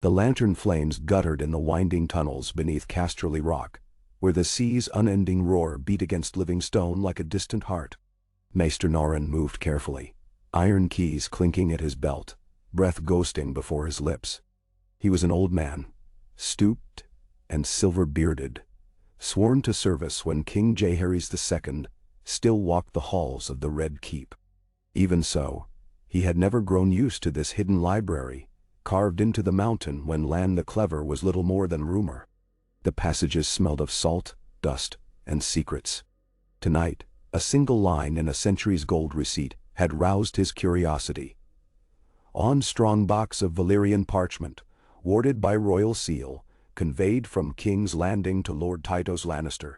The lantern flames guttered in the winding tunnels beneath Casterly Rock, where the sea's unending roar beat against living stone like a distant heart. Maester Norrin moved carefully, iron keys clinking at his belt, breath ghosting before his lips. He was an old man, stooped and silver-bearded, sworn to service when King Jaehaerys II still walked the halls of the Red Keep. Even so, he had never grown used to this hidden library, carved into the mountain when Lan the Clever was little more than rumor. The passages smelled of salt, dust, and secrets. Tonight, a single line in a century's gold receipt had roused his curiosity. On strong box of Valyrian parchment, warded by royal seal, conveyed from King's Landing to Lord Tytos Lannister,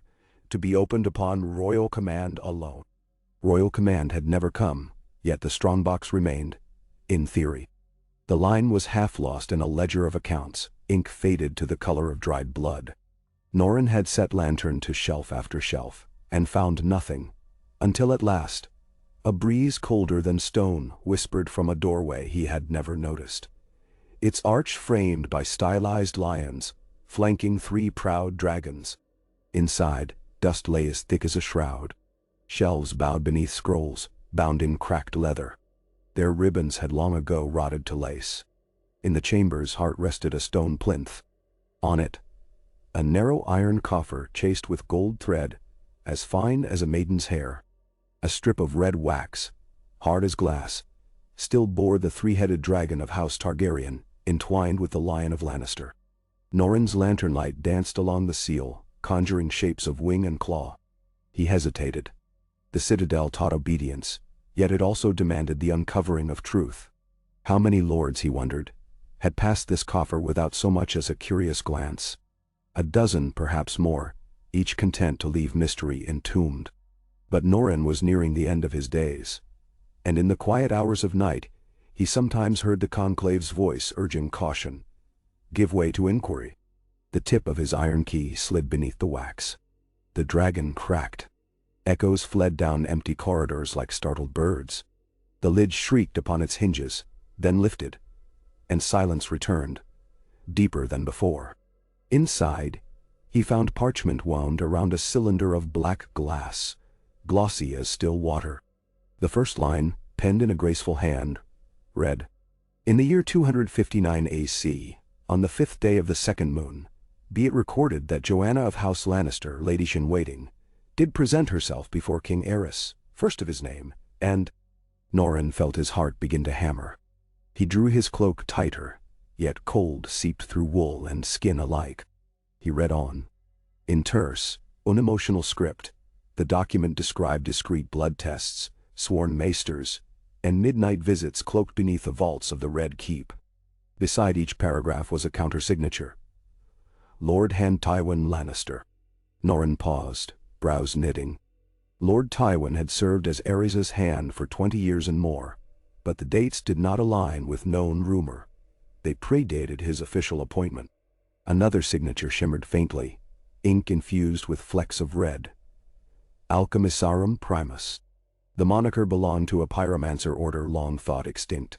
to be opened upon royal command alone. Royal command had never come, yet the strongbox remained, in theory. The line was half lost in a ledger of accounts, ink faded to the color of dried blood. Norrin had set lantern to shelf after shelf, and found nothing, until at last, a breeze colder than stone whispered from a doorway he had never noticed. Its arch framed by stylized lions, flanking 3 proud dragons. Inside, dust lay as thick as a shroud. Shelves bowed beneath scrolls, bound in cracked leather. Their ribbons had long ago rotted to lace. In the chamber's heart rested a stone plinth. On it, a narrow iron coffer chased with gold thread, as fine as a maiden's hair. A strip of red wax, hard as glass, still bore the 3-headed dragon of House Targaryen, entwined with the Lion of Lannister. Norrin's lantern light danced along the seal, conjuring shapes of wing and claw. He hesitated. The citadel taught obedience, yet it also demanded the uncovering of truth. How many lords, he wondered, had passed this coffer without so much as a curious glance? A dozen, perhaps more, each content to leave mystery entombed. But Norrin was nearing the end of his days, and in the quiet hours of night, he sometimes heard the conclave's voice urging caution. Give way to inquiry. The tip of his iron key slid beneath the wax. The dragon cracked. Echoes fled down empty corridors like startled birds. The lid shrieked upon its hinges, then lifted, and silence returned, deeper than before. Inside, he found parchment wound around a cylinder of black glass, glossy as still water. The first line, penned in a graceful hand, read, "In the year 259 AC, on the 5th day of the 2nd moon, be it recorded that Joanna of House Lannister, Ladysh-in-Waiting, did present herself before King Aerys, first of his name, and—" Norrin felt his heart begin to hammer. He drew his cloak tighter, yet cold seeped through wool and skin alike. He read on. In terse, unemotional script, the document described discreet blood tests, sworn maesters, and midnight visits cloaked beneath the vaults of the Red Keep. Beside each paragraph was a countersignature. Lord Hand Tywin Lannister. Norrin paused, brows knitting. Lord Tywin had served as Aerys' hand for 20 years and more, but the dates did not align with known rumor. They predated his official appointment. Another signature shimmered faintly, ink infused with flecks of red. Alchemissarum Primus. The moniker belonged to a pyromancer order long thought extinct.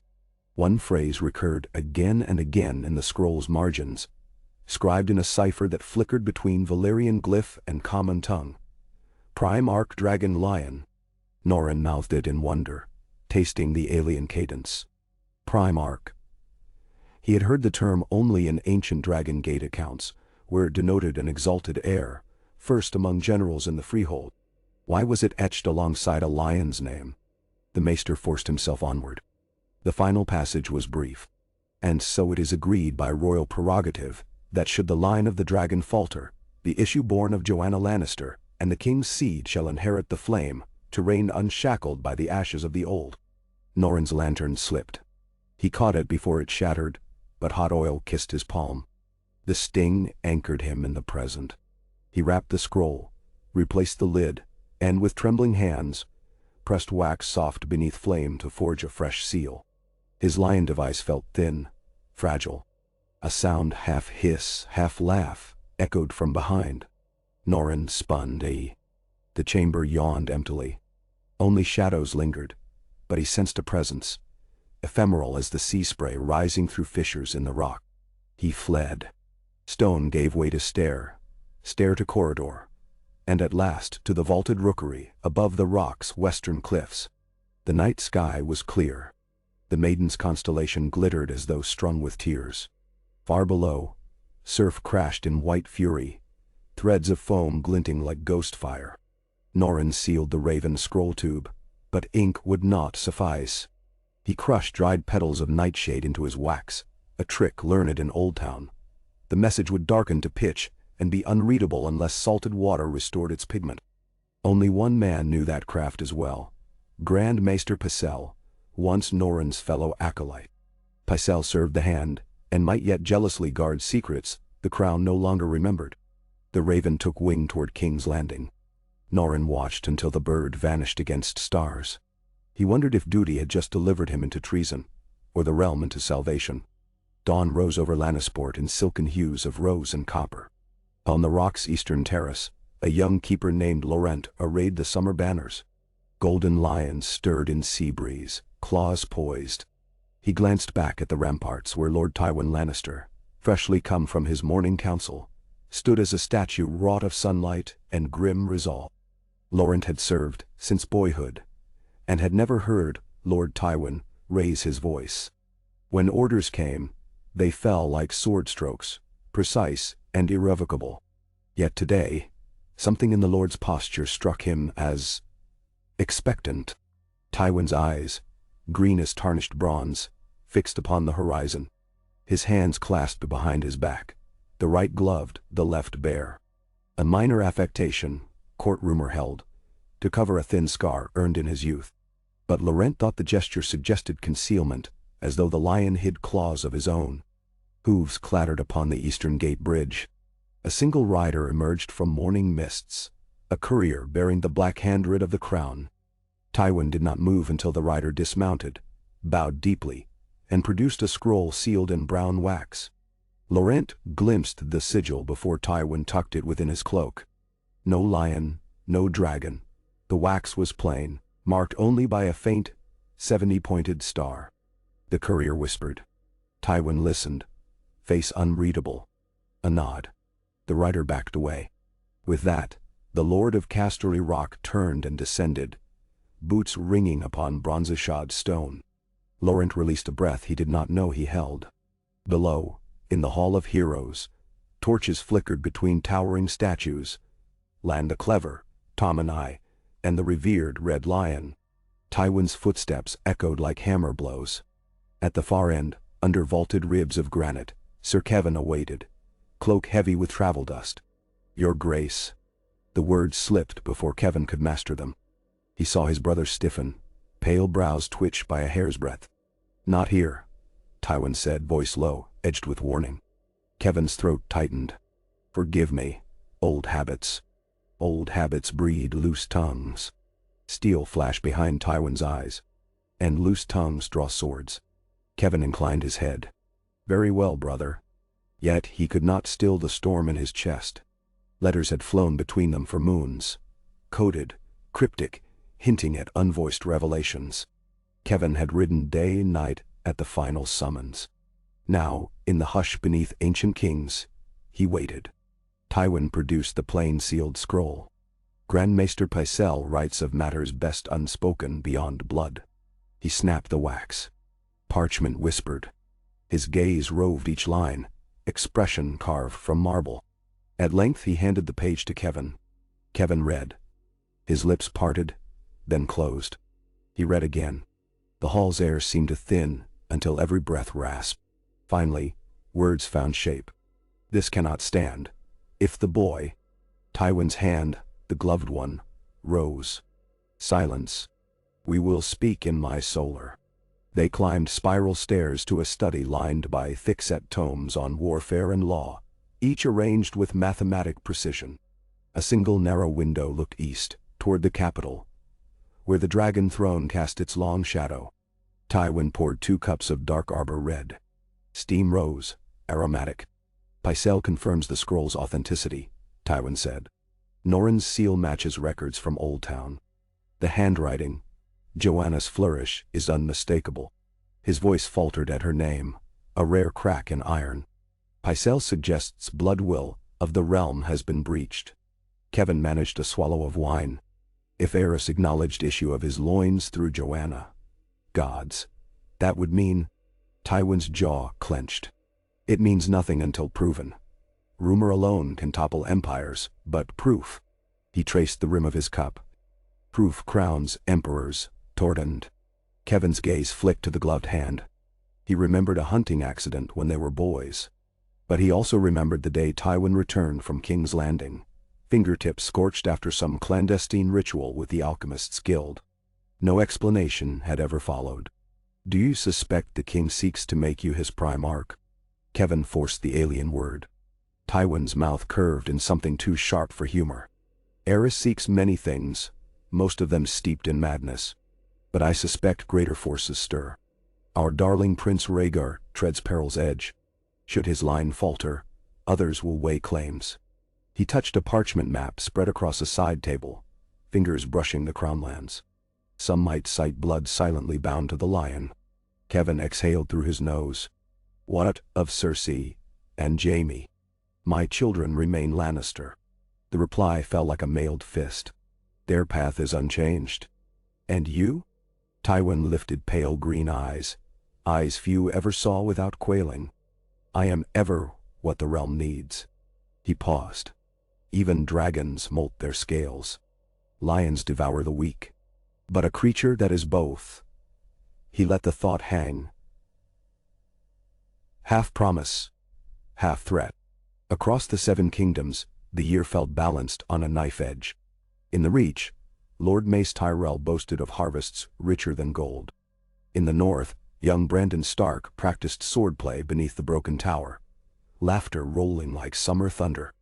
One phrase recurred again and again in the scroll's margins, scribed in a cipher that flickered between Valyrian glyph and common tongue. Primark Dragon Lion. Norrin mouthed it in wonder, tasting the alien cadence. Primark. He had heard the term only in ancient Dragon Gate accounts, where it denoted an exalted heir, first among generals in the freehold. Why was it etched alongside a lion's name? The maester forced himself onward. The final passage was brief. And so it is agreed by royal prerogative that should the line of the dragon falter, the issue born of Joanna Lannister, and the king's seed shall inherit the flame, to reign unshackled by the ashes of the old. Norrin's lantern slipped. He caught it before it shattered, but hot oil kissed his palm. The sting anchored him in the present. He wrapped the scroll, replaced the lid, and with trembling hands, pressed wax soft beneath flame to forge a fresh seal. His lion device felt thin, fragile. A sound half hiss, half laugh, echoed from behind. Norrin spun. The chamber yawned emptily. Only shadows lingered, but he sensed a presence, ephemeral as the sea spray rising through fissures in the rock. He fled. Stone gave way to stair to corridor, and at last to the vaulted rookery above the rock's western cliffs. The night sky was clear. The maiden's constellation glittered as though strung with tears. Far below, surf crashed in white fury, threads of foam glinting like ghost fire. Norrin sealed the raven scroll tube, but ink would not suffice. He crushed dried petals of nightshade into his wax, a trick learned in Old Town. The message would darken to pitch and be unreadable unless salted water restored its pigment. Only one man knew that craft as well: Grand Maester Pycelle, once Norrin's fellow acolyte. Pycelle served the hand, and might yet jealously guard secrets the crown no longer remembered. The raven took wing toward King's Landing. Norrin watched until the bird vanished against stars. He wondered if duty had just delivered him into treason, or the realm into salvation. Dawn rose over Lannisport in silken hues of rose and copper. On the rock's eastern terrace, a young keeper named Laurent arrayed the summer banners. Golden lions stirred in sea breeze, claws poised. He glanced back at the ramparts where Lord Tywin Lannister, freshly come from his morning council, stood as a statue wrought of sunlight and grim resolve. Laurent had served since boyhood, and had never heard Lord Tywin raise his voice. When orders came, they fell like sword strokes, precise and irrevocable. Yet today, something in the Lord's posture struck him as expectant. Tywin's eyes, green as tarnished bronze, fixed upon the horizon. His hands clasped behind his back, the right gloved, the left bare. A minor affectation, court rumor held, to cover a thin scar earned in his youth. But Laurent thought the gesture suggested concealment, as though the lion hid claws of his own. Hooves clattered upon the eastern gate bridge. A single rider emerged from morning mists, a courier bearing the black handwrit of the crown. Tywin did not move until the rider dismounted, bowed deeply, and produced a scroll sealed in brown wax. Laurent glimpsed the sigil before Tywin tucked it within his cloak. No lion, no dragon. The wax was plain, marked only by a faint, 70-pointed star. The courier whispered. Tywin listened, face unreadable. A nod. The rider backed away. With that, the Lord of Casterly Rock turned and descended, boots ringing upon bronze-shod stone. Laurent released a breath he did not know he held. Below, in the Hall of Heroes, torches flickered between towering statues. Land the Clever, Tom and I, and the revered Red Lion. Tywin's footsteps echoed like hammer blows. At the far end, under vaulted ribs of granite, Sir Kevan awaited, cloak heavy with travel dust. Your Grace. The words slipped before Kevan could master them. He saw his brother stiffen, pale brows twitch by a hair's breadth. Not here, Tywin said, voice low, edged with warning. Kevan's throat tightened. Forgive me, old habits. Old habits breed loose tongues. Steel flashed behind Tywin's eyes, and loose tongues draw swords. Kevan inclined his head. Very well, brother. Yet he could not still the storm in his chest. Letters had flown between them for moons, coded, cryptic, hinting at unvoiced revelations. Kevan had ridden day and night at the final summons. Now, in the hush beneath ancient kings, he waited. Tywin produced the plain sealed scroll. Grand Maester Pycelle writes of matters best unspoken beyond blood. He snapped the wax. Parchment whispered. His gaze roved each line, expression carved from marble. At length he handed the page to Kevan. Kevan read. His lips parted, then closed. He read again. The hall's air seemed to thin until every breath rasped. Finally, words found shape. This cannot stand. If the boy, Tywin's hand, the gloved one, rose. Silence. We will speak in my solar. They climbed spiral stairs to a study lined by thick-set tomes on warfare and law, each arranged with mathematic precision. A single narrow window looked east, toward the capital, where the dragon throne cast its long shadow. Tywin poured 2 cups of dark arbor red. Steam rose, aromatic. Pycelle confirms the scroll's authenticity, Tywin said. Norrin's seal matches records from Old Town. The handwriting, Joanna's flourish, is unmistakable. His voice faltered at her name, a rare crack in iron. Pycelle suggests blood will of the realm has been breached. Kevin managed a swallow of wine. If Aerys acknowledged issue of his loins through Joanna. Gods. That would mean... Tywin's jaw clenched. It means nothing until proven. Rumor alone can topple empires, but proof. He traced the rim of his cup. Proof crowns emperors, Tordand. Kevin's gaze flicked to the gloved hand. He remembered a hunting accident when they were boys. But he also remembered the day Tywin returned from King's Landing, fingertips scorched after some clandestine ritual with the Alchemists' Guild. No explanation had ever followed. Do you suspect the king seeks to make you his primark? Kevin forced the alien word. Tywin's mouth curved in something too sharp for humor. Aerys seeks many things, most of them steeped in madness. But I suspect greater forces stir. Our darling Prince Rhaegar treads peril's edge. Should his line falter, others will weigh claims. He touched a parchment map spread across a side table, fingers brushing the crownlands. Some might cite blood silently bound to the lion. Kevin exhaled through his nose. What of Cersei and Jaime? My children remain Lannister. The reply fell like a mailed fist. Their path is unchanged. And you? Tywin lifted pale green eyes, eyes few ever saw without quailing. I am ever what the realm needs. He paused. Even dragons molt their scales. Lions devour the weak. But a creature that is both. He let the thought hang. Half promise, half threat. Across the 7 kingdoms, the year felt balanced on a knife edge. In the Reach, Lord Mace Tyrell boasted of harvests richer than gold. In the north, young Brandon Stark practiced swordplay beneath the broken tower, laughter rolling like summer thunder.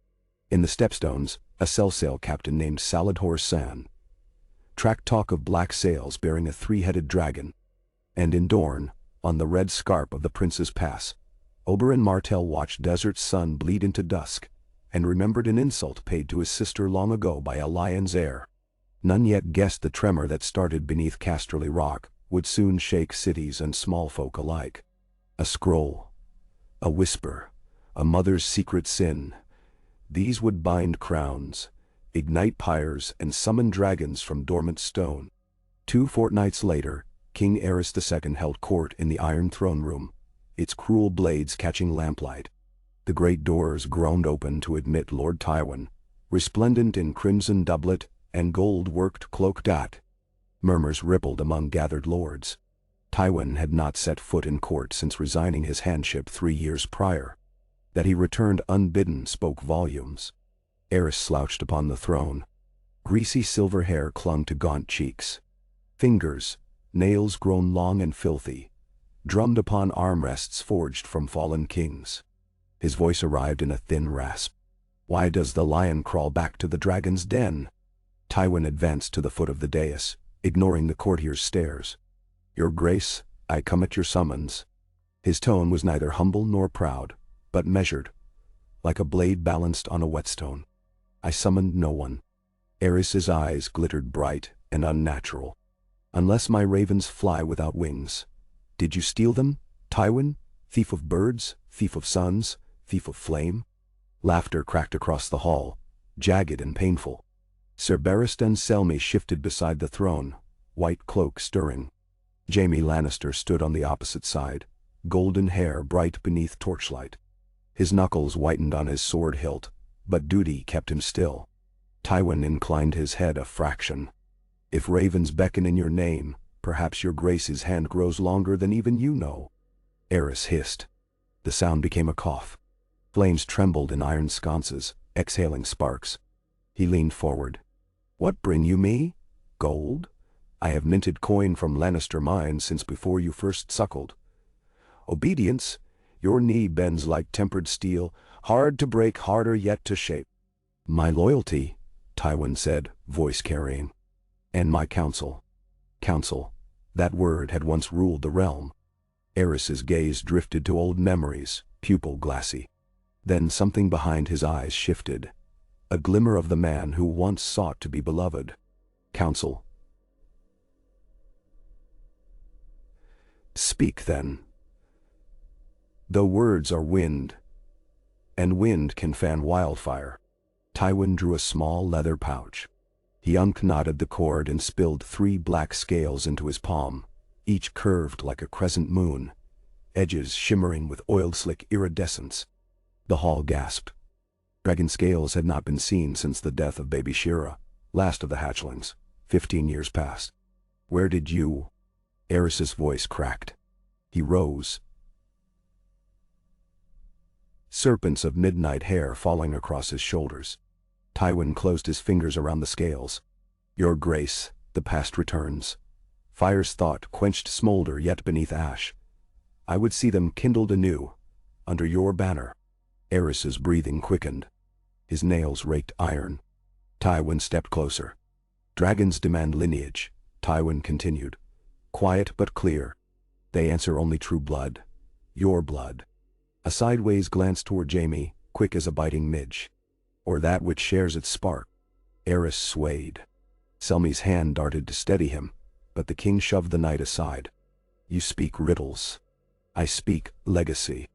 In the Stepstones, a Selsail captain named Saladhor Saan tracked talk of black sails bearing a 3-headed dragon. And in Dorne, on the red scarp of the Prince's Pass, Oberyn Martell watched desert's sun bleed into dusk, and remembered an insult paid to his sister long ago by a lion's heir. None yet guessed the tremor that started beneath Casterly Rock would soon shake cities and small folk alike. A scroll, a whisper, a mother's secret sin. These would bind crowns, ignite pyres, and summon dragons from dormant stone. 2 fortnights later, King Aerys II held court in the Iron Throne Room, its cruel blades catching lamplight. The great doors groaned open to admit Lord Tywin, resplendent in crimson doublet and gold-worked cloak. Murmurs rippled among gathered lords. Tywin had not set foot in court since resigning his handship 3 years prior. That he returned unbidden spoke volumes. Aerys slouched upon the throne. Greasy silver hair clung to gaunt cheeks. Fingers, nails grown long and filthy, drummed upon armrests forged from fallen kings. His voice arrived in a thin rasp. Why does the lion crawl back to the dragon's den? Tywin advanced to the foot of the dais, ignoring the courtiers' stares. Your Grace, I come at your summons. His tone was neither humble nor proud, but measured, like a blade balanced on a whetstone. I summoned no one. Aerys's eyes glittered bright and unnatural. Unless my ravens fly without wings. Did you steal them, Tywin? Thief of birds, thief of suns, thief of flame? Laughter cracked across the hall, jagged and painful. Sir Barristan Selmy shifted beside the throne, white cloak stirring. Jaime Lannister stood on the opposite side, golden hair bright beneath torchlight. His knuckles whitened on his sword hilt, but duty kept him still. Tywin inclined his head a fraction. If ravens beckon in your name, perhaps your Grace's hand grows longer than even you know. Aerys hissed. The sound became a cough. Flames trembled in iron sconces, exhaling sparks. He leaned forward. What bring you me? Gold? I have minted coin from Lannister mines since before you first suckled. Obedience? Your knee bends like tempered steel, hard to break, harder yet to shape. My loyalty, Tywin said, voice carrying. And my counsel. Counsel. That word had once ruled the realm. Aerys's gaze drifted to old memories, pupil glassy. Then something behind his eyes shifted. A glimmer of the man who once sought to be beloved. Counsel. Speak then. Though words are wind, and wind can fan wildfire. Tywin drew a small leather pouch. He unknotted the cord and spilled 3 black scales into his palm, each curved like a crescent moon, edges shimmering with oil-slick iridescence. The hall gasped. Dragon scales had not been seen since the death of baby Shira, last of the hatchlings, 15 years past. "Where did you?" Aerys' voice cracked. He rose. Serpents of midnight hair falling across his shoulders. Tywin closed his fingers around the scales. "Your grace, the past returns. Fire's thought quenched smolder yet beneath ash. I would see them kindled anew, under your banner." Aerys' breathing quickened. His nails raked iron. Tywin stepped closer. "Dragons demand lineage," Tywin continued. "Quiet but clear. They answer only true blood. Your blood." A sideways glance toward Jaime, quick as a biting midge. "Or that which shares its spark." Aerys swayed. Selmy's hand darted to steady him, but the king shoved the knight aside. "You speak riddles. I speak legacy."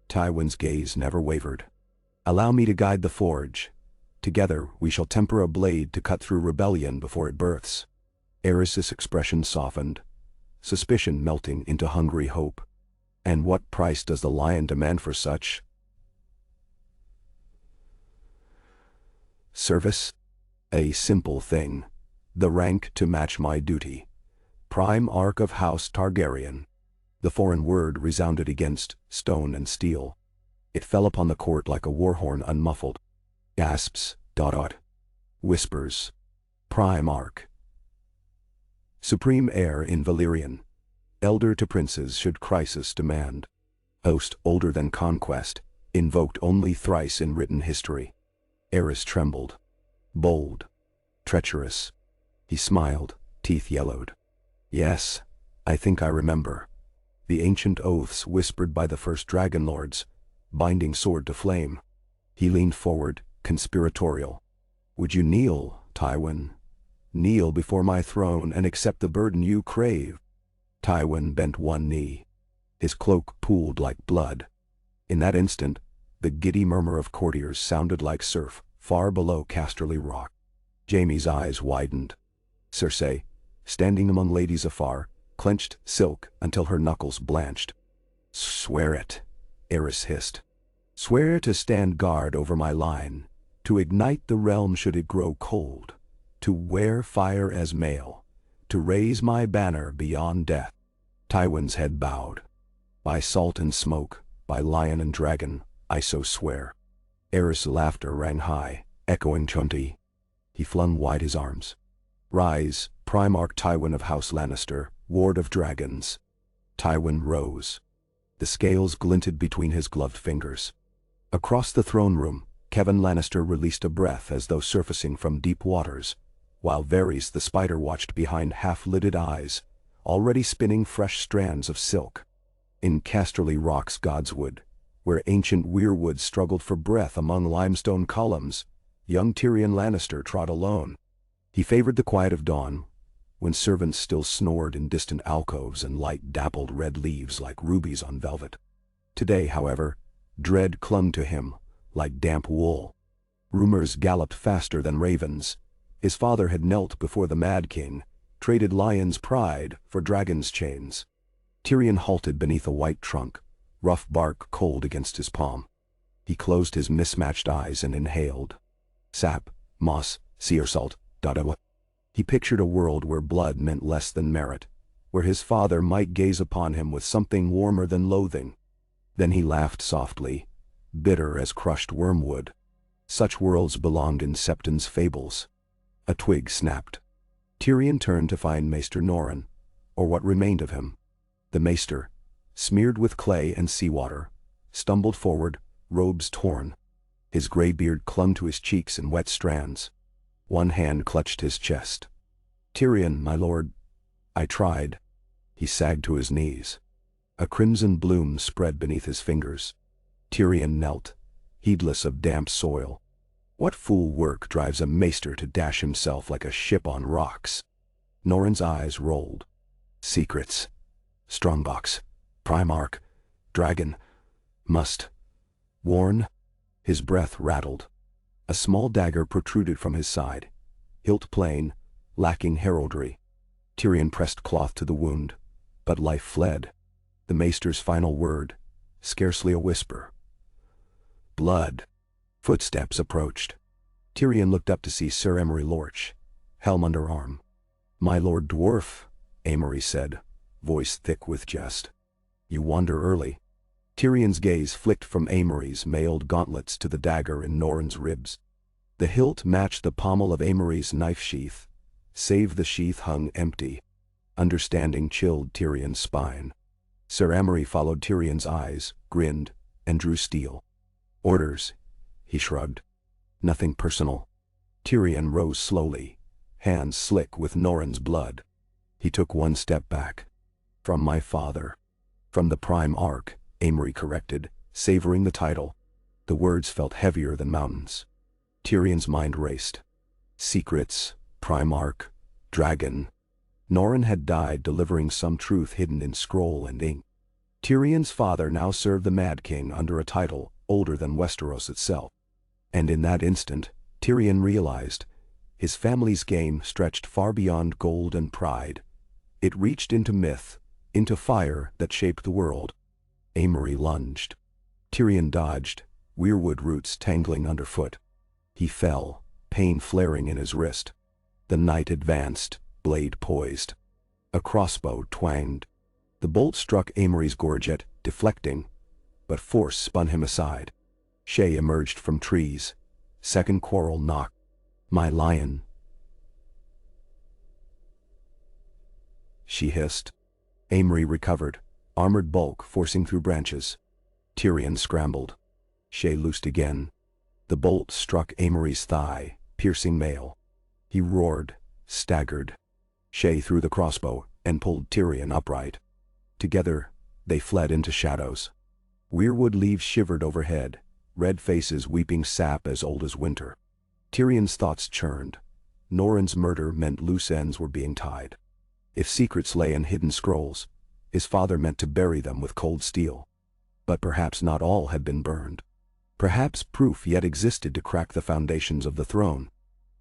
Tywin's gaze never wavered. "Allow me to guide the forge. Together we shall temper a blade to cut through rebellion before it births." Aerys' expression softened, suspicion melting into hungry hope. "And what price does the lion demand for such?" "Service? A simple thing. The rank to match my duty. Primark of House Targaryen." The foreign word resounded against stone and steel. It fell upon the court like a war horn unmuffled. Gasps, whispers. Primark. Supreme heir in Valyrian. Elder to princes should crisis demand. Host older than conquest, invoked only thrice in written history. Aerys trembled. Bold. Treacherous. He smiled, teeth yellowed. "Yes, I think I remember. The ancient oaths whispered by the first dragon lords, binding sword to flame." He leaned forward, conspiratorial. "Would you kneel, Tywin? Kneel before my throne and accept the burden you crave?" Tywin bent one knee. His cloak pooled like blood. In that instant, the giddy murmur of courtiers sounded like surf far below Casterly Rock. Jaime's eyes widened. Cersei, standing among ladies afar, clenched silk until her knuckles blanched. "Swear it," Aerys hissed. "Swear to stand guard over my line, to ignite the realm should it grow cold, to wear fire as mail, to raise my banner beyond death." Tywin's head bowed. "By salt and smoke, by lion and dragon, I so swear." Aerys' laughter rang high, echoing Chunti. He flung wide his arms. "Rise, Primarch Tywin of House Lannister, Ward of Dragons." Tywin rose. The scales glinted between his gloved fingers. Across the throne room, Kevan Lannister released a breath as though surfacing from deep waters, while Varys the spider watched behind half-lidded eyes, already spinning fresh strands of silk. In Casterly Rock's Godswood, where ancient weirwoods struggled for breath among limestone columns, young Tyrion Lannister trod alone. He favored the quiet of dawn, when servants still snored in distant alcoves and light dappled red leaves like rubies on velvet. Today, however, dread clung to him like damp wool. Rumors galloped faster than ravens. His father had knelt before the Mad King, traded lion's pride for dragon's chains. Tyrion halted beneath a white trunk, rough bark cold against his palm. He closed his mismatched eyes and inhaled. Sap, moss, sea salt, dadawa. He pictured a world where blood meant less than merit, where his father might gaze upon him with something warmer than loathing. Then he laughed softly, bitter as crushed wormwood. Such worlds belonged in Septon's fables. A twig snapped. Tyrion turned to find Maester Norrin, or what remained of him. The Maester, smeared with clay and seawater, stumbled forward, robes torn. His gray beard clung to his cheeks in wet strands. One hand clutched his chest. "Tyrion, my lord." "I tried." He sagged to his knees. A crimson bloom spread beneath his fingers. Tyrion knelt, heedless of damp soil. What fool work drives a maester to dash himself like a ship on rocks? Norrin's eyes rolled. Secrets. Strongbox. Primarch. Dragon. Must. Warn. His breath rattled. A small dagger protruded from his side, hilt plain, lacking heraldry. Tyrion pressed cloth to the wound, but life fled. The maester's final word, scarcely a whisper. Blood. Footsteps approached. Tyrion looked up to see Sir Amory Lorch, helm under arm. "My lord dwarf," Amory said, voice thick with jest. "You wander early." Tyrion's gaze flicked from Amory's mailed gauntlets to the dagger in Norrin's ribs. The hilt matched the pommel of Amory's knife sheath, save the sheath hung empty. Understanding chilled Tyrion's spine. Sir Amory followed Tyrion's eyes, grinned, and drew steel. "Orders," he shrugged. "Nothing personal." Tyrion rose slowly, hands slick with Norrin's blood. He took one step back. "From my father." "From the primark," Amory corrected, savoring the title. The words felt heavier than mountains. Tyrion's mind raced. Secrets, primark, dragon. Norrin had died delivering some truth hidden in scroll and ink. Tyrion's father now served the Mad King under a title older than Westeros itself. And in that instant, Tyrion realized, his family's game stretched far beyond gold and pride. It reached into myth, into fire that shaped the world. Amory lunged. Tyrion dodged, weirwood roots tangling underfoot. He fell, pain flaring in his wrist. The knight advanced, blade poised. A crossbow twanged. The bolt struck Amory's gorget, deflecting, but force spun him aside. Shay emerged from trees. Second quarrel knocked. "My lion," she hissed. Amory recovered, armored bulk forcing through branches. Tyrion scrambled. Shay loosed again. The bolt struck Amory's thigh, piercing mail. He roared, staggered. Shay threw the crossbow and pulled Tyrion upright. Together, they fled into shadows. Weirwood leaves shivered overhead, red faces weeping sap as old as winter. Tyrion's thoughts churned. Norrin's murder meant loose ends were being tied. If secrets lay in hidden scrolls, his father meant to bury them with cold steel. But perhaps not all had been burned. Perhaps proof yet existed to crack the foundations of the throne.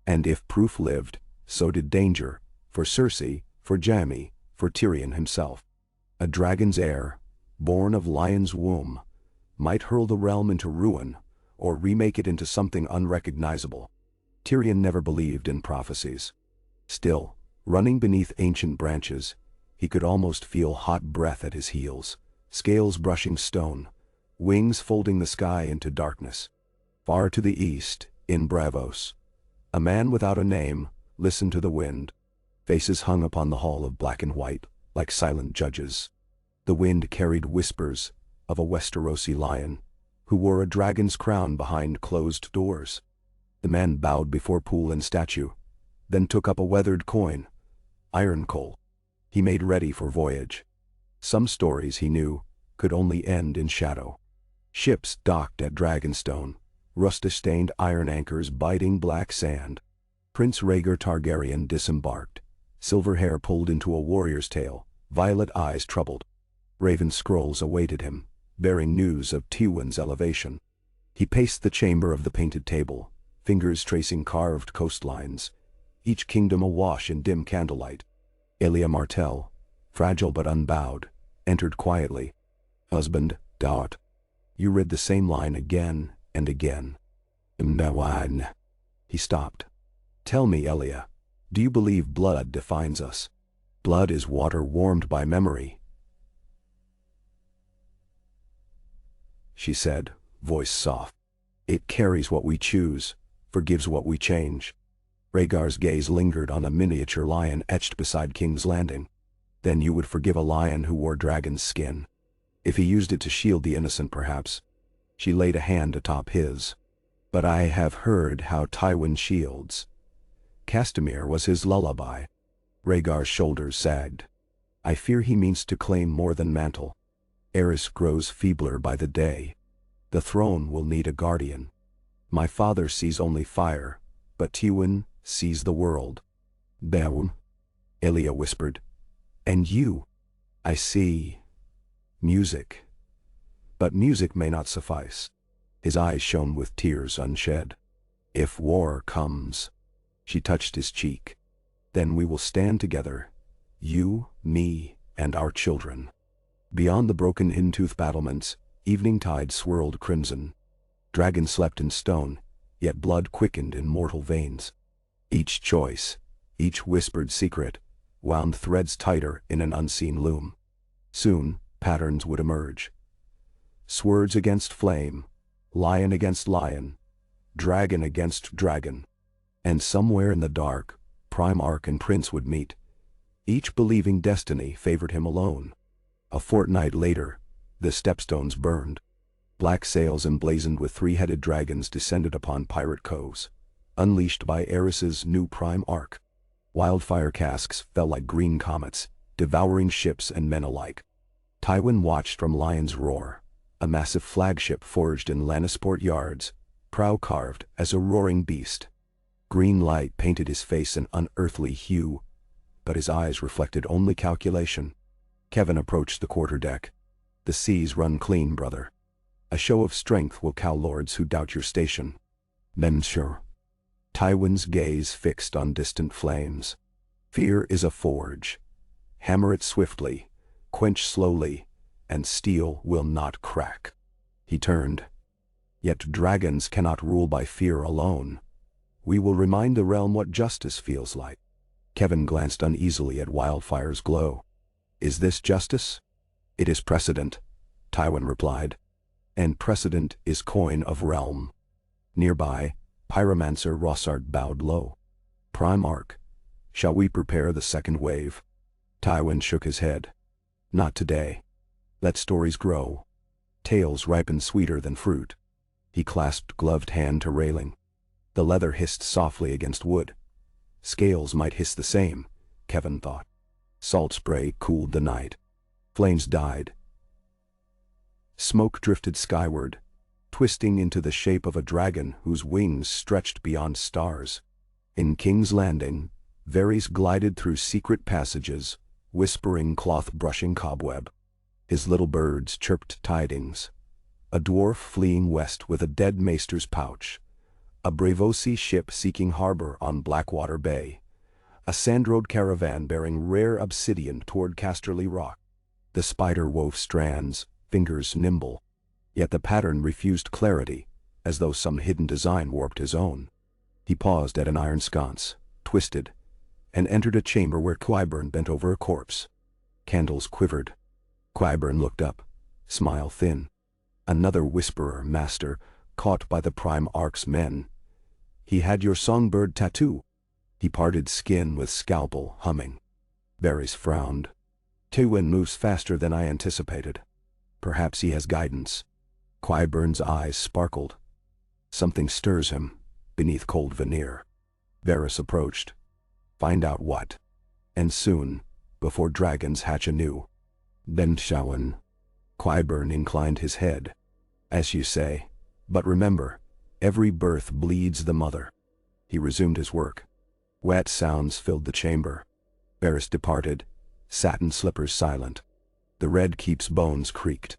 And if proof lived, so did danger, for Cersei, for Jaime, for Tyrion himself. A dragon's heir, born of lion's womb, might hurl the realm into ruin, or remake it into something unrecognizable. Tyrion never believed in prophecies. Still, running beneath ancient branches, he could almost feel hot breath at his heels, scales brushing stone, wings folding the sky into darkness. Far to the east, in Bravos, a man without a name listened to the wind. Faces hung upon the hall of black and white, like silent judges. The wind carried whispers of a Westerosi lion, who wore a dragon's crown behind closed doors. The man bowed before pool and statue, then took up a weathered coin, iron coal. He made ready for voyage. Some stories, he knew, could only end in shadow. Ships docked at Dragonstone, rust-stained iron anchors biting black sand. Prince Rhaegar Targaryen disembarked, silver hair pulled into a warrior's tail, violet eyes troubled. Raven scrolls awaited him, bearing news of Tywin's elevation. He paced the chamber of the painted table, fingers tracing carved coastlines, each kingdom awash in dim candlelight. Elia Martell, fragile but unbowed, entered quietly. "Husband, Dot." You read the same line again and again. "Mnawan." He stopped. "Tell me, Elia, do you believe blood defines us? Blood is water warmed by memory." She said, voice soft. "It carries what we choose, forgives what we change." Rhaegar's gaze lingered on a miniature lion etched beside King's Landing. "Then you would forgive a lion who wore dragon's skin. If he used it to shield the innocent, perhaps." She laid a hand atop his. "But I have heard how Tywin shields. Castamere was his lullaby." Rhaegar's shoulders sagged. "I fear he means to claim more than mantle. Aerys grows feebler by the day. The throne will need a guardian. My father sees only fire, but Tywin sees the world." "Beowm," Elia whispered. "And you?" "I see music. But music may not suffice. His eyes shone with tears unshed. "If war comes," she touched his cheek, "then we will stand together, you, me, and our children." Beyond the broken in-tooth battlements, evening tide swirled crimson. Dragons slept in stone, yet blood quickened in mortal veins. Each choice, each whispered secret, wound threads tighter in an unseen loom. Soon, patterns would emerge. Swords against flame, lion against lion, dragon against dragon. And somewhere in the dark, Primarch and Prince would meet, each believing destiny favored him alone. A fortnight later, the stepstones burned. Black sails emblazoned with three-headed dragons descended upon pirate coves, unleashed by Aerys's new Primarch. Wildfire casks fell like green comets, devouring ships and men alike. Tywin watched from Lion's Roar, a massive flagship forged in Lannisport yards, prow carved as a roaring beast. Green light painted his face an unearthly hue, but his eyes reflected only calculation. Kevin approached the quarterdeck. "The seas run clean, brother. A show of strength will cow lords who doubt your station." "Sure." Tywin's gaze fixed on distant flames. "Fear is a forge. Hammer it swiftly, quench slowly, and steel will not crack." He turned. "Yet dragons cannot rule by fear alone. We will remind the realm what justice feels like." Kevin glanced uneasily at Wildfire's glow. "Is this justice?" "It is precedent," Tywin replied. "And precedent is coin of realm." Nearby, Pyromancer Rossart bowed low. "Primarch, shall we prepare the second wave?" Tywin shook his head. "Not today. Let stories grow. Tales ripen sweeter than fruit." He clasped gloved hand to railing. The leather hissed softly against wood. Scales might hiss the same, Kevin thought. Salt spray cooled the night. Flames died. Smoke drifted skyward, twisting into the shape of a dragon whose wings stretched beyond stars. In King's Landing, Varys glided through secret passages, whispering cloth-brushing cobweb. His little birds chirped tidings. A dwarf fleeing west with a dead maester's pouch. A Braavosi ship seeking harbor on Blackwater Bay. A sand-rowed caravan bearing rare obsidian toward Casterly Rock. The spider wove strands, fingers nimble. Yet the pattern refused clarity, as though some hidden design warped his own. He paused at an iron sconce, twisted, and entered a chamber where Qyburn bent over a corpse. Candles quivered. Qyburn looked up, smile thin. Another whisperer, master, caught by the Primarch's men. "He had your songbird tattoo." He parted skin with scalpel, humming. Varys frowned. "Tywin moves faster than I anticipated. Perhaps he has guidance." Qyburn's eyes sparkled. "Something stirs him, beneath cold veneer." Varys approached. "Find out what. And soon, before dragons hatch anew." "Then Shawan." Qyburn inclined his head. "As you say. But remember, every birth bleeds the mother." He resumed his work. Wet sounds filled the chamber. Varys departed, satin slippers silent. The Red Keep's bones creaked.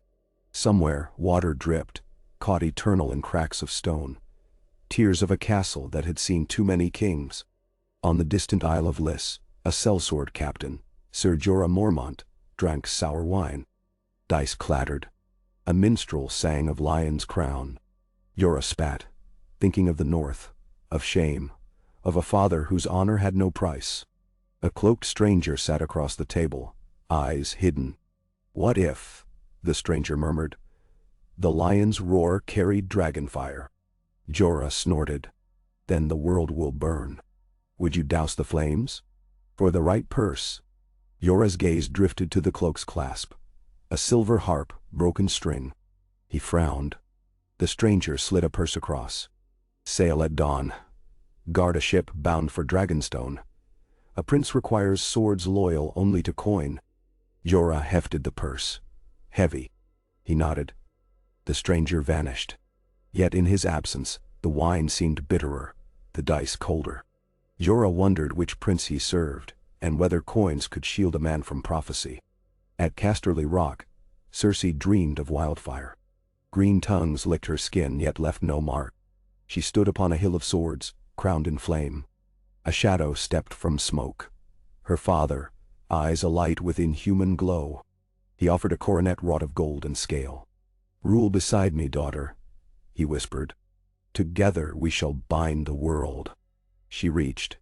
Somewhere, water dripped, caught eternal in cracks of stone. Tears of a castle that had seen too many kings. On the distant Isle of Lys, a sellsword captain, Sir Jorah Mormont, drank sour wine. Dice clattered. A minstrel sang of Lion's Crown. Jorah spat, thinking of the North, of shame, of a father whose honor had no price. A cloaked stranger sat across the table, eyes hidden. "What if," the stranger murmured, "the lion's roar carried dragonfire?" Jorah snorted. "Then the world will burn. Would you douse the flames? For the right purse." Jorah's gaze drifted to the cloak's clasp. A silver harp, broken string. He frowned. The stranger slid a purse across. "Sail at dawn. Guard a ship bound for Dragonstone. A prince requires swords loyal only to coin." Jorah hefted the purse. Heavy. He nodded. The stranger vanished. Yet in his absence, the wine seemed bitterer, the dice colder. Jorah wondered which prince he served, and whether coins could shield a man from prophecy. At Casterly Rock, Cersei dreamed of wildfire. Green tongues licked her skin yet left no mark. She stood upon a hill of swords, crowned in flame. A shadow stepped from smoke. Her father, eyes alight with inhuman glow. He offered a coronet wrought of gold and scale. "Rule beside me, daughter," he whispered. "Together we shall bind the world." She reached.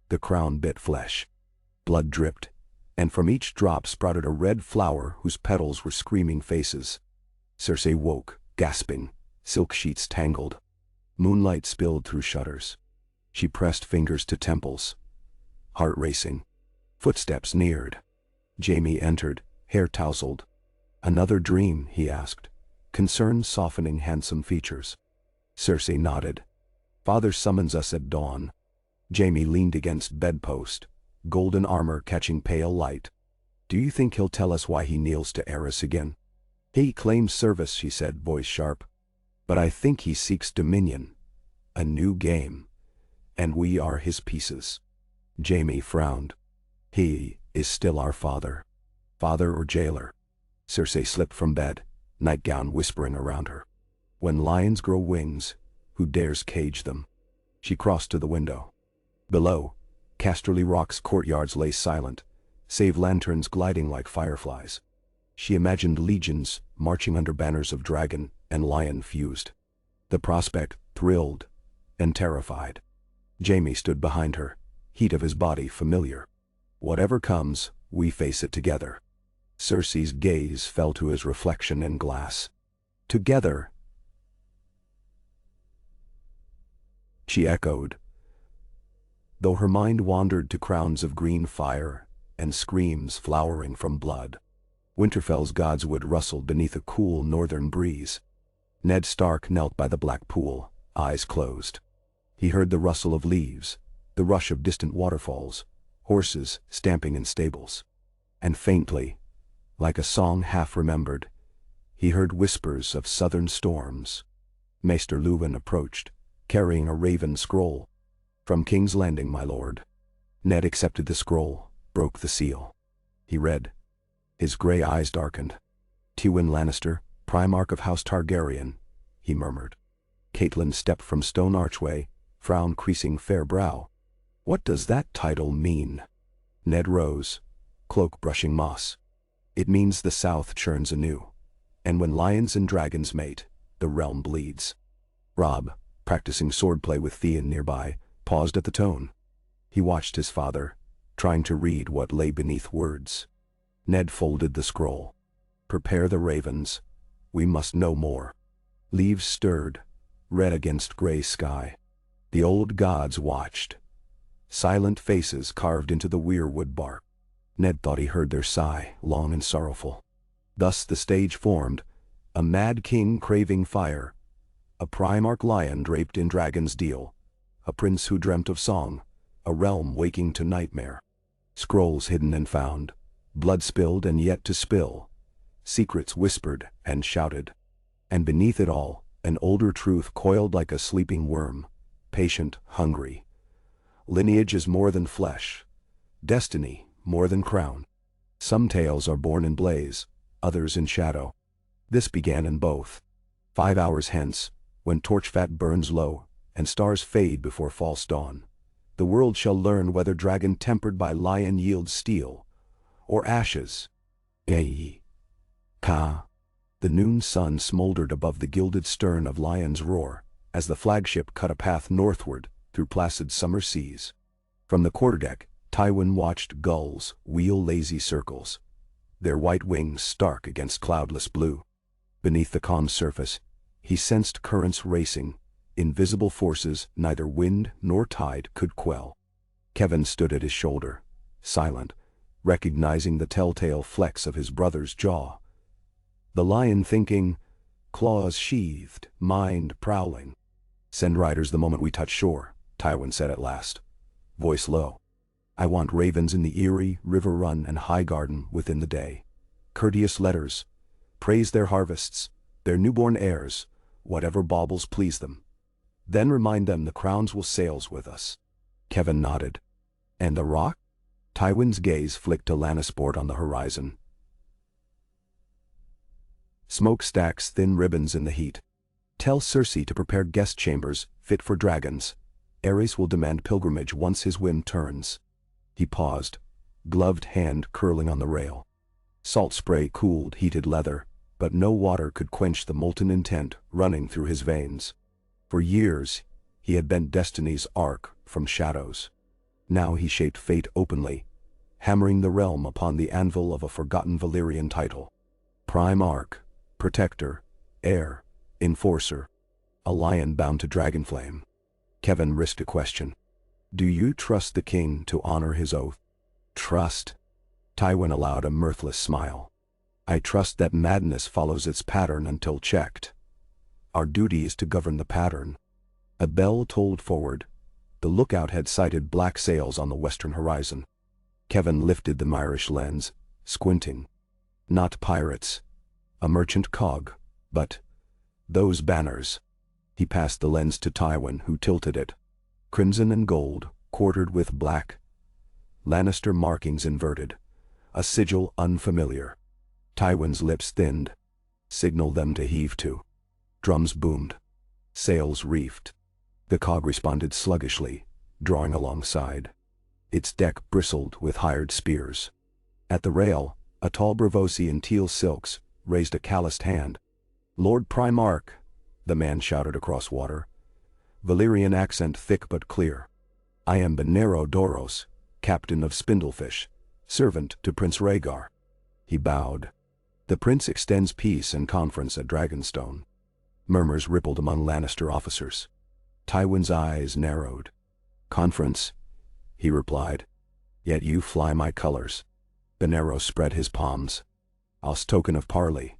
The crown bit flesh. Blood dripped, and from each drop sprouted a red flower whose petals were screaming faces. Cersei woke, gasping, silk sheets tangled. Moonlight spilled through shutters. She pressed fingers to temples, heart racing. Footsteps neared. Jaime entered, hair tousled. "Another dream?" he asked, concern softening handsome features. Cersei nodded. "Father summons us at dawn." Jaime leaned against bedpost, golden armor catching pale light. "Do you think he'll tell us why he kneels to Aerys again?" "He claims service," she said, voice sharp. "But I think he seeks dominion. A new game. And we are his pieces." Jaime frowned. "He is still our father. Father or jailer." Cersei slipped from bed, nightgown whispering around her. "When lions grow wings, who dares cage them?" She crossed to the window. Below, Casterly Rock's courtyards lay silent, save lanterns gliding like fireflies. She imagined legions marching under banners of dragon and lion fused. The prospect thrilled and terrified. Jaime stood behind her, heat of his body familiar. "Whatever comes, we face it together." Cersei's gaze fell to his reflection in glass. "Together," she echoed, though her mind wandered to crowns of green fire and screams flowering from blood. Winterfell's godswood rustled beneath a cool northern breeze. Ned Stark knelt by the black pool, eyes closed. He heard the rustle of leaves, the rush of distant waterfalls, horses stamping in stables. And faintly, like a song half-remembered, he heard whispers of southern storms. Maester Luwin approached, carrying a raven scroll. "From King's Landing, my lord." Ned accepted the scroll, broke the seal. He read. His gray eyes darkened. "Tywin Lannister, primark of House Targaryen," he murmured. Catelyn stepped from stone archway, frown creasing fair brow. "What does that title mean?" Ned rose, cloak brushing moss. "It means the South churns anew, and when lions and dragons mate, the realm bleeds." Robb, practicing swordplay with Theon nearby, paused at the tone. He watched his father, trying to read what lay beneath words. Ned folded the scroll. "Prepare the ravens. We must know more." Leaves stirred, red against gray sky. The old gods watched. Silent faces carved into the weirwood bark. Ned thought he heard their sigh, long and sorrowful. Thus the stage formed, a mad king craving fire, a primarch lion draped in dragon's deal, a prince who dreamt of song, a realm waking to nightmare. Scrolls hidden and found, blood spilled and yet to spill, secrets whispered and shouted. And beneath it all, an older truth coiled like a sleeping worm, patient, hungry. Lineage is more than flesh, destiny more than crown. Some tales are born in blaze, others in shadow. This began in both. 5 hours hence, when torch fat burns low, and stars fade before false dawn, the world shall learn whether dragon tempered by lion yields steel, or ashes. Ei. Ka. The noon sun smoldered above the gilded stern of Lion's Roar, as the flagship cut a path northward through placid summer seas. From the quarterdeck, Tywin watched gulls wheel lazy circles, their white wings stark against cloudless blue. Beneath the calm surface, he sensed currents racing, invisible forces neither wind nor tide could quell. Kevin stood at his shoulder, silent, recognizing the telltale flex of his brother's jaw. The lion thinking, claws sheathed, mind prowling. "Send riders the moment we touch shore," Tywin said at last, voice low. "I want ravens in the Eyrie, River Run, and High Garden within the day. Courteous letters. Praise their harvests, their newborn heirs, whatever baubles please them. Then remind them the crowns will sail with us." Kevin nodded. "And the rock?" Tywin's gaze flicked to Lannisport on the horizon. Smoke stacks thin ribbons in the heat. Tell Cersei to prepare guest chambers fit for dragons. Aerys will demand pilgrimage once his whim turns. He paused, gloved hand curling on the rail. Salt spray cooled heated leather, but no water could quench the molten intent running through his veins. For years, he had bent destiny's arc from shadows. Now he shaped fate openly, hammering the realm upon the anvil of a forgotten Valyrian title. Primark, protector, heir, enforcer. A lion bound to dragonflame. Kevin risked a question. Do you trust the king to honor his oath? Trust? Tywin allowed a mirthless smile. I trust that madness follows its pattern until checked. Our duty is to govern the pattern. A bell tolled forward. The lookout had sighted black sails on the western horizon. Kevin lifted the Myrish lens, squinting. Not pirates. A merchant cog, but those banners. He passed the lens to Tywin, who tilted it. Crimson and gold, quartered with black. Lannister markings inverted. A sigil unfamiliar. Tywin's lips thinned. Signal them to heave to. Drums boomed. Sails reefed. The cog responded sluggishly, drawing alongside. Its deck bristled with hired spears. At the rail, a tall Bravosi in teal silks raised a calloused hand. Lord Primark, the man shouted across water. Valyrian accent thick but clear. I am Benero Doros, captain of Spindlefish, servant to Prince Rhaegar. He bowed. The prince extends peace and conference at Dragonstone. Murmurs rippled among Lannister officers. Tywin's eyes narrowed. Conference, he replied. Yet you fly my colors. Benero spread his palms. As token of parley.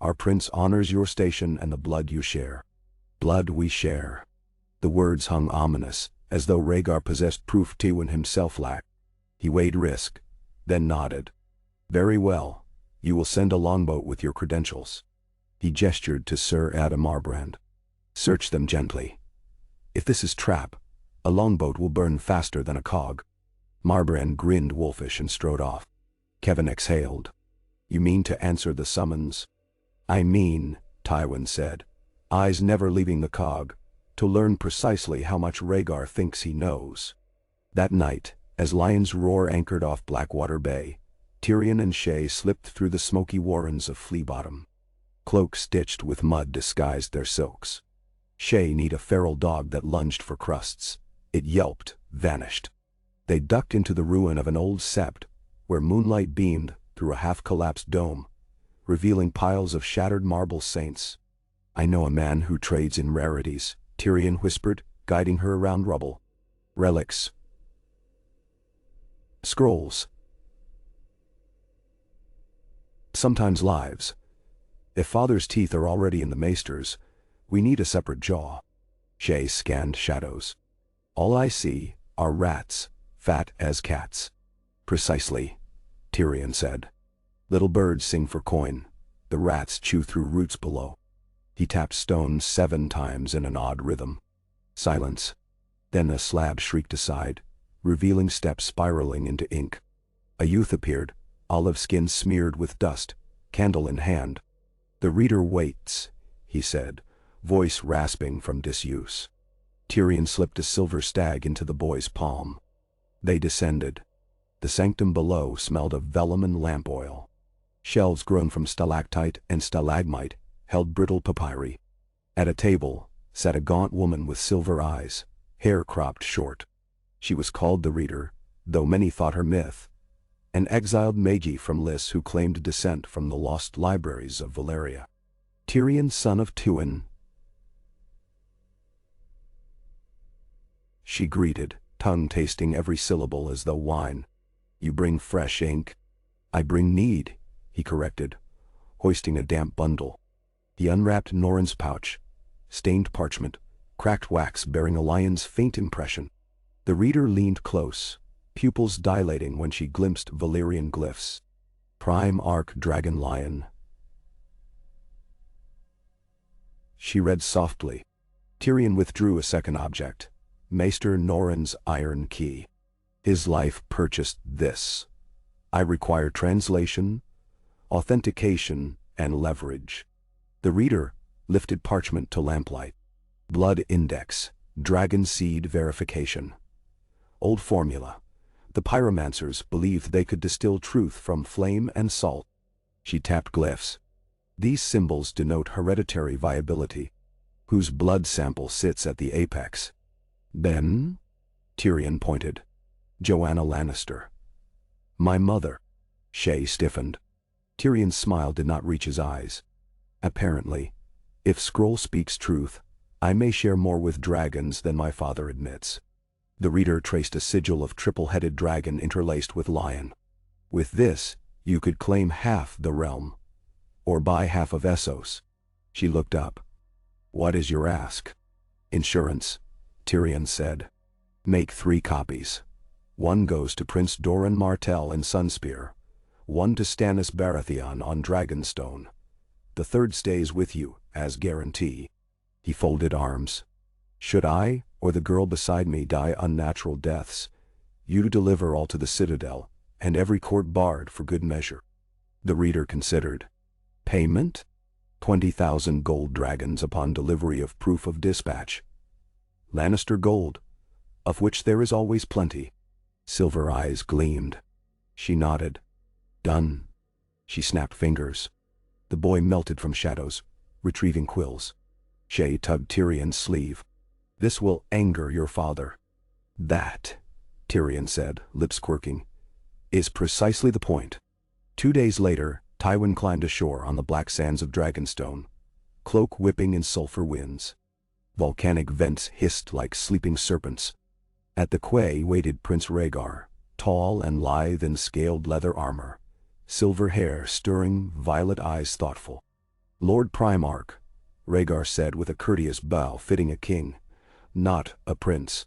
Our prince honors your station and the blood you share. Blood we share. The words hung ominous, as though Rhaegar possessed proof Tywin himself lacked. He weighed risk, then nodded. Very well, you will send a longboat with your credentials. He gestured to Sir Adam Marbrand. Search them gently. If this is trap, a longboat will burn faster than a cog. Marbrand grinned wolfish and strode off. Kevin exhaled. You mean to answer the summons? I mean, Tywin said, eyes never leaving the cog, to learn precisely how much Rhaegar thinks he knows. That night, as Lion's Roar anchored off Blackwater Bay, Tyrion and Shae slipped through the smoky warrens of Flea Bottom. Cloaks stitched with mud disguised their silks. Shae kneed a feral dog that lunged for crusts. It yelped, vanished. They ducked into the ruin of an old sept, where moonlight beamed through a half-collapsed dome, revealing piles of shattered marble saints. I know a man who trades in rarities, Tyrion whispered, guiding her around rubble. Relics. Scrolls. Sometimes lives. If father's teeth are already in the maesters, we need a separate jaw. Shae scanned shadows. All I see are rats, fat as cats. Precisely, Tyrion said. Little birds sing for coin. The rats chew through roots below. He tapped stone 7 times in an odd rhythm. Silence. Then a slab shrieked aside, revealing steps spiraling into ink. A youth appeared, olive skin smeared with dust, candle in hand. The reader waits, he said, voice rasping from disuse. Tyrion slipped a silver stag into the boy's palm. They descended. The sanctum below smelled of vellum and lamp oil. Shelves grown from stalactite and stalagmite held brittle papyri. At a table sat a gaunt woman with silver eyes, hair cropped short. She was called the Reader, though many thought her myth. An exiled magi from Lys who claimed descent from the lost libraries of Valyria. Tyrion, son of Tywin. She greeted, tongue tasting every syllable as though wine. You bring fresh ink. I bring need, he corrected, hoisting a damp bundle. He unwrapped Norrin's pouch, stained parchment, cracked wax bearing a lion's faint impression. The Reader leaned close, pupils dilating when she glimpsed Valyrian glyphs. Primark Dragon Lion. She read softly. Tyrion withdrew a second object, Maester Norrin's iron key. His life purchased this. I require translation, authentication, and leverage. The reader lifted parchment to lamplight. Blood index, dragon seed verification. Old formula. The pyromancers believed they could distill truth from flame and salt. She tapped glyphs. These symbols denote hereditary viability. Whose blood sample sits at the apex? Then? Tyrion pointed. Joanna Lannister. My mother. Shay stiffened. Tyrion's smile did not reach his eyes. Apparently, if scroll speaks truth, I may share more with dragons than my father admits. The reader traced a sigil of triple-headed dragon interlaced with lion. With this, you could claim half the realm. Or buy half of Essos. She looked up. What is your ask? Insurance, Tyrion said. Make 3 copies. One goes to Prince Doran Martell in Sunspear. One to Stannis Baratheon on Dragonstone. The third stays with you, as guarantee. He folded arms. Should I, or the girl beside me, die unnatural deaths, you deliver all to the Citadel, and every court barred for good measure. The reader considered. Payment? 20,000 gold dragons upon delivery of proof of dispatch. Lannister gold, of which there is always plenty. Silver eyes gleamed. She nodded. Done. She snapped fingers. The boy melted from shadows, retrieving quills. Shay tugged Tyrion's sleeve. This will anger your father. That, Tyrion said, lips quirking, is precisely the point. 2 days later, Tywin climbed ashore on the black sands of Dragonstone, cloak whipping in sulfur winds. Volcanic vents hissed like sleeping serpents. At the quay waited Prince Rhaegar, tall and lithe in scaled leather armor, silver hair stirring, violet eyes thoughtful. Lord Primark, Rhaegar said with a courteous bow fitting a king, not a prince.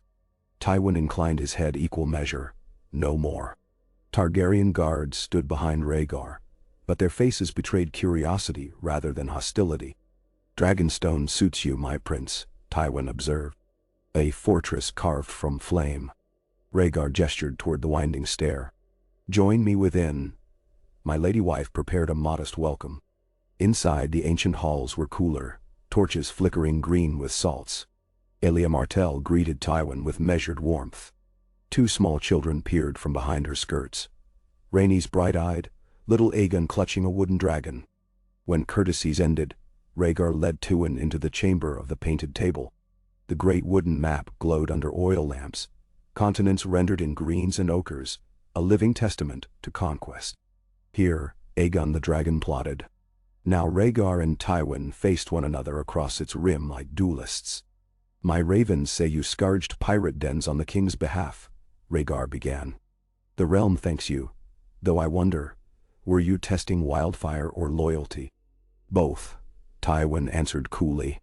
Tywin inclined his head equal measure, no more. Targaryen guards stood behind Rhaegar, but their faces betrayed curiosity rather than hostility. Dragonstone suits you, my prince, Tywin observed. A fortress carved from flame. Rhaegar gestured toward the winding stair. Join me within. My lady wife prepared a modest welcome. Inside, the ancient halls were cooler, torches flickering green with salts. Elia Martell greeted Tywin with measured warmth. 2 small children peered from behind her skirts. Rhaenys bright-eyed, little Aegon clutching a wooden dragon. When courtesies ended, Rhaegar led Tywin into the chamber of the painted table. The great wooden map glowed under oil lamps, continents rendered in greens and ochres, a living testament to conquest. Here, Aegon the dragon plotted. Now Rhaegar and Tywin faced one another across its rim like duelists. My ravens say you scourged pirate dens on the king's behalf, Rhaegar began. The realm thanks you, though I wonder, were you testing wildfire or loyalty? Both, Tywin answered coolly.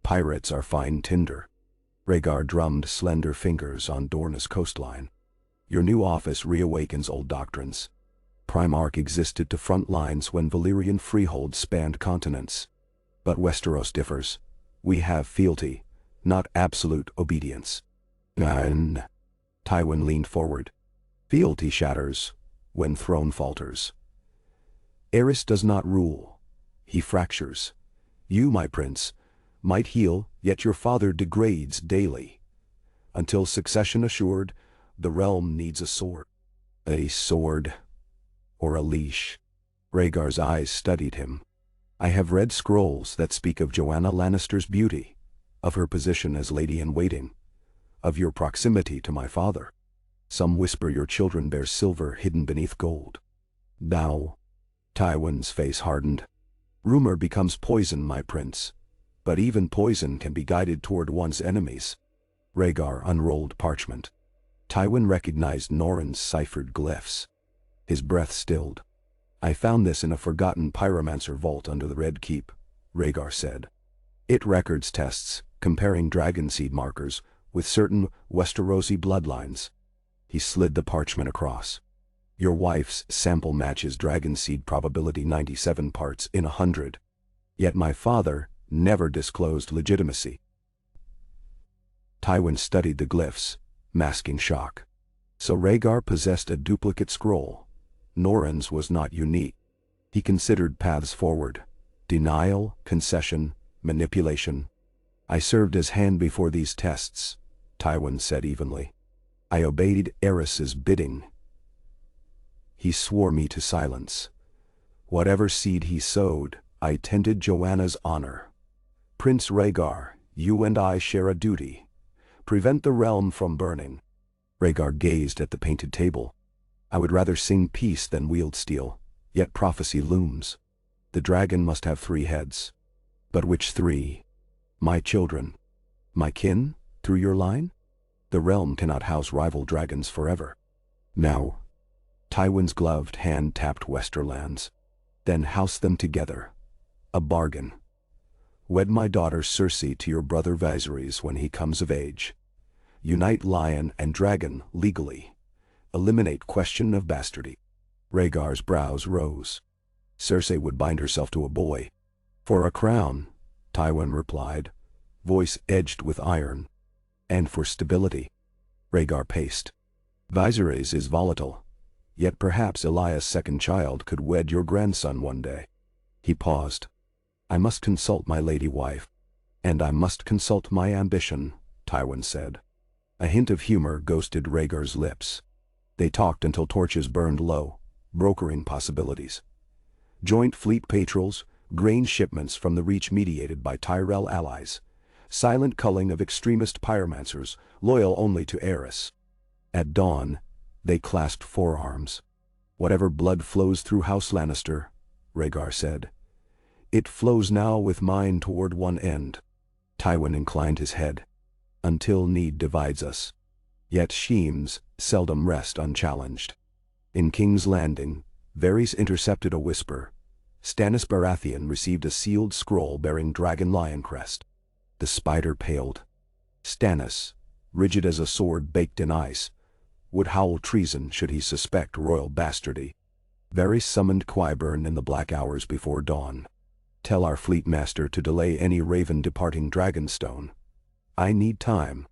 Pirates are fine tinder. Rhaegar drummed slender fingers on Dorna's coastline. Your new office reawakens old doctrines. Primark existed to front lines when Valyrian freehold spanned continents. But Westeros differs. We have fealty, not absolute obedience. And Tywin leaned forward. Fealty shatters when throne falters. Aerys does not rule. He fractures. You, my prince, might heal, yet your father degrades daily. Until succession assured, the realm needs a sword. A sword. Or a leash. Rhaegar's eyes studied him. I have read scrolls that speak of Joanna Lannister's beauty, of her position as lady-in-waiting, of your proximity to my father. Some whisper your children bear silver hidden beneath gold. Thou. Tywin's face hardened. Rumor becomes poison, my prince. But even poison can be guided toward one's enemies. Rhaegar unrolled parchment. Tywin recognized Norrin's ciphered glyphs. His breath stilled. I found this in a forgotten pyromancer vault under the Red Keep, Rhaegar said. It records tests, comparing dragon seed markers with certain Westerosi bloodlines. He slid the parchment across. Your wife's sample matches dragon seed probability 97 parts in 100. Yet my father never disclosed legitimacy. Tywin studied the glyphs, masking shock. So Rhaegar possessed a duplicate scroll. Norrin's was not unique. He considered paths forward. Denial, concession, manipulation. I served as hand before these tests, Tywin said evenly. I obeyed Aerys's bidding. He swore me to silence. Whatever seed he sowed, I tended Joanna's honor. Prince Rhaegar, you and I share a duty. Prevent the realm from burning. Rhaegar gazed at the painted table. I would rather sing peace than wield steel, yet prophecy looms. The dragon must have 3 heads. But which 3? My children. My kin, through your line? The realm cannot house rival dragons forever. Now. Tywin's gloved hand tapped Westerlands. Then house them together. A bargain. Wed my daughter Cersei to your brother Viserys when he comes of age. Unite lion and dragon legally. Eliminate question of bastardy. Rhaegar's brows rose. Cersei would bind herself to a boy. For a crown, Tywin replied, voice edged with iron. And for stability. Rhaegar paced. Viserys is volatile. Yet perhaps Elias' second child could wed your grandson one day. He paused. I must consult my lady wife. And I must consult my ambition, Tywin said. A hint of humor ghosted Rhaegar's lips. They talked until torches burned low, brokering possibilities. Joint fleet patrols, grain shipments from the Reach mediated by Tyrell allies. Silent culling of extremist pyromancers, loyal only to Aerys. At dawn, they clasped forearms. Whatever blood flows through House Lannister, Rhaegar said. It flows now with mine toward one end. Tywin inclined his head. Until need divides us. Yet schemes seldom rest unchallenged. In King's Landing, Varys intercepted a whisper. Stannis Baratheon received a sealed scroll bearing dragon lion crest. The spider paled. Stannis, rigid as a sword baked in ice, would howl treason should he suspect royal bastardy. Varys summoned Qyburn in the black hours before dawn. Tell our fleet master to delay any raven departing Dragonstone. I need time.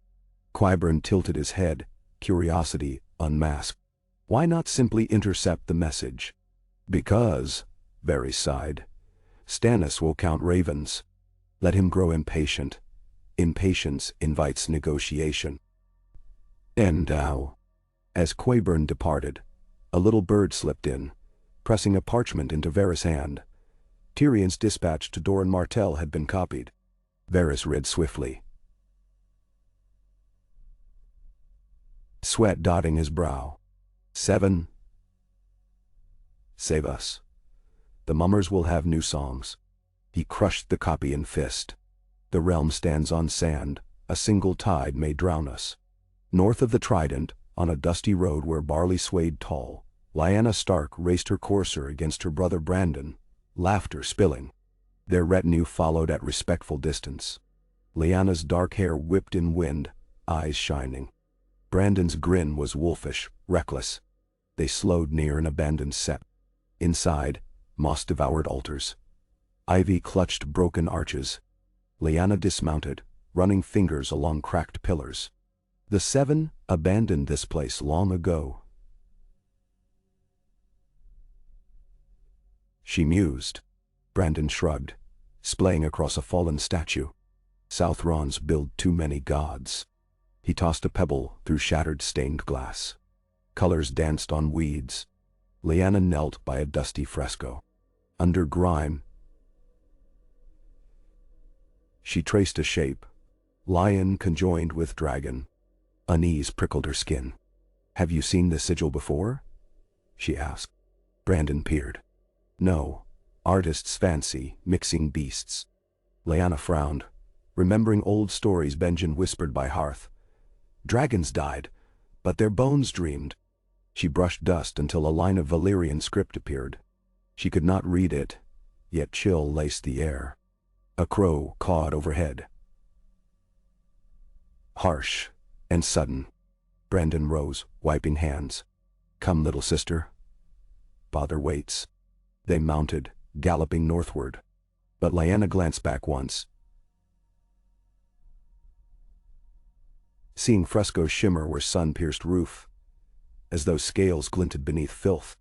Qyburn tilted his head, curiosity unmasked. Why not simply intercept the message? Because, Varys sighed, Stannis will count ravens. Let him grow impatient. Impatience invites negotiation. And now. As Qyburn departed, a little bird slipped in, pressing a parchment into Varys' hand. Tyrion's dispatch to Doran Martell had been copied. Varys read swiftly. Sweat dotting his brow. 7. Save us. The mummers will have new songs. He crushed the copy in fist. The realm stands on sand, a single tide may drown us. North of the Trident, on a dusty road where barley swayed tall, Lyanna Stark raced her courser against her brother Brandon, laughter spilling. Their retinue followed at respectful distance. Lyanna's dark hair whipped in wind, eyes shining. Brandon's grin was wolfish, reckless. They slowed near an abandoned set. Inside, moss-devoured altars. Ivy clutched broken arches. Lyanna dismounted, running fingers along cracked pillars. The 7 abandoned this place long ago. She mused. Brandon shrugged, splaying across a fallen statue. Southrons build too many gods. He tossed a pebble through shattered stained glass. Colors danced on weeds. Lyanna knelt by a dusty fresco. Under grime, she traced a shape. Lion conjoined with dragon. Unease prickled her skin. Have you seen this sigil before? She asked. Brandon peered. No. Artist's fancy, mixing beasts. Lyanna frowned, remembering old stories Benjen whispered by hearth. Dragons died, but their bones dreamed. She brushed dust until a line of Valyrian script appeared. She could not read it, yet chill laced the air. A crow cawed overhead. Harsh and sudden. Brandon rose, wiping hands. Come, little sister. Father waits. They mounted, galloping northward. But Lyanna glanced back once. Seeing frescoes shimmer where sun-pierced roof, as though scales glinted beneath filth.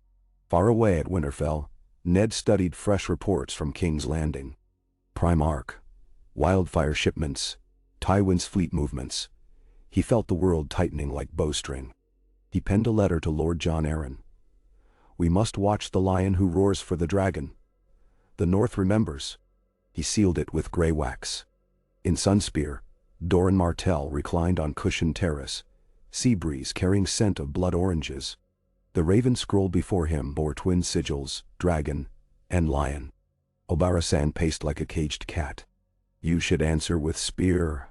Far away at Winterfell, Ned studied fresh reports from King's Landing. Primark, wildfire shipments, Tywin's fleet movements. He felt the world tightening like bowstring. He penned a letter to Lord John Arryn. We must watch the lion who roars for the dragon. The North remembers. He sealed it with grey wax. In Sunspear, Doran Martell reclined on cushioned terrace, sea breeze carrying scent of blood oranges. The raven scroll before him bore twin sigils, dragon and lion. Obarasan paced like a caged cat. You should answer with spear,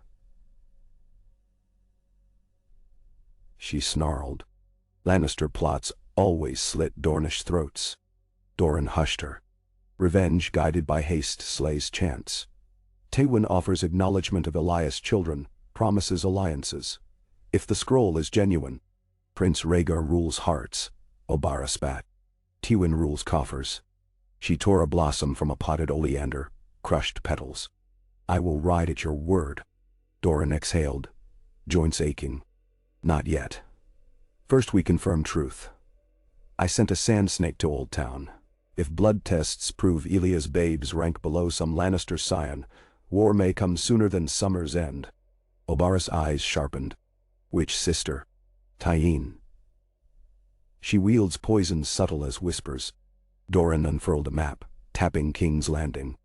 she snarled. Lannister plots always slit Dornish throats. Doran hushed her. Revenge guided by haste slays chance. Tywin offers acknowledgement of Elias' children, promises alliances. If the scroll is genuine, Prince Rhaegar rules hearts, Obara spat. Tywin rules coffers. She tore a blossom from a potted oleander, crushed petals. I will ride at your word. Doran exhaled, joints aching. Not yet. First we confirm truth. I sent a sand snake to Old Town. If blood tests prove Elia's babes rank below some Lannister scion, war may come sooner than summer's end. Obara's eyes sharpened. Which sister? Tywin. She wields poison subtle as whispers. Doran unfurled a map, tapping King's Landing.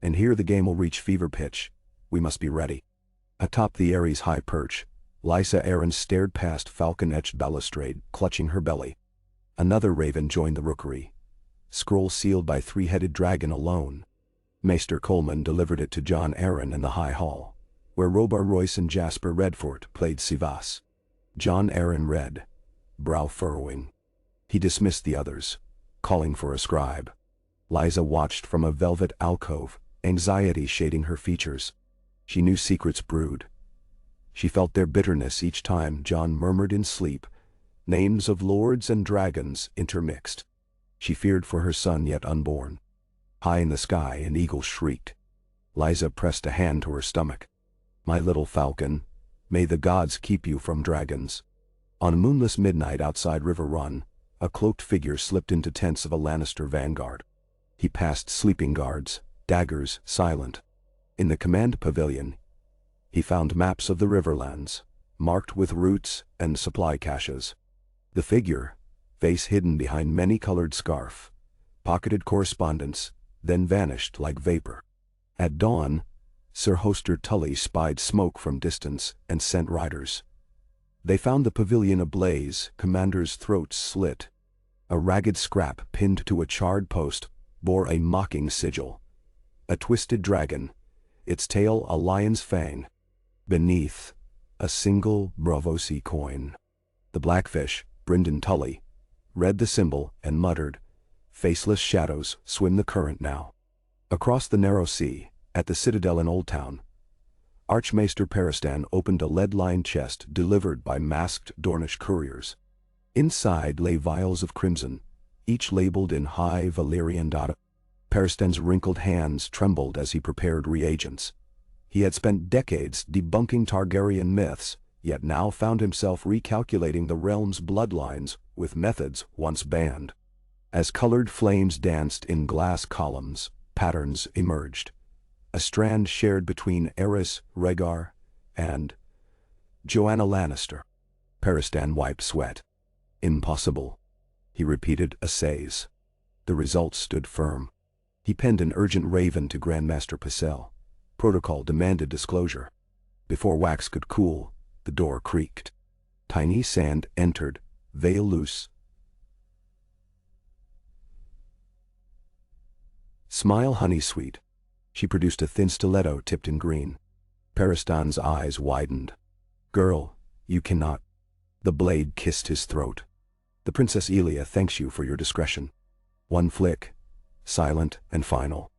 And here the game will reach fever pitch. We must be ready. Atop the Aerys' high perch, Lysa Arryn stared past falcon-etched balustrade, clutching her belly. Another raven joined the rookery. Scroll sealed by three-headed dragon alone. Maester Coleman delivered it to John Arryn in the High Hall, where Robar Royce and Jasper Redfort played Sivas. John Arryn read, brow furrowing. He dismissed the others, calling for a scribe. Lysa watched from a velvet alcove, anxiety shading her features. She knew secrets brewed. She felt their bitterness each time John murmured in sleep, names of lords and dragons intermixed. She feared for her son yet unborn. High in the sky an eagle shrieked. Lysa pressed a hand to her stomach. My little falcon, may the gods keep you from dragons. On a moonless midnight outside River Run, a cloaked figure slipped into tents of a Lannister vanguard. He passed sleeping guards, daggers silent. In the command pavilion, he found maps of the Riverlands, marked with routes and supply caches. The figure, face hidden behind many-colored scarf, pocketed correspondence, then vanished like vapor. At dawn, Sir Hoster Tully spied smoke from distance and sent riders. They found the pavilion ablaze, commanders' throats slit. A ragged scrap pinned to a charred post bore a mocking sigil. A twisted dragon, its tail a lion's fang. Beneath, a single Bravosi coin. The Blackfish, Brynden Tully, read the symbol and muttered, faceless shadows swim the current now. Across the narrow sea, at the citadel in Old Town, Archmaester Peristan opened a lead-lined chest delivered by masked Dornish couriers. Inside lay vials of crimson, each labeled in high Valyrian data. Peristan's wrinkled hands trembled as he prepared reagents. He had spent decades debunking Targaryen myths, yet now found himself recalculating the realm's bloodlines with methods once banned. As colored flames danced in glass columns, patterns emerged. A strand shared between Aerys, Rhaegar, and Joanna Lannister. Peristan wiped sweat. Impossible. He repeated assays. The results stood firm. He penned an urgent raven to Grandmaster Pycelle. Protocol demanded disclosure. Before wax could cool, the door creaked. Tiny Sand entered, veil loose. Smile, honey sweet. She produced a thin stiletto tipped in green. Peristan's eyes widened. Girl, you cannot. The blade kissed his throat. The Princess Elia thanks you for your discretion. One flick, silent and final.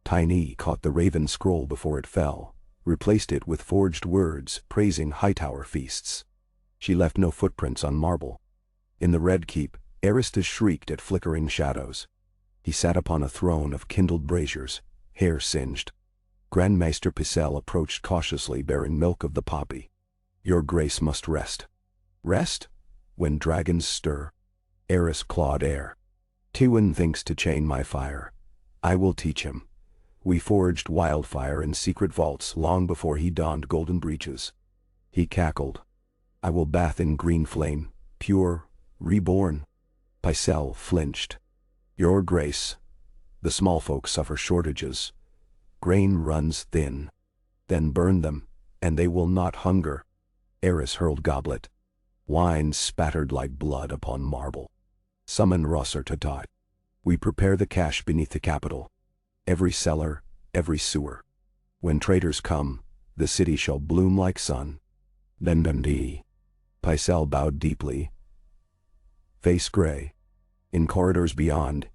Tiny caught the raven scroll before it fell, replaced it with forged words praising Hightower feasts. She left no footprints on marble. In the Red Keep, Aristus shrieked at flickering shadows. He sat upon a throne of kindled braziers, hair singed. Grandmaster Pycelle approached cautiously bearing milk of the poppy. Your grace must rest. Rest? When dragons stir. Aerys clawed air. Tywin thinks to chain my fire. I will teach him. We forged wildfire in secret vaults long before he donned golden breeches. He cackled. I will bath in green flame, pure, reborn. Pycelle flinched. Your grace. The small folk suffer shortages. Grain runs thin. Then burn them, and they will not hunger. Aerys hurled goblet. Wine spattered like blood upon marble. Summon Rosser to die. We prepare the cache beneath the capital. Every cellar, every sewer. When traitors come, the city shall bloom like sun. Then Dundee. Pycelle bowed deeply. Face gray. In corridors beyond.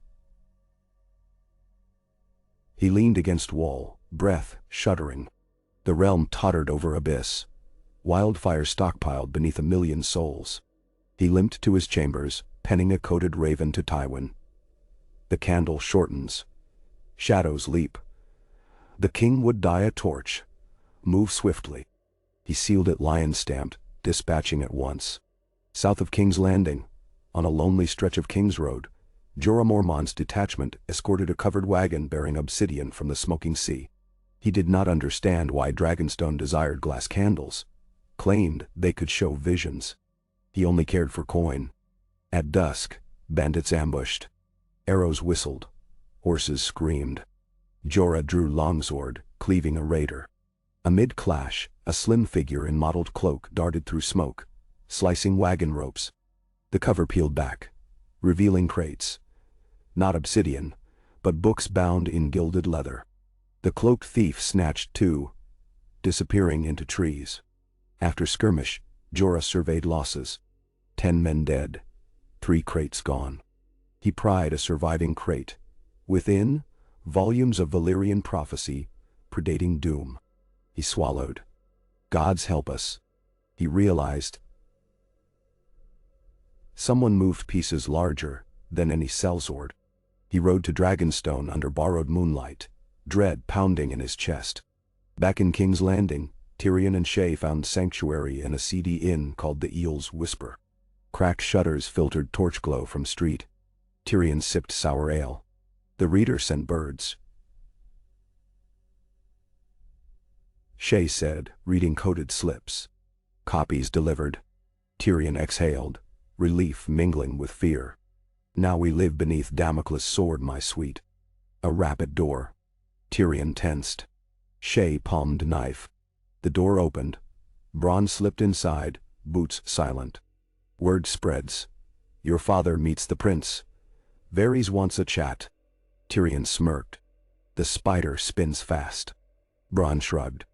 He leaned against wall, breath shuddering. The realm tottered over abyss. Wildfire stockpiled beneath 1,000,000 souls. He limped to his chambers, penning a coded raven to Tywin. The candle shortens. Shadows leap. The king would die a torch. Move swiftly. He sealed it lion-stamped, dispatching at once. South of King's Landing, on a lonely stretch of King's Road, Jorah Mormont's detachment escorted a covered wagon bearing obsidian from the smoking sea. He did not understand why Dragonstone desired glass candles, claimed they could show visions. He only cared for coin. At dusk, bandits ambushed. Arrows whistled. Horses screamed. Jorah drew longsword, cleaving a raider. Amid clash, a slim figure in mottled cloak darted through smoke, slicing wagon ropes. The cover peeled back, revealing crates. Not obsidian, but books bound in gilded leather. The cloaked thief snatched two, disappearing into trees. After skirmish, Jorah surveyed losses. 10 men dead, 3 crates gone. He pried a surviving crate. Within, volumes of Valyrian prophecy, predating doom. He swallowed. Gods help us. He realized. Someone moved pieces larger than any sellsword. He rode to Dragonstone under borrowed moonlight, dread pounding in his chest. Back in King's Landing, Tyrion and Shae found sanctuary in a seedy inn called the Eel's Whisper. Cracked shutters filtered torch glow from street. Tyrion sipped sour ale. The reader sent birds. Shae said, reading coded slips. Copies delivered. Tyrion exhaled, relief mingling with fear. Now we live beneath Damocles' sword, my sweet. A rap at door. Tyrion tensed. Shae palmed knife. The door opened. Bronn slipped inside, boots silent. Word spreads. Your father meets the prince. Varys wants a chat. Tyrion smirked. The spider spins fast. Bronn shrugged.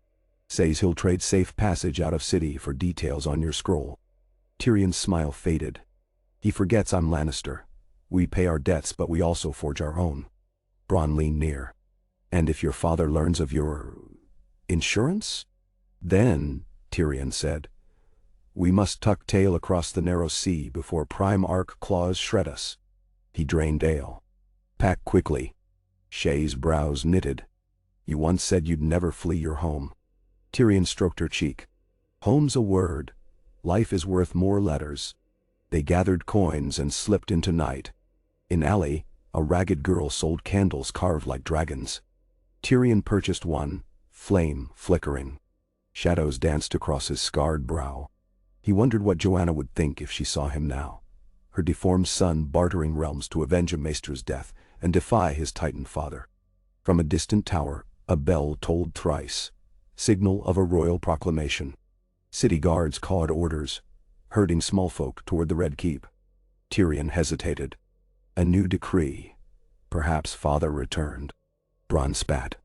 Says he'll trade safe passage out of city for details on your scroll. Tyrion's smile faded. He forgets I'm Lannister. We pay our debts, but we also forge our own. Bronn leaned near. And if your father learns of your insurance? Then, Tyrion said, we must tuck tail across the narrow sea before primark claws shred us. He drained ale. Pack quickly. Shae's brows knitted. You once said you'd never flee your home. Tyrion stroked her cheek. Home's a word. Life is worth more letters. They gathered coins and slipped into night. In alley, a ragged girl sold candles carved like dragons. Tyrion purchased one, flame flickering. Shadows danced across his scarred brow. He wondered what Joanna would think if she saw him now. Her deformed son bartering realms to avenge a maester's death and defy his Titan father. From a distant tower, a bell tolled thrice, signal of a royal proclamation. City guards cawed orders, herding small folk toward the Red Keep. Tyrion hesitated. A new decree. Perhaps father returned. Bronn spat.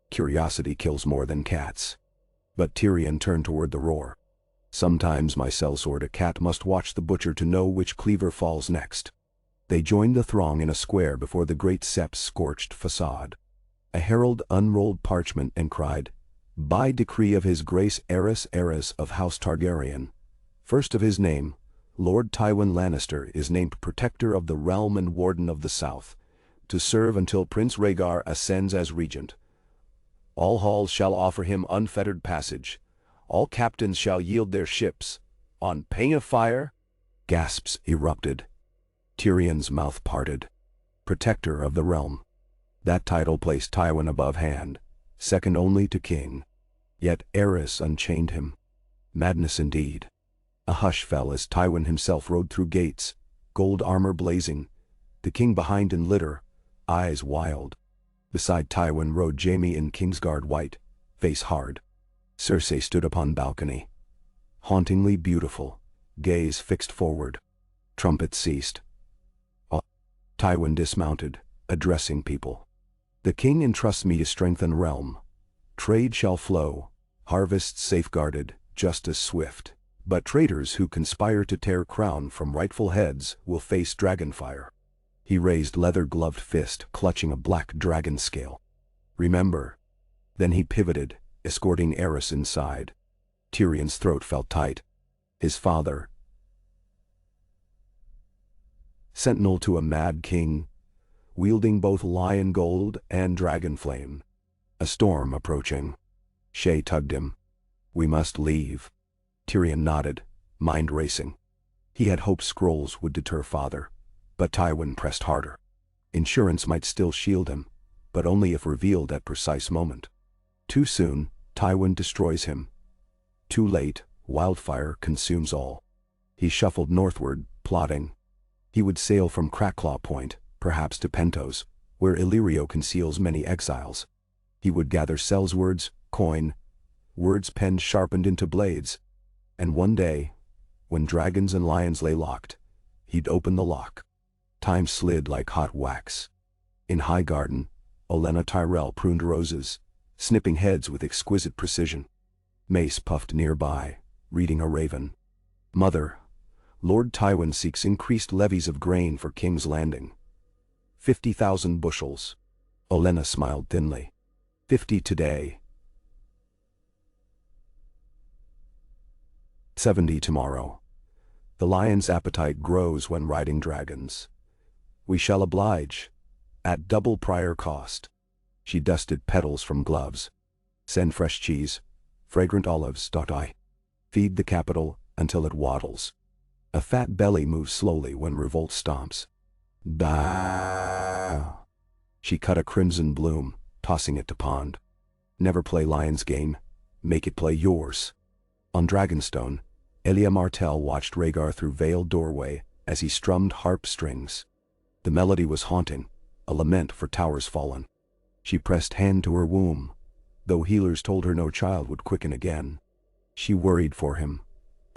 Curiosity kills more than cats. But Tyrion turned toward the roar. Sometimes, my sellsword, a cat must watch the butcher to know which cleaver falls next. They joined the throng in a square before the great sept's scorched facade. A herald unrolled parchment and cried, by decree of his grace Aerys of House Targaryen, first of his name, Lord Tywin Lannister is named protector of the realm and warden of the south, to serve until Prince Rhaegar ascends as regent. All halls shall offer him unfettered passage. All captains shall yield their ships. On pain of fire? Gasps erupted. Tyrion's mouth parted. protector of the realm. That title placed Tywin above hand, second only to king. Yet Aerys unchained him. Madness indeed. A hush fell as Tywin himself rode through gates, gold armor blazing, the king behind in litter, eyes wild. Beside Tywin rode Jaime in Kingsguard white, face hard. Cersei stood upon balcony. Hauntingly beautiful, gaze fixed forward. Trumpets ceased. Tywin dismounted, addressing people. The king entrusts me to strengthen realm. Trade shall flow, harvests safeguarded, justice swift. But traitors who conspire to tear crown from rightful heads will face dragonfire. He raised leather-gloved fist, clutching a black dragon scale. Remember. Then he pivoted, escorting Aerys inside. Tyrion's throat felt tight. His father, sentinel to a mad king, wielding both lion gold and dragon flame. A storm approaching. Shay tugged him. We must leave. Tyrion nodded, mind racing. He had hoped scrolls would deter father, but Tywin pressed harder. Insurance might still shield him, but only if revealed at precise moment. Too soon, Tywin destroys him. Too late, wildfire consumes all. He shuffled northward, plotting. He would sail from Cracklaw Point, perhaps to Pentos, where Illyrio conceals many exiles. He would gather sellswords, coin, words penned sharpened into blades. And one day, when dragons and lions lay locked, he'd open the lock. Time slid like hot wax. In High Garden, Olenna Tyrell pruned roses, snipping heads with exquisite precision. Mace puffed nearby, reading a raven. Mother, Lord Tywin seeks increased levies of grain for King's Landing. 50,000 bushels. Olenna smiled thinly. 50 today. 70 tomorrow. The lion's appetite grows when riding dragons. We shall oblige, at double prior cost. She dusted petals from gloves. Send fresh cheese, fragrant olives. I feed the capital until it waddles. A fat belly moves slowly when revolt stomps. Bah! She cut a crimson bloom, tossing it to pond. Never play lion's game, make it play yours. On Dragonstone, Elia Martell watched Rhaegar through veiled doorway as he strummed harp strings. The melody was haunting, a lament for towers fallen. She pressed hand to her womb, though healers told her no child would quicken again. She worried for him.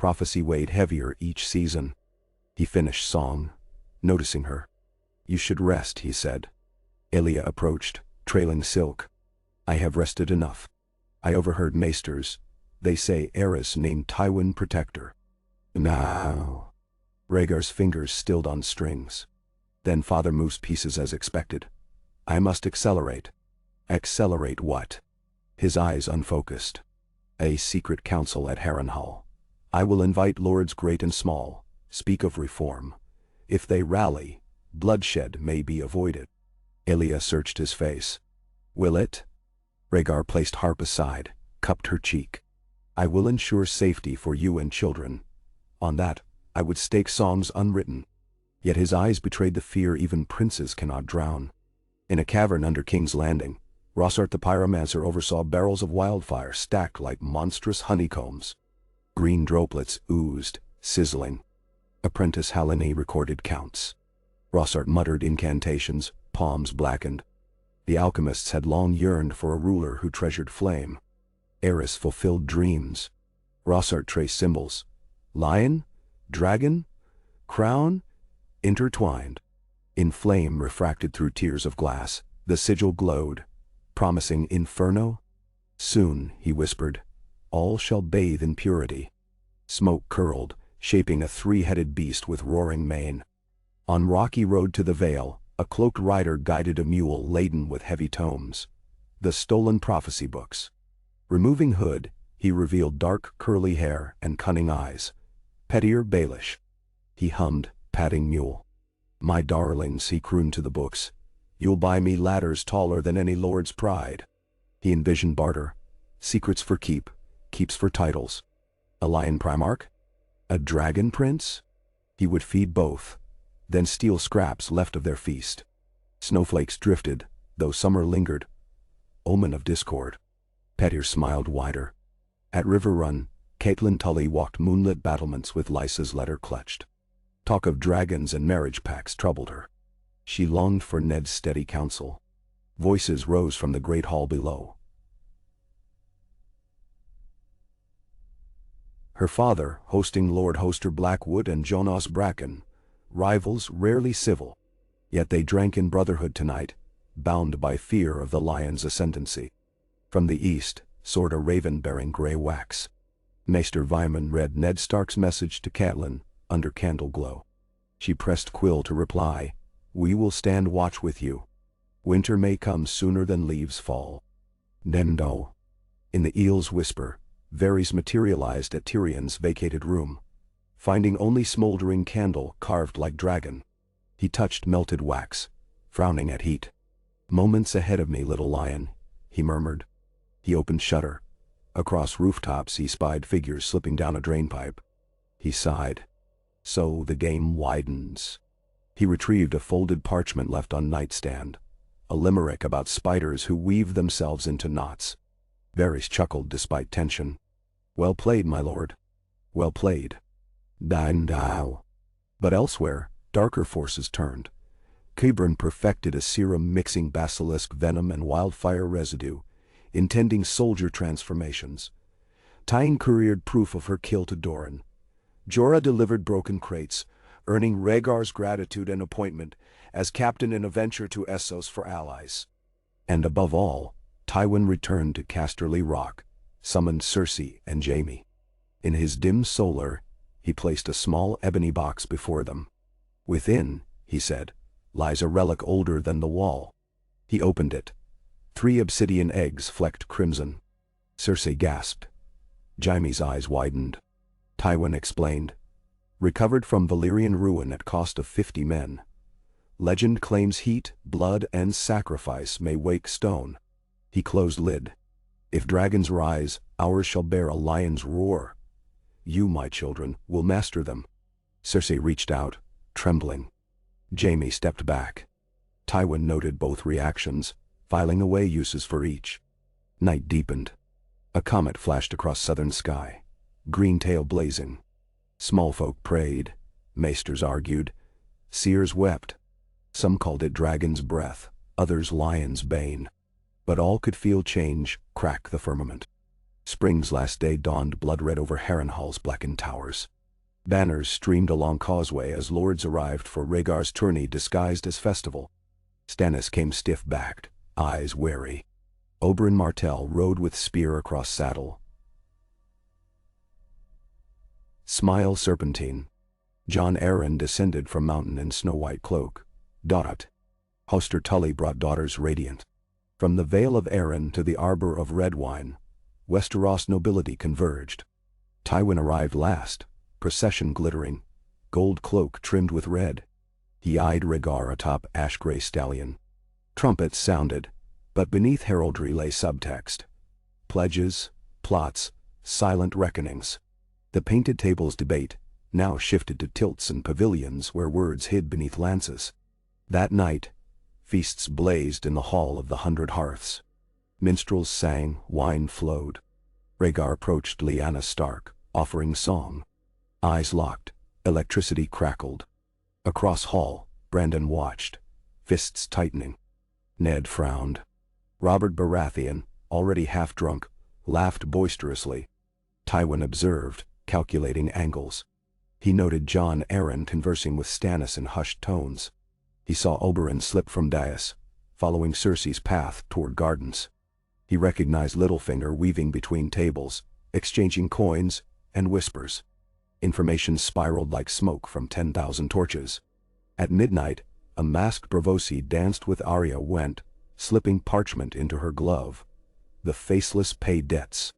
Prophecy weighed heavier each season. He finished song, noticing her. You should rest, he said. Elia approached, trailing silk. I have rested enough. I overheard maesters. They say Aerys named Tywin protector. Now. Rhaegar's fingers stilled on strings. Then father moves pieces as expected. I must accelerate. Accelerate what? His eyes unfocused. A secret council at Harrenhal. I will invite lords great and small, speak of reform. If they rally, bloodshed may be avoided. Elia searched his face. Will it? Rhaegar placed harp aside, cupped her cheek. I will ensure safety for you and children. On that, I would stake songs unwritten. Yet his eyes betrayed the fear even princes cannot drown. In a cavern under King's Landing, Rossart the pyromancer oversaw barrels of wildfire stacked like monstrous honeycombs. Green droplets oozed, sizzling. Apprentice Haleni recorded counts. Rossart muttered incantations, palms blackened. The alchemists had long yearned for a ruler who treasured flame. Aerys fulfilled dreams. Rossart traced symbols. Lion? Dragon? Crown? Intertwined. In flame refracted through tears of glass, the sigil glowed, promising inferno. Soon, he whispered, all shall bathe in purity. Smoke curled, shaping a three-headed beast with roaring mane. On rocky road to the Vale, a cloaked rider guided a mule laden with heavy tomes. The stolen prophecy books. Removing hood, he revealed dark curly hair and cunning eyes. Pettier Baelish. He hummed, patting mule. My darlings, he crooned to the books. You'll buy me ladders taller than any lord's pride. He envisioned barter. Secrets for keep, keeps for titles. A lion primark? A dragon prince? He would feed both, then steal scraps left of their feast. Snowflakes drifted, though summer lingered, omen of discord. Petyr smiled wider. At River Run, Catelyn Tully walked moonlit battlements with Lysa's letter clutched. Talk of dragons and marriage pacts troubled her. She longed for Ned's steady counsel. Voices rose from the great hall below. Her father, hosting Lord Hoster Blackwood and Jonas Bracken, rivals rarely civil, yet they drank in brotherhood tonight, bound by fear of the lion's ascendancy. From the east soared a raven bearing grey wax. Maester Vyman read Ned Stark's message to Catelyn under candle glow. She pressed Quill to reply, "We will stand watch with you. Winter may come sooner than leaves fall." Nendo. In the eel's whisper, Varys materialized at Tyrion's vacated room, finding only smoldering candle carved like dragon. He touched melted wax, frowning at heat. "Moments ahead of me, little lion," he murmured. He opened shutter. Across rooftops he spied figures slipping down a drainpipe. He sighed. So the game widens. He retrieved a folded parchment left on nightstand, a limerick about spiders who weave themselves into knots. Varys chuckled despite tension. "Well played, my lord. Well played." Dine thou. But elsewhere, darker forces turned. Qyburn perfected a serum mixing basilisk venom and wildfire residue, intending soldier transformations. Tyne couriered proof of her kill to Doran. Jorah delivered broken crates, earning Rhaegar's gratitude and appointment as captain in a venture to Essos for allies. And above all, Tywin returned to Casterly Rock, summoned Cersei and Jaime. In his dim solar, he placed a small ebony box before them. "Within," he said, "lies a relic older than the wall." He opened it. 3 obsidian eggs flecked crimson. Cersei gasped. Jaime's eyes widened. Tywin explained. "Recovered from Valyrian ruin at cost of 50 men. Legend claims heat, blood, and sacrifice may wake stone." He closed lid. "If dragons rise, ours shall bear a lion's roar. You, my children, will master them." Cersei reached out, trembling. Jaime stepped back. Tywin noted both reactions, filing away uses for each. Night deepened. A comet flashed across southern sky, green tail blazing. Small folk prayed, maesters argued, seers wept. Some called it dragon's breath, others lion's bane. But all could feel change crack the firmament. Spring's last day dawned blood-red over Harrenhal's blackened towers. Banners streamed along causeway as lords arrived for Rhaegar's tourney disguised as festival. Stannis came stiff-backed, eyes wary. Oberyn Martell rode with spear across saddle. Smile serpentine. Jon Arryn descended from mountain in snow-white cloak. Dot. Hoster Tully brought daughters radiant. From the Vale of Arryn to the Arbor of Red Wine, Westeros nobility converged. Tywin arrived last, procession glittering, gold cloak trimmed with red. He eyed Rhaegar atop ash-gray stallion. Trumpets sounded, but beneath heraldry lay subtext. Pledges, plots, silent reckonings. The painted tables debate now shifted to tilts and pavilions where words hid beneath lances. That night, feasts blazed in the Hall of the 100 Hearths. Minstrels sang, wine flowed. Rhaegar approached Lyanna Stark, offering song. Eyes locked, electricity crackled. Across hall, Brandon watched, fists tightening. Ned frowned. Robert Baratheon, already half-drunk, laughed boisterously. Tywin observed, calculating angles. He noted Jon Arryn conversing with Stannis in hushed tones. He saw Oberyn slip from dais, following Cersei's path toward gardens. He recognized Littlefinger weaving between tables, exchanging coins and whispers. Information spiraled like smoke from 10,000 torches. At midnight, a masked Braavosi danced with Arya Went, slipping parchment into her glove. The faceless pay debts.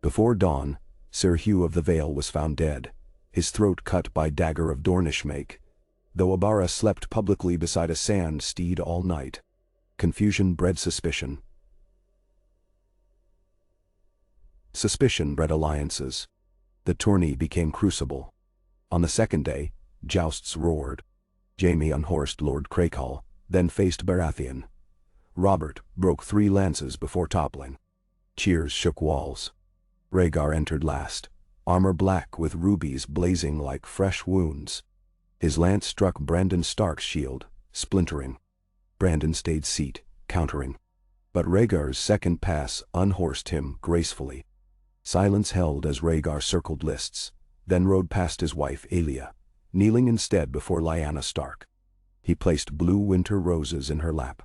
Before dawn, Sir Hugh of the Vale was found dead, his throat cut by dagger of Dornish make, though Abara slept publicly beside a sand steed all night. Confusion bred suspicion. Suspicion bred alliances. The tourney became crucible. On the second day, jousts roared. Jaime unhorsed Lord Crakehall, then faced Baratheon. Robert broke 3 lances before toppling. Cheers shook walls. Rhaegar entered last, armor black with rubies blazing like fresh wounds. His lance struck Brandon Stark's shield, splintering. Brandon stayed seat, countering. But Rhaegar's second pass unhorsed him gracefully. Silence held as Rhaegar circled lists, then rode past his wife Aelia, kneeling instead before Lyanna Stark. He placed blue winter roses in her lap.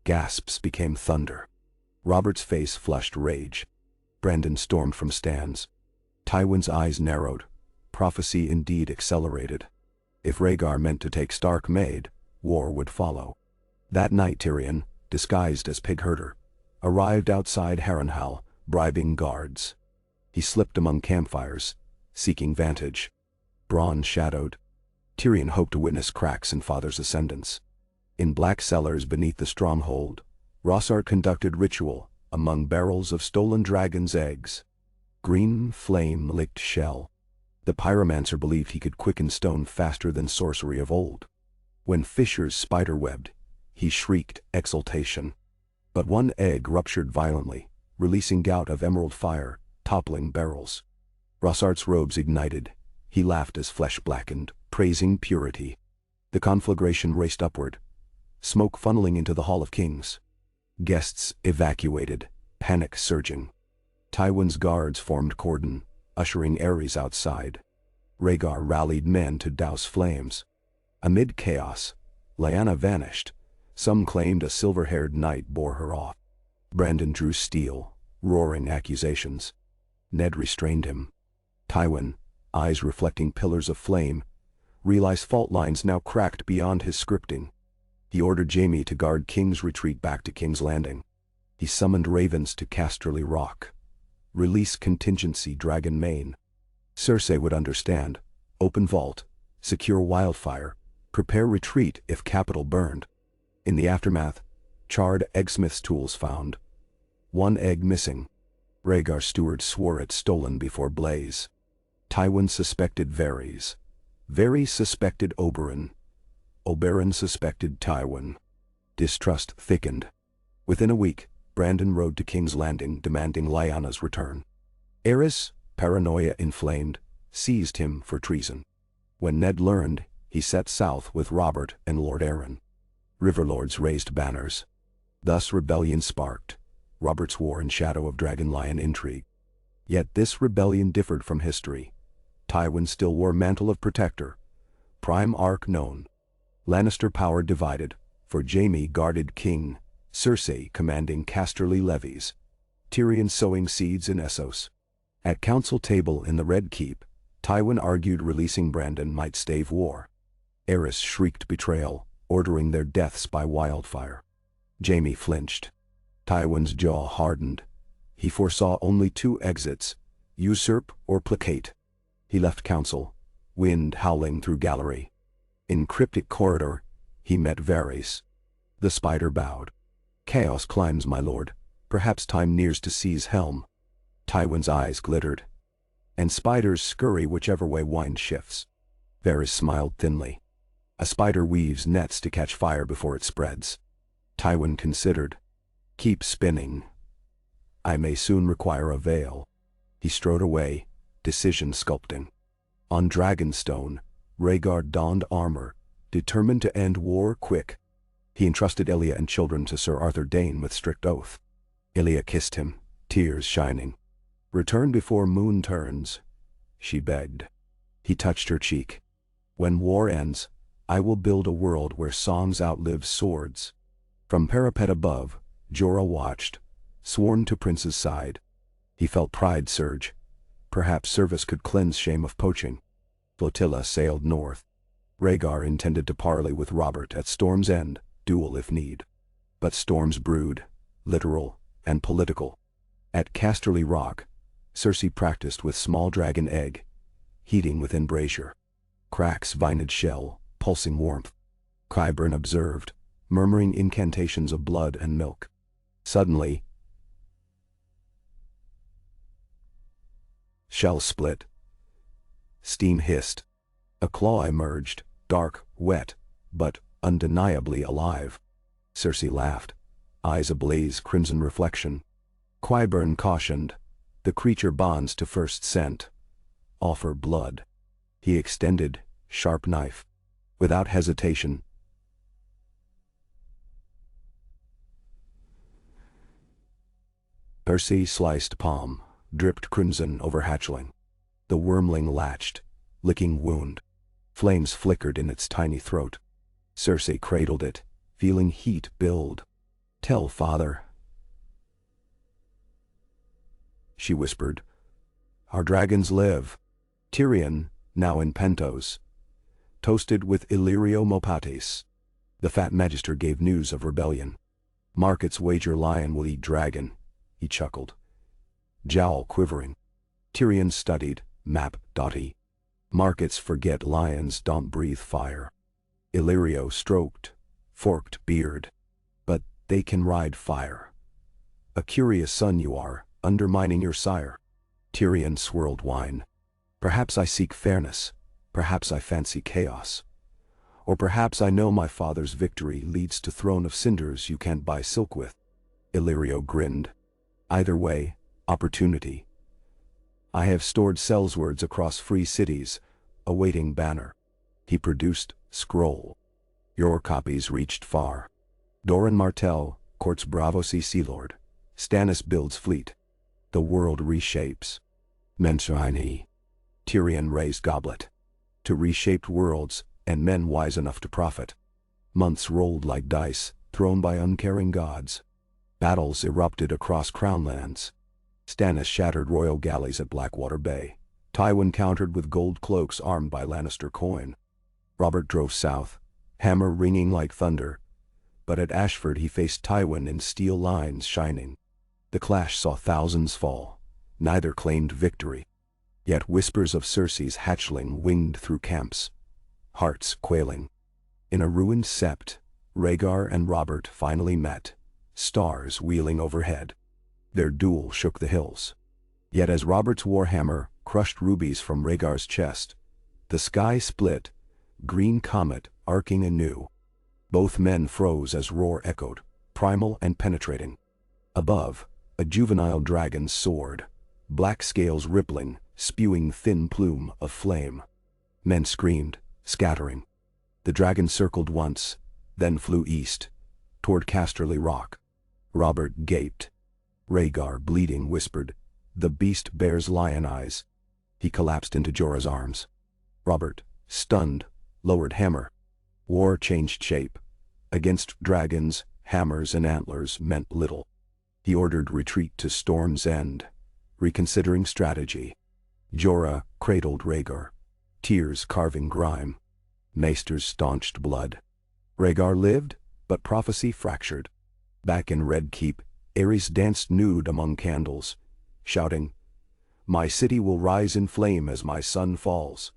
Gasps became thunder. Robert's face flushed rage. Brandon stormed from stands. Tywin's eyes narrowed. Prophecy indeed accelerated. If Rhaegar meant to take Stark Maid, war would follow. That night Tyrion, disguised as pig herder, arrived outside Harrenhal, bribing guards. He slipped among campfires, seeking vantage. Bronn shadowed. Tyrion hoped to witness cracks in father's ascendance. In black cellars beneath the stronghold, Rossart conducted ritual among barrels of stolen dragon's eggs. Green flame licked shell. The pyromancer believed he could quicken stone faster than sorcery of old. When fissures spiderwebbed, he shrieked exultation. But one egg ruptured violently, releasing gout of emerald fire, toppling barrels. Rossart's robes ignited. He laughed as flesh blackened, praising purity. The conflagration raced upward, smoke funneling into the Hall of Kings. Guests evacuated, panic surging. Tywin's guards formed cordon, ushering Aerys outside. Rhaegar rallied men to douse flames. Amid chaos, Lyanna vanished. Some claimed a silver-haired knight bore her off. Brandon drew steel, roaring accusations. Ned restrained him. Tywin, eyes reflecting pillars of flame, realized fault lines now cracked beyond his scripting. He ordered Jaime to guard King's retreat back to King's Landing. He summoned ravens to Casterly Rock. Release contingency Dragon Main. Cersei would understand. Open vault, secure wildfire, prepare retreat if capital burned. In the aftermath, charred eggsmith's tools found. 1 egg missing. Rhaegar's steward swore it stolen before blaze. Tywin suspected Varys. Varys suspected Oberyn. Oberyn suspected Tywin. Distrust thickened. Within a week, Brandon rode to King's Landing demanding Lyanna's return. Aerys, paranoia inflamed, seized him for treason. When Ned learned, he set south with Robert and Lord Arryn. Riverlords raised banners. Thus rebellion sparked. Robert's war in shadow of Dragon Lion intrigue. Yet this rebellion differed from history. Tywin still wore mantle of protector. Primark known. Lannister power divided, for Jaime guarded King, Cersei commanding Casterly levies, Tyrion sowing seeds in Essos. At council table in the Red Keep, Tywin argued releasing Brandon might stave war. Aerys shrieked betrayal, ordering their deaths by wildfire. Jaime flinched. Tywin's jaw hardened. He foresaw only 2 exits, usurp or placate. He left council, wind howling through gallery. In cryptic corridor, he met Varys. The spider bowed. Chaos climbs, my lord. Perhaps time nears to seize helm. Tywin's eyes glittered. And spiders scurry whichever way wind shifts. Varys smiled thinly. A spider weaves nets to catch fire before it spreads. Tywin considered. Keep spinning. I may soon require a veil. He strode away, decision sculpting. On Dragonstone, Rhaegar donned armor, determined to end war quick. He entrusted Elia and children to Sir Arthur Dane with strict oath. Elia kissed him, tears shining. Return before moon turns, she begged. He touched her cheek. When war ends, I will build a world where songs outlive swords. From parapet above, Jorah watched, sworn to Prince's side. He felt pride surge. Perhaps service could cleanse shame of poaching. Flotilla sailed north. Rhaegar intended to parley with Robert at Storm's End, duel if need. But storms brewed, literal and political. At Casterly Rock, Cersei practiced with small dragon egg, heating within brazier. Cracks vined shell, pulsing warmth. Qyburn observed, murmuring incantations of blood and milk. Suddenly, shell split. Steam hissed. A claw emerged, dark, wet, but undeniably alive. Cersei laughed, eyes ablaze crimson reflection. Qyburn cautioned, the creature bonds to first scent. Offer blood. He extended, sharp knife. Without hesitation. Cersei sliced palm, dripped crimson over hatchling. The wormling latched, licking wound. Flames flickered in its tiny throat. Cersei cradled it, feeling heat build. "Tell father," she whispered. "Our dragons live." Tyrion, now in Pentos, toasted with Illyrio Mopatis. The fat magister gave news of rebellion. "Markets wager lion will eat dragon," he chuckled, jowl quivering. Tyrion studied, map dotty. "Markets forget lions don't breathe fire." Illyrio stroked, forked beard. "But they can ride fire. A curious son you are, undermining your sire." Tyrion swirled wine. "Perhaps I seek fairness, perhaps I fancy chaos. Or perhaps I know my father's victory leads to throne of cinders you can't buy silk with." Illyrio grinned. "Either way, opportunity. I have stored sellswords across free cities, awaiting banner." He produced scroll. "Your copies reached far. Doran Martell courts Braavosi Sealord. Stannis builds fleet. The world reshapes." "Menshine." Tyrion raised goblet. "To reshaped worlds, and men wise enough to profit." Months rolled like dice, thrown by uncaring gods. Battles erupted across crownlands. Stannis shattered royal galleys at Blackwater Bay. Tywin countered with gold cloaks armed by Lannister coin. Robert drove south, hammer ringing like thunder. But at Ashford he faced Tywin in steel lines shining. The clash saw thousands fall. Neither claimed victory. Yet whispers of Cersei's hatchling winged through camps. Hearts quailing. In a ruined sept, Rhaegar and Robert finally met, stars wheeling overhead. Their duel shook the hills. Yet as Robert's warhammer crushed rubies from Rhaegar's chest, the sky split, green comet arcing anew. Both men froze as roar echoed, primal and penetrating. Above, a juvenile dragon soared, black scales rippling, spewing thin plume of flame. Men screamed, scattering. The dragon circled once, then flew east, toward Casterly Rock. Robert gaped. Rhaegar, bleeding, whispered, "The beast bears lion eyes." He collapsed into Jorah's arms. Robert, stunned, lowered hammer. War changed shape. Against dragons, hammers and antlers meant little. He ordered retreat to Storm's End, reconsidering strategy. Jorah cradled Rhaegar, tears carving grime. Maesters staunched blood. Rhaegar lived, but prophecy fractured. Back in Red Keep, Aerys danced nude among candles, shouting, "My city will rise in flame as my son falls.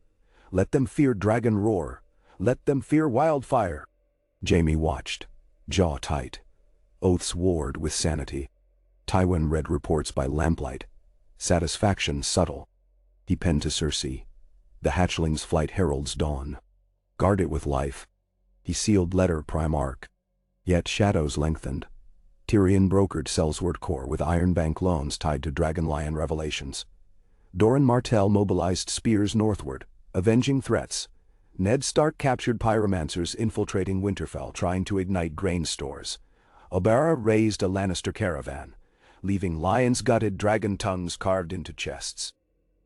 Let them fear dragon roar. Let them fear wildfire." Jaime watched, jaw tight. Oaths warred with sanity. Tywin read reports by lamplight, satisfaction subtle. He penned to Cersei, "The hatchling's flight heralds dawn. Guard it with life." He sealed letter primark. Yet shadows lengthened. Tyrion brokered sellsword core with Ironbank loans tied to Dragon Lion revelations. Doran Martell mobilized spears northward, avenging threats. Ned Stark captured pyromancers infiltrating Winterfell trying to ignite grain stores. Oberyn raised a Lannister caravan, leaving lions-gutted dragon tongues carved into chests.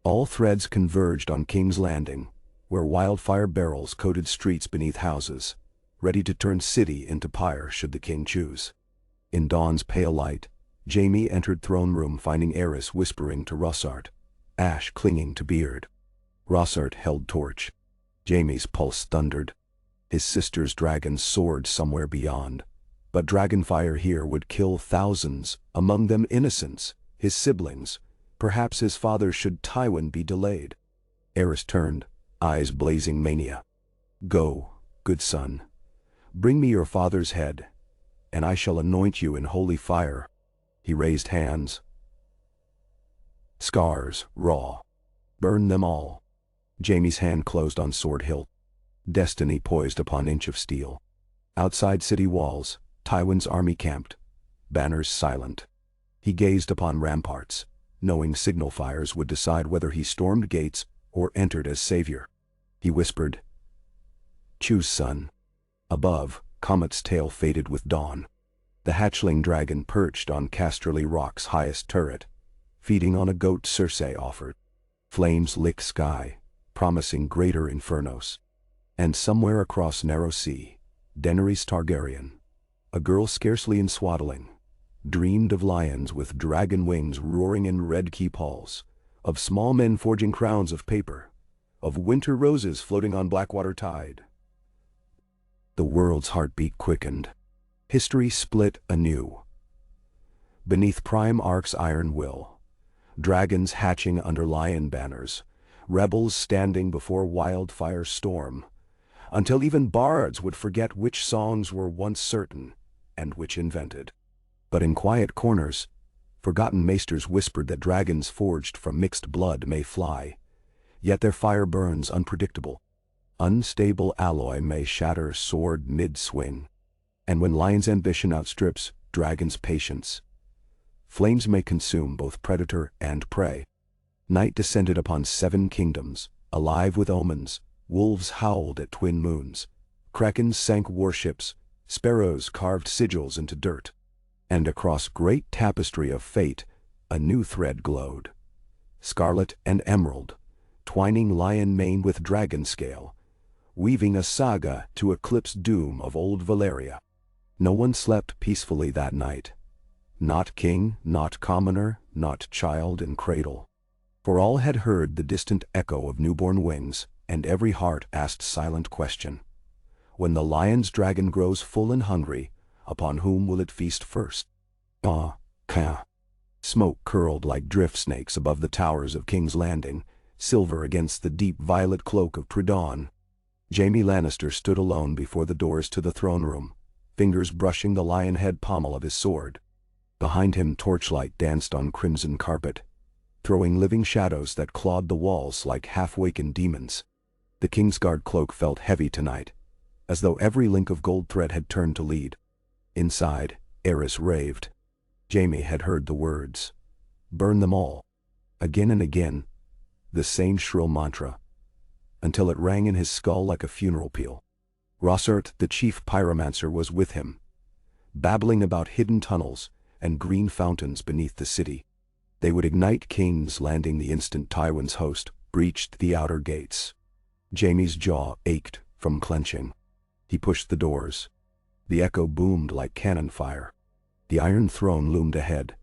All threads converged on King's Landing, where wildfire barrels coated streets beneath houses, ready to turn city into pyre should the king choose. In dawn's pale light, Jaime entered throne room finding Aerys whispering to Rossart, ash clinging to beard. Rossart held torch. Jaime's pulse thundered. His sister's dragon soared somewhere beyond. But dragonfire here would kill thousands, among them innocents, his siblings. Perhaps his father should Tywin be delayed. Aerys turned, eyes blazing mania. "Go, good son. Bring me your father's head, and I shall anoint you in holy fire." He raised hands. Scars, raw. Burn them all. Jaime's hand closed on sword hilt. Destiny poised upon inch of steel. Outside city walls, Tywin's army camped, banners silent. He gazed upon ramparts, knowing signal fires would decide whether he stormed gates or entered as savior. He whispered, "Choose, son." Above, Comet's tail faded with dawn. The hatchling dragon perched on Casterly Rock's highest turret, feeding on a goat Cersei offered. Flames licked sky, promising greater infernos. And somewhere across narrow sea, Daenerys Targaryen, a girl scarcely in swaddling, dreamed of lions with dragon wings roaring in red keep halls, of small men forging crowns of paper, of winter roses floating on Blackwater tide. The world's heartbeat quickened. History split anew. Beneath Primark's iron will, dragons hatching under lion banners, rebels standing before wildfire storm, until even bards would forget which songs were once certain and which invented. But in quiet corners, forgotten maesters whispered that dragons forged from mixed blood may fly, yet their fire burns unpredictable. Unstable alloy may shatter sword mid-swing, and when lion's ambition outstrips dragon's patience, flames may consume both predator and prey. Night descended upon 7 kingdoms, alive with omens. Wolves howled at twin moons, krakens sank warships, sparrows carved sigils into dirt. And across great tapestry of fate, a new thread glowed. Scarlet and emerald, twining lion mane with dragon scale, weaving a saga to eclipse doom of old Valyria. No one slept peacefully that night. Not king, not commoner, not child in cradle. For all had heard the distant echo of newborn wings, and every heart asked silent question. When the lion's dragon grows full and hungry, upon whom will it feast first? Ka. Smoke curled like drift snakes above the towers of King's Landing, silver against the deep violet cloak of Tridon. Jaime Lannister stood alone before the doors to the throne room, fingers brushing the lion head pommel of his sword. Behind him torchlight danced on crimson carpet, throwing living shadows that clawed the walls like half-wakened demons. The Kingsguard cloak felt heavy tonight, as though every link of gold thread had turned to lead. Inside, Aerys raved. Jaime had heard the words, "Burn them all." Again and again, the same shrill mantra, until it rang in his skull like a funeral peal. Rossart, the chief pyromancer, was with him, babbling about hidden tunnels and green fountains beneath the city. They would ignite King's Landing the instant Tywin's host breached the outer gates. Jaime's jaw ached from clenching. He pushed the doors. The echo boomed like cannon fire. The Iron Throne loomed ahead,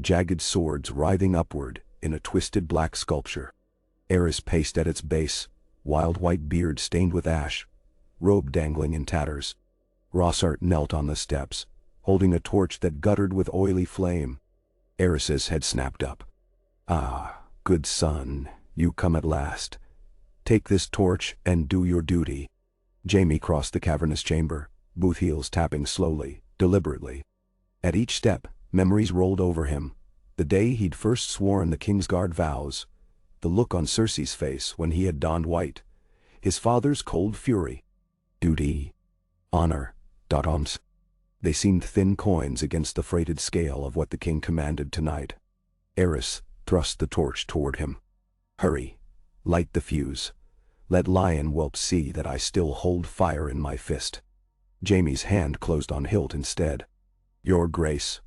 jagged swords writhing upward in a twisted black sculpture. Aerys paced at its base, wild white beard stained with ash, robe dangling in tatters. Rossart knelt on the steps, holding a torch that guttered with oily flame. Aerys's head snapped up. "Ah, good son, you come at last. Take this torch and do your duty." Jaime crossed the cavernous chamber, boot heels tapping slowly, deliberately. At each step, memories rolled over him. The day he'd first sworn the Kingsguard vows, the look on Cersei's face when he had donned white, his father's cold fury. Duty, honor, arms. They seemed thin coins against the freighted scale of what the king commanded tonight. Aerys thrust the torch toward him. "Hurry, light the fuse. Let lion whelp see that I still hold fire in my fist." Jaime's hand closed on hilt instead. "Your Grace,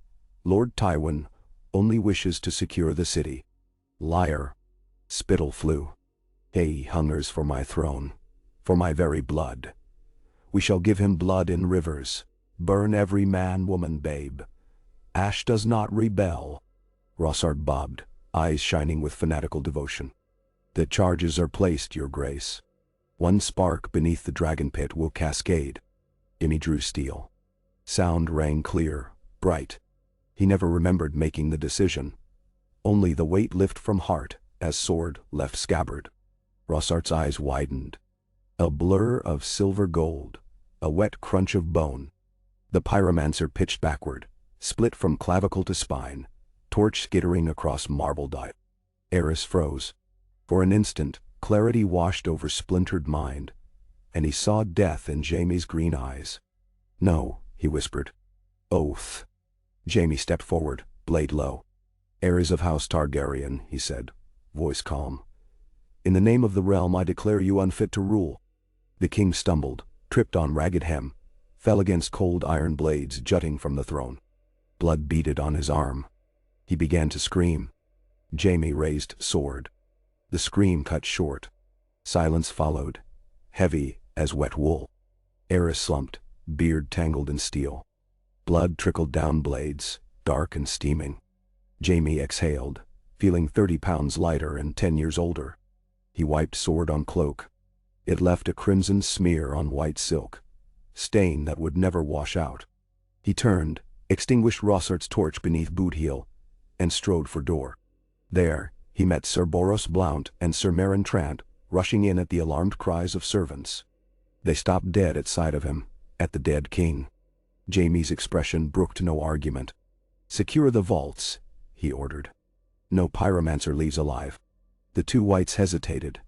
Lord Tywin only wishes to secure the city." Liar. Spittle flew. "He hungers for my throne, for my very blood. We shall give him blood in rivers. Burn every man, woman, babe. Ash does not rebel." Rossart bobbed, eyes shining with fanatical devotion. "The charges are placed, Your Grace. One spark beneath the dragon pit will cascade." Jaime drew steel. Sound rang clear, bright. He never remembered making the decision. Only the weight lift from heart as sword left scabbard. Rossart's eyes widened. A blur of silver gold, a wet crunch of bone. The pyromancer pitched backward, split from clavicle to spine, torch skittering across marble dial. Aerys froze. For an instant, clarity washed over splintered mind, and he saw death in Jaime's green eyes. No, he whispered. Oath. Jaime stepped forward, blade low. Aerys of House Targaryen, he said, voice calm. In the name of the realm I declare you unfit to rule. The king stumbled, tripped on ragged hem, fell against cold iron blades jutting from the throne. Blood beaded on his arm. He began to scream. Jaime raised sword. The scream cut short. Silence followed, heavy as wet wool. Aerys slumped, beard tangled in steel. Blood trickled down blades, dark and steaming. Jaime exhaled, feeling 30 pounds lighter and 10 years older. He wiped sword on cloak. It left a crimson smear on white silk, stain that would never wash out. He turned, extinguished Rossart's torch beneath boot heel, and strode for door. There, he met Sir Boros Blount and Sir Meryn Trant, rushing in at the alarmed cries of servants. They stopped dead at sight of him, at the dead king. Jaime's expression brooked no argument. Secure the vaults, he ordered. No pyromancer leaves alive. The two whites hesitated.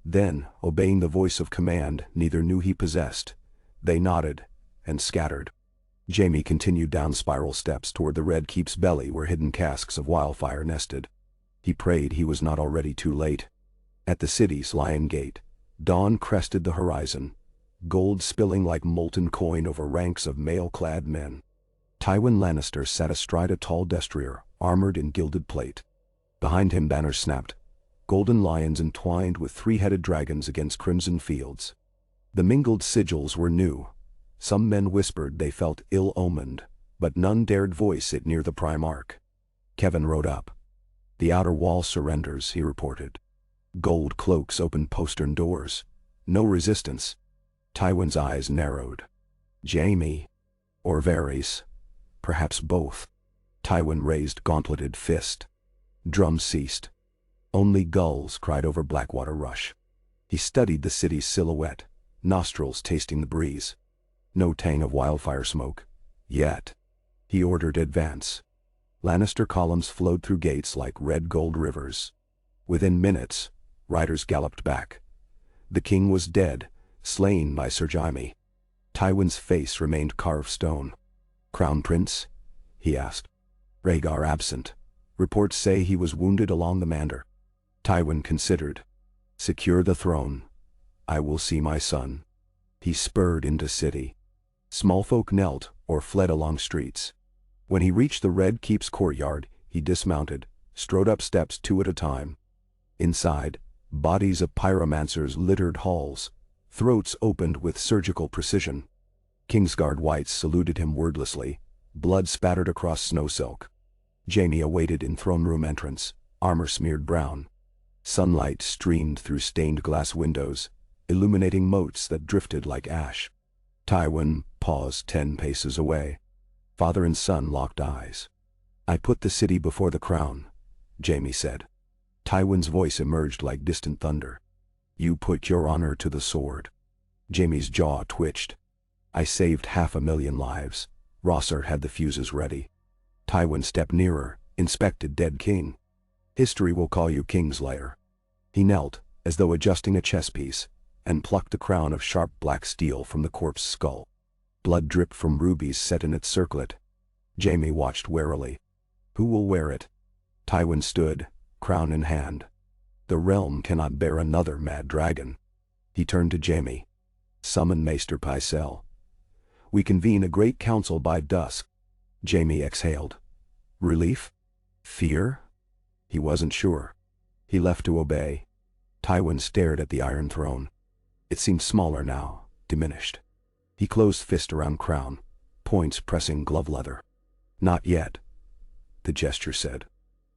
Then, obeying the voice of command neither knew he possessed, they nodded and scattered. Jaime continued down spiral steps toward the Red Keep's belly where hidden casks of wildfire nested. He prayed he was not already too late. At the city's lion gate, dawn crested the horizon, gold spilling like molten coin over ranks of mail-clad men. Tywin Lannister sat astride a tall destrier, armored in gilded plate. Behind him banners snapped, golden lions entwined with three-headed dragons against crimson fields. The mingled sigils were new. Some men whispered they felt ill-omened, but none dared voice it near the primark. Kevin rode up. The outer wall surrenders, he reported. Gold cloaks opened postern doors. No resistance. Tywin's eyes narrowed. Jaime, or Varys, perhaps both. Tywin raised gauntleted fist. Drums ceased. Only gulls cried over Blackwater Rush. He studied the city's silhouette, nostrils tasting the breeze. No tang of wildfire smoke. Yet. He ordered advance. Lannister columns flowed through gates like red gold rivers. Within minutes, riders galloped back. The king was dead, slain by Sir Jaime. Tywin's face remained carved stone. Crown Prince? He asked. Rhaegar absent. Reports say he was wounded along the Mander. Tywin considered. Secure the throne. I will see my son. He spurred into city. Small folk knelt or fled along streets. When he reached the Red Keep's courtyard, he dismounted, strode up steps 2 at a time. Inside, bodies of pyromancers littered halls, throats opened with surgical precision. Kingsguard whites saluted him wordlessly, blood spattered across snow silk. Jaime awaited in throne room entrance, armor smeared brown. Sunlight streamed through stained glass windows, illuminating moats that drifted like ash. Tywin paused 10 paces away. Father and son locked eyes. I put the city before the crown, Jaime said. Tywin's voice emerged like distant thunder. You put your honor to the sword. Jaime's jaw twitched. I saved 500,000 lives. Rossart had the fuses ready. Tywin stepped nearer, inspected dead king. History will call you Kingslayer. He knelt, as though adjusting a chess piece, and plucked a crown of sharp black steel from the corpse's skull. Blood dripped from rubies set in its circlet. Jaime watched warily. Who will wear it? Tywin stood, crown in hand. The realm cannot bear another mad dragon. He turned to Jaime. Summon Maester Pycelle. We convene a great council by dusk. Jaime exhaled. Relief? Fear? He wasn't sure. He left to obey. Tywin stared at the Iron Throne. It seemed smaller now, diminished. He closed fist around crown, points pressing glove leather. Not yet, the gesture said.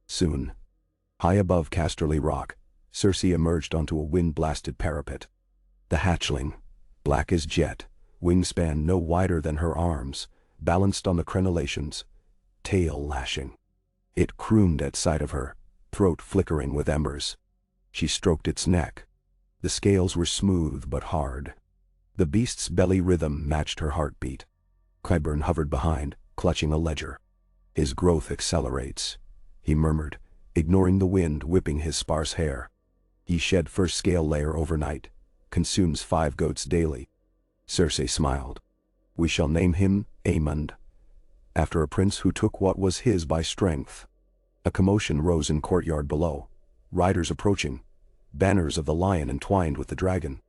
Soon. High above Casterly Rock, Cersei emerged onto a wind-blasted parapet. The hatchling, black as jet, wingspan no wider than her arms, balanced on the crenellations, tail lashing. It crooned at sight of her, throat flickering with embers. She stroked its neck. The scales were smooth but hard. The beast's belly rhythm matched her heartbeat. Qyburn hovered behind, clutching a ledger. His growth accelerates, he murmured, ignoring the wind whipping his sparse hair. He shed first scale layer overnight, consumes 5 goats daily. Cersei smiled. We shall name him Aemond, after a prince who took what was his by strength. A commotion rose in courtyard below, riders approaching, banners of the lion entwined with the dragon.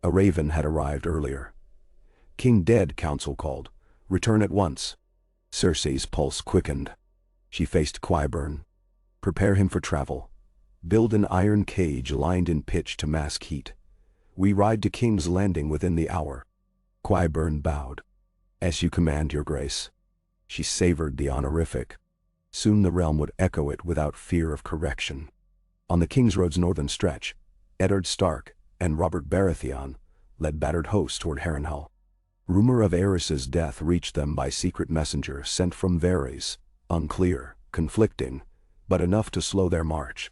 A raven had arrived earlier. King dead, council called. Return at once. Cersei's pulse quickened. She faced Qyburn. Prepare him for travel. Build an iron cage lined in pitch to mask heat. We ride to King's Landing within the hour. Qyburn bowed. As you command, your grace. She savored the honorific. Soon the realm would echo it without fear of correction. On the King's Road's northern stretch, Eddard Stark and Robert Baratheon led battered hosts toward Harrenhal. Rumor of Aerys's death reached them by secret messenger sent from Varys, unclear, conflicting, but enough to slow their march.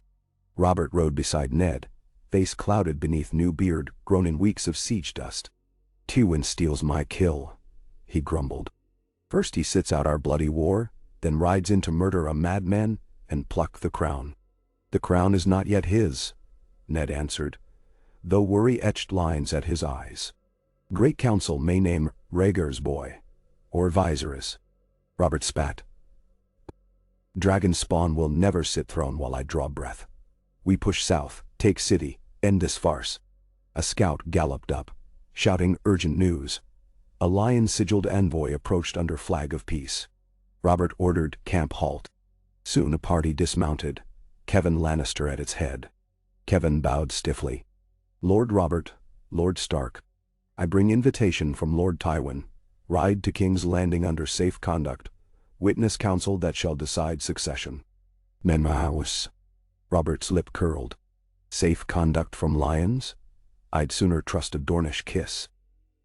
Robert rode beside Ned, face clouded beneath new beard grown in weeks of siege dust. Tywin steals my kill, he grumbled. First he sits out our bloody war, then rides in to murder a madman and pluck the crown. The crown is not yet his, Ned answered, though worry etched lines at his eyes. Great Council may name Rhaegar's boy, or Viserys. Robert spat. Dragon spawn will never sit throne while I draw breath. We push south, take city, end this farce. A scout galloped up, shouting urgent news. A lion-sigiled envoy approached under flag of peace. Robert ordered camp halt. Soon a party dismounted, Kevan Lannister at its head. Kevan bowed stiffly. Lord Robert, Lord Stark. I bring invitation from Lord Tywin. Ride to King's Landing under safe conduct. Witness council that shall decide succession. Menmaus. Robert's lip curled. Safe conduct from lions? I'd sooner trust a Dornish kiss.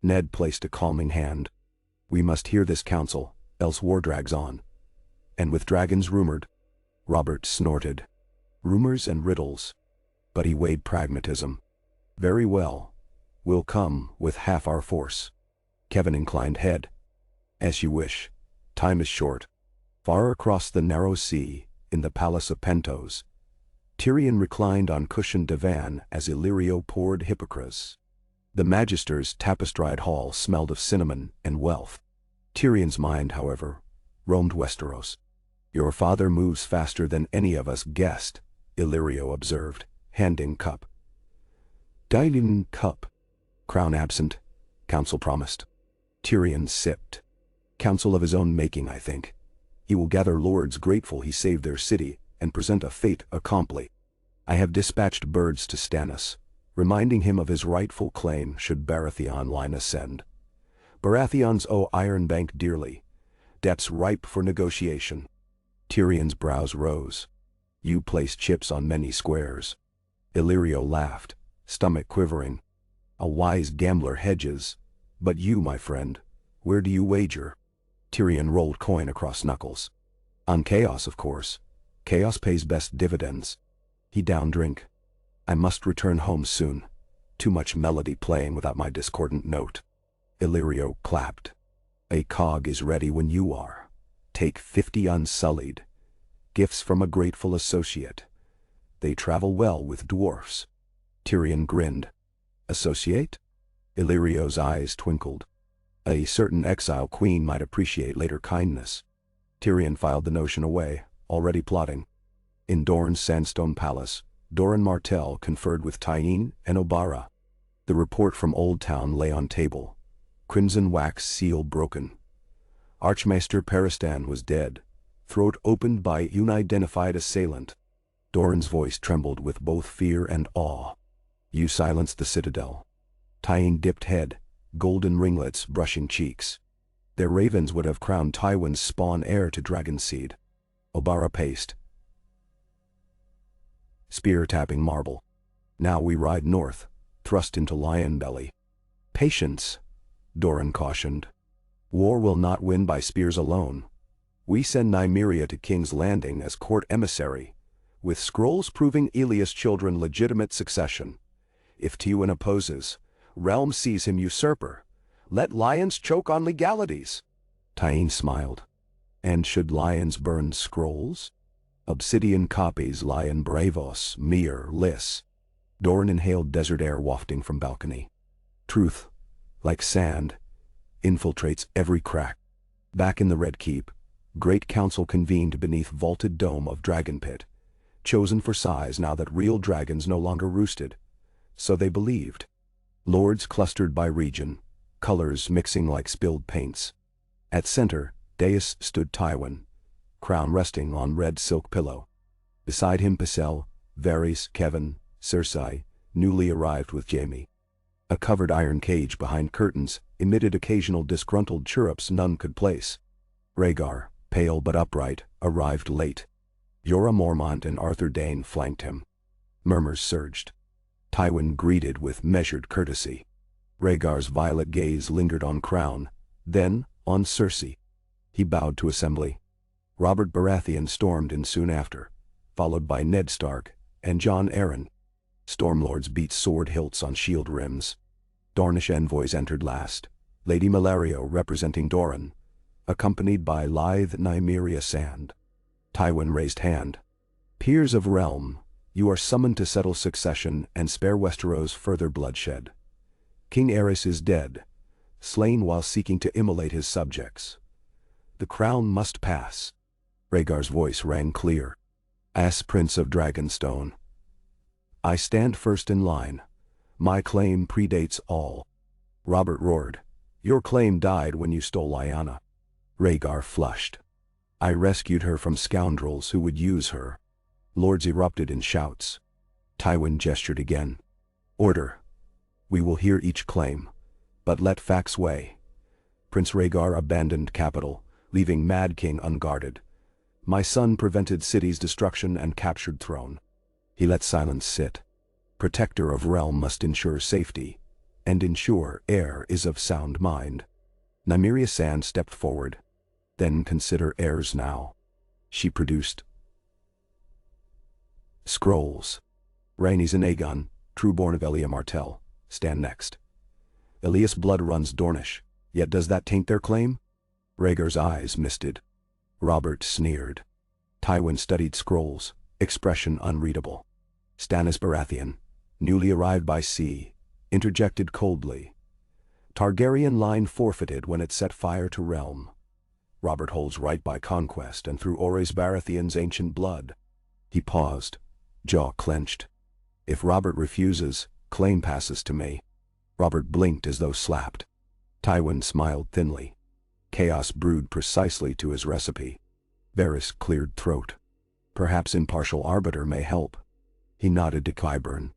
Ned placed a calming hand. We must hear this council, else war drags on. And with dragons rumored. Robert snorted. Rumors and riddles. But he weighed pragmatism. Very well. We'll come with half our force. Kevan inclined head. As you wish. Time is short. Far across the narrow sea, in the palace of Pentos, Tyrion reclined on cushioned divan as Illyrio poured hippocras. The Magister's tapestried hall smelled of cinnamon and wealth. Tyrion's mind, however, roamed Westeros. Your father moves faster than any of us guessed, Illyrio observed, handing cup. Dining cup. Crown absent, council promised. Tyrion sipped. Council of his own making, I think. He will gather lords grateful he saved their city and present a fait accompli. I have dispatched birds to Stannis, reminding him of his rightful claim should Baratheon line ascend. Baratheons owe Iron Bank dearly, debts ripe for negotiation. Tyrion's brows rose. You place chips on many squares. Illyrio laughed, stomach quivering. A wise gambler hedges, but you, my friend, where do you wager? Tyrion rolled coin across knuckles. On chaos, of course. Chaos pays best dividends. He downed drink. I must return home soon. Too much melody playing without my discordant note. Illyrio clapped. A cog is ready when you are. Take 50 unsullied. Gifts from a grateful associate. They travel well with dwarfs. Tyrion grinned. Associate? Illyrio's eyes twinkled. A certain exile queen might appreciate later kindness. Tyrion filed the notion away, already plotting. In Dorne's sandstone palace, Doran Martell conferred with Tyene and Obara. The report from Old Town lay on table, crimson wax seal broken. Archmaester Peristan was dead, throat opened by unidentified assailant. Doran's voice trembled with both fear and awe. You silenced the citadel. Tyene dipped head, golden ringlets brushing cheeks. Their ravens would have crowned Tywin's spawn heir to Dragonseed. Obara paced. Spear tapping marble. Now we ride north, thrust into lion belly. Patience, Doran cautioned. War will not win by spears alone. We send Nymeria to King's Landing as court emissary, with scrolls proving Ilias' children legitimate succession. If Tywin opposes, realm sees him usurper. Let lions choke on legalities. Tyene smiled. And should lions burn scrolls? Obsidian copies lie in Bravos, Mir, Lys. Doran inhaled desert air wafting from balcony. Truth, like sand, infiltrates every crack. Back in the Red Keep, Great Council convened beneath vaulted dome of Dragon Pit, chosen for size now that real dragons no longer roosted. So they believed. Lords clustered by region, colors mixing like spilled paints. At center, dais stood Tywin, crown resting on red silk pillow. Beside him Pycelle, Varys, Kevin, Cersei, newly arrived with Jaime. A covered iron cage behind curtains emitted occasional disgruntled chirrups none could place. Rhaegar, pale but upright, arrived late. Jorah Mormont and Arthur Dayne flanked him. Murmurs surged. Tywin greeted with measured courtesy. Rhaegar's violet gaze lingered on Crown, then on Cersei. He bowed to assembly. Robert Baratheon stormed in soon after, followed by Ned Stark and Jon Arryn. Stormlords beat sword hilts on shield rims. Dornish envoys entered last, Lady Malario representing Doran, accompanied by lithe Nymeria Sand. Tywin raised hand. Peers of realm, you are summoned to settle succession and spare Westeros further bloodshed. King Aerys is dead, slain while seeking to immolate his subjects. The crown must pass. Rhaegar's voice rang clear. As Prince of Dragonstone, I stand first in line. My claim predates all. Robert roared. Your claim died when you stole Lyanna. Rhaegar flushed. I rescued her from scoundrels who would use her. Lords erupted in shouts. Tywin gestured again. Order. We will hear each claim, but let facts weigh. Prince Rhaegar abandoned capital, leaving Mad King unguarded. My son prevented city's destruction and captured throne. He let silence sit. Protector of realm must ensure safety, and ensure heir is of sound mind. Nymeria Sand stepped forward. Then consider heirs now. She produced scrolls. Rhaenys and Aegon, trueborn of Elia Martell, stand next. Elias' blood runs Dornish, yet does that taint their claim? Rhaegar's eyes misted. Robert sneered. Tywin studied scrolls, expression unreadable. Stannis Baratheon, newly arrived by sea, interjected coldly. Targaryen line forfeited when it set fire to realm. Robert holds right by conquest and through Aerys Baratheon's ancient blood. He paused, jaw clenched. If Robert refuses, claim passes to me. Robert blinked as though slapped. Tywin smiled thinly. Chaos brewed precisely to his recipe. Varys cleared throat. Perhaps impartial arbiter may help. He nodded to Qyburn.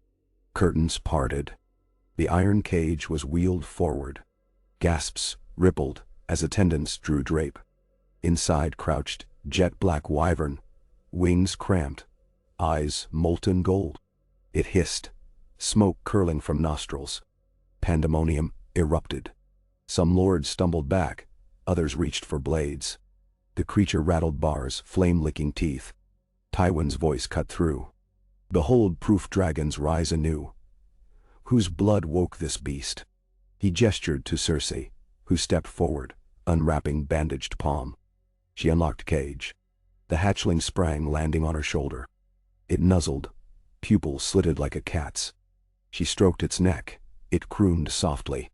Curtains parted. The iron cage was wheeled forward. Gasps rippled as attendants drew drape. Inside crouched jet-black wyvern, wings cramped, eyes molten gold. It hissed, smoke curling from nostrils. Pandemonium erupted. Some lords stumbled back, others reached for blades. The creature rattled bars, flame-licking teeth. Tywin's voice cut through. Behold proof dragons rise anew. Whose blood woke this beast? He gestured to Cersei, who stepped forward, unwrapping bandaged palm. She unlocked cage. The hatchling sprang, landing on her shoulder. It nuzzled, pupil slitted like a cat's. She stroked its neck. It crooned softly.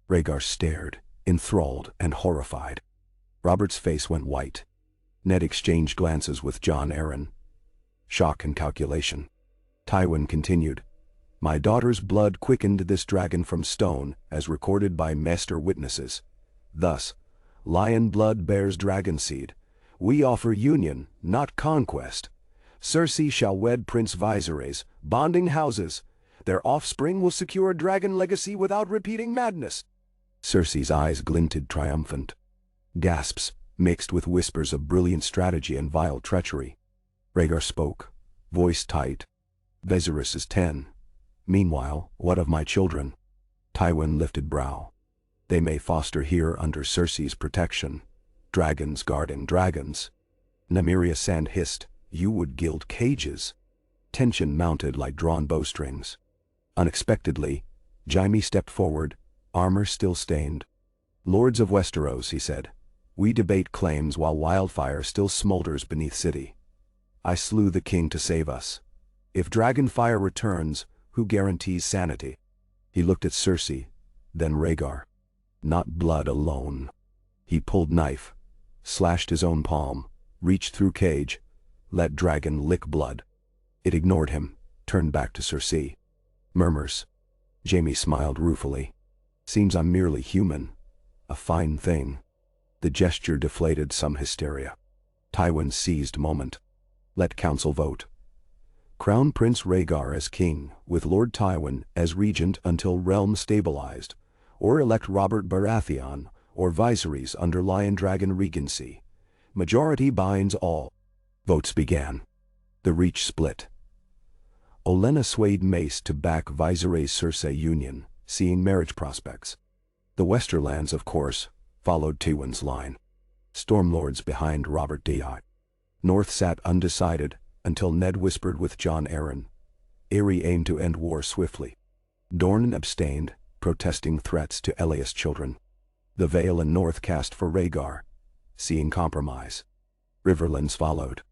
Rhaegar stared, enthralled and horrified. Robert's face went white. Ned exchanged glances with Jon Arryn. Shock and calculation. Tywin continued. My daughter's blood quickened this dragon from stone, as recorded by master witnesses. Thus, lion blood bears dragon seed. We offer union, not conquest. Cersei shall wed Prince Viserys, bonding houses. Their offspring will secure a dragon legacy without repeating madness. Cersei's eyes glinted triumphant. Gasps mixed with whispers of brilliant strategy and vile treachery. Rhaegar spoke, voice tight. Viserys is 10. Meanwhile, what of my children? Tywin lifted brow. They may foster here under Cersei's protection. Dragons guarding dragons. Nymeria Sand hissed, you would gild cages. Tension mounted like drawn bowstrings. Unexpectedly, Jaime stepped forward, armor still stained. Lords of Westeros, he said, we debate claims while wildfire still smolders beneath city. I slew the king to save us. If Dragonfire returns, who guarantees sanity? He looked at Cersei, then Rhaegar. Not blood alone. He pulled knife, slashed his own palm, reached through cage, let dragon lick blood. It ignored him, turned back to Cersei. Murmurs. Jaime smiled ruefully. Seems I'm merely human. A fine thing. The gesture deflated some hysteria. Tywin seized moment. Let council vote. Crown Prince Rhaegar as king, with Lord Tywin as regent until realm stabilized, or elect Robert Baratheon or viceroys under Lion Dragon regency. Majority binds all. Votes began. The reach split. Olenna swayed Mace to back Viserys Cersei union, seeing marriage prospects. The Westerlands, of course, followed Tywin's line. Stormlords behind Robert Di. North sat undecided, until Ned whispered with Jon Arryn. Aerys aimed to end war swiftly. Dorne abstained, protesting threats to Lys children. The Vale and North cast for Rhaegar, seeing compromise. Riverlands followed.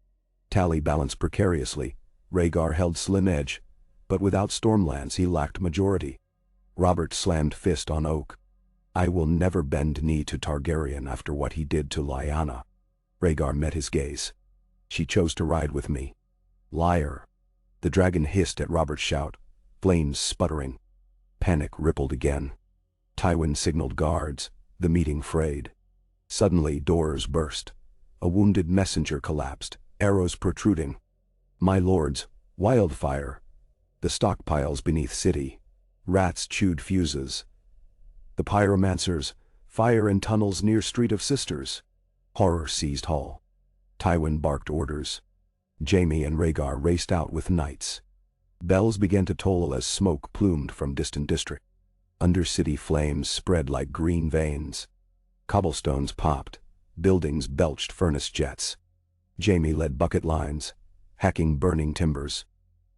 Tally balanced precariously. Rhaegar held slim edge, but without Stormlands he lacked majority. Robert slammed fist on oak. I will never bend knee to Targaryen after what he did to Lyanna. Rhaegar met his gaze. She chose to ride with me. Liar. The dragon hissed at Robert's shout, flames sputtering. Panic rippled again. Tywin signaled guards, the meeting frayed. Suddenly doors burst. A wounded messenger collapsed, arrows protruding. My lords, wildfire. The stockpiles beneath city. Rats chewed fuses. The pyromancers, fire in tunnels near Street of Sisters. Horror seized hall. Tywin barked orders. Jaime and Rhaegar raced out with knights. Bells began to toll as smoke plumed from distant district. Undercity flames spread like green veins. Cobblestones popped, buildings belched furnace jets. Jaime led bucket lines, hacking burning timbers.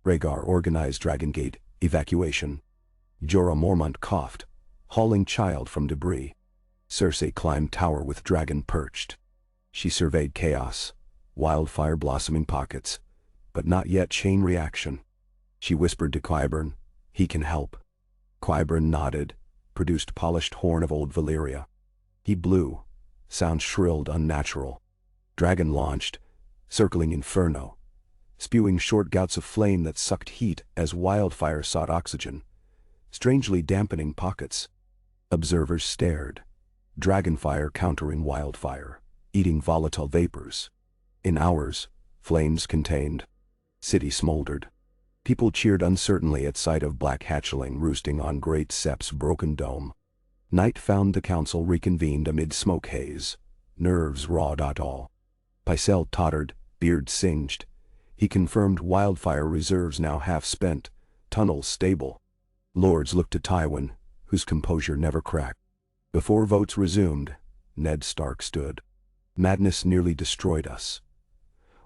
Rhaegar organized Dragongate evacuation. Jorah Mormont coughed, hauling child from debris. Cersei climbed tower with dragon perched. She surveyed chaos, wildfire blossoming pockets, but not yet chain reaction. She whispered to Qyburn, he can help. Qyburn nodded, produced polished horn of old Valyria. He blew, sound shrilled unnatural. Dragon launched, circling inferno, spewing short gouts of flame that sucked heat as wildfire sought oxygen, strangely dampening pockets. Observers stared. Dragonfire countering wildfire, eating volatile vapors. In hours, flames contained. City smoldered. People cheered uncertainly at sight of black hatchling roosting on Great Sep's broken dome. Night found the council reconvened amid smoke haze. Nerves rawed at all. Pycelle tottered, beard singed. He confirmed wildfire reserves now half spent, tunnels stable. Lords looked to Tywin, whose composure never cracked. Before votes resumed, Ned Stark stood. Madness nearly destroyed us.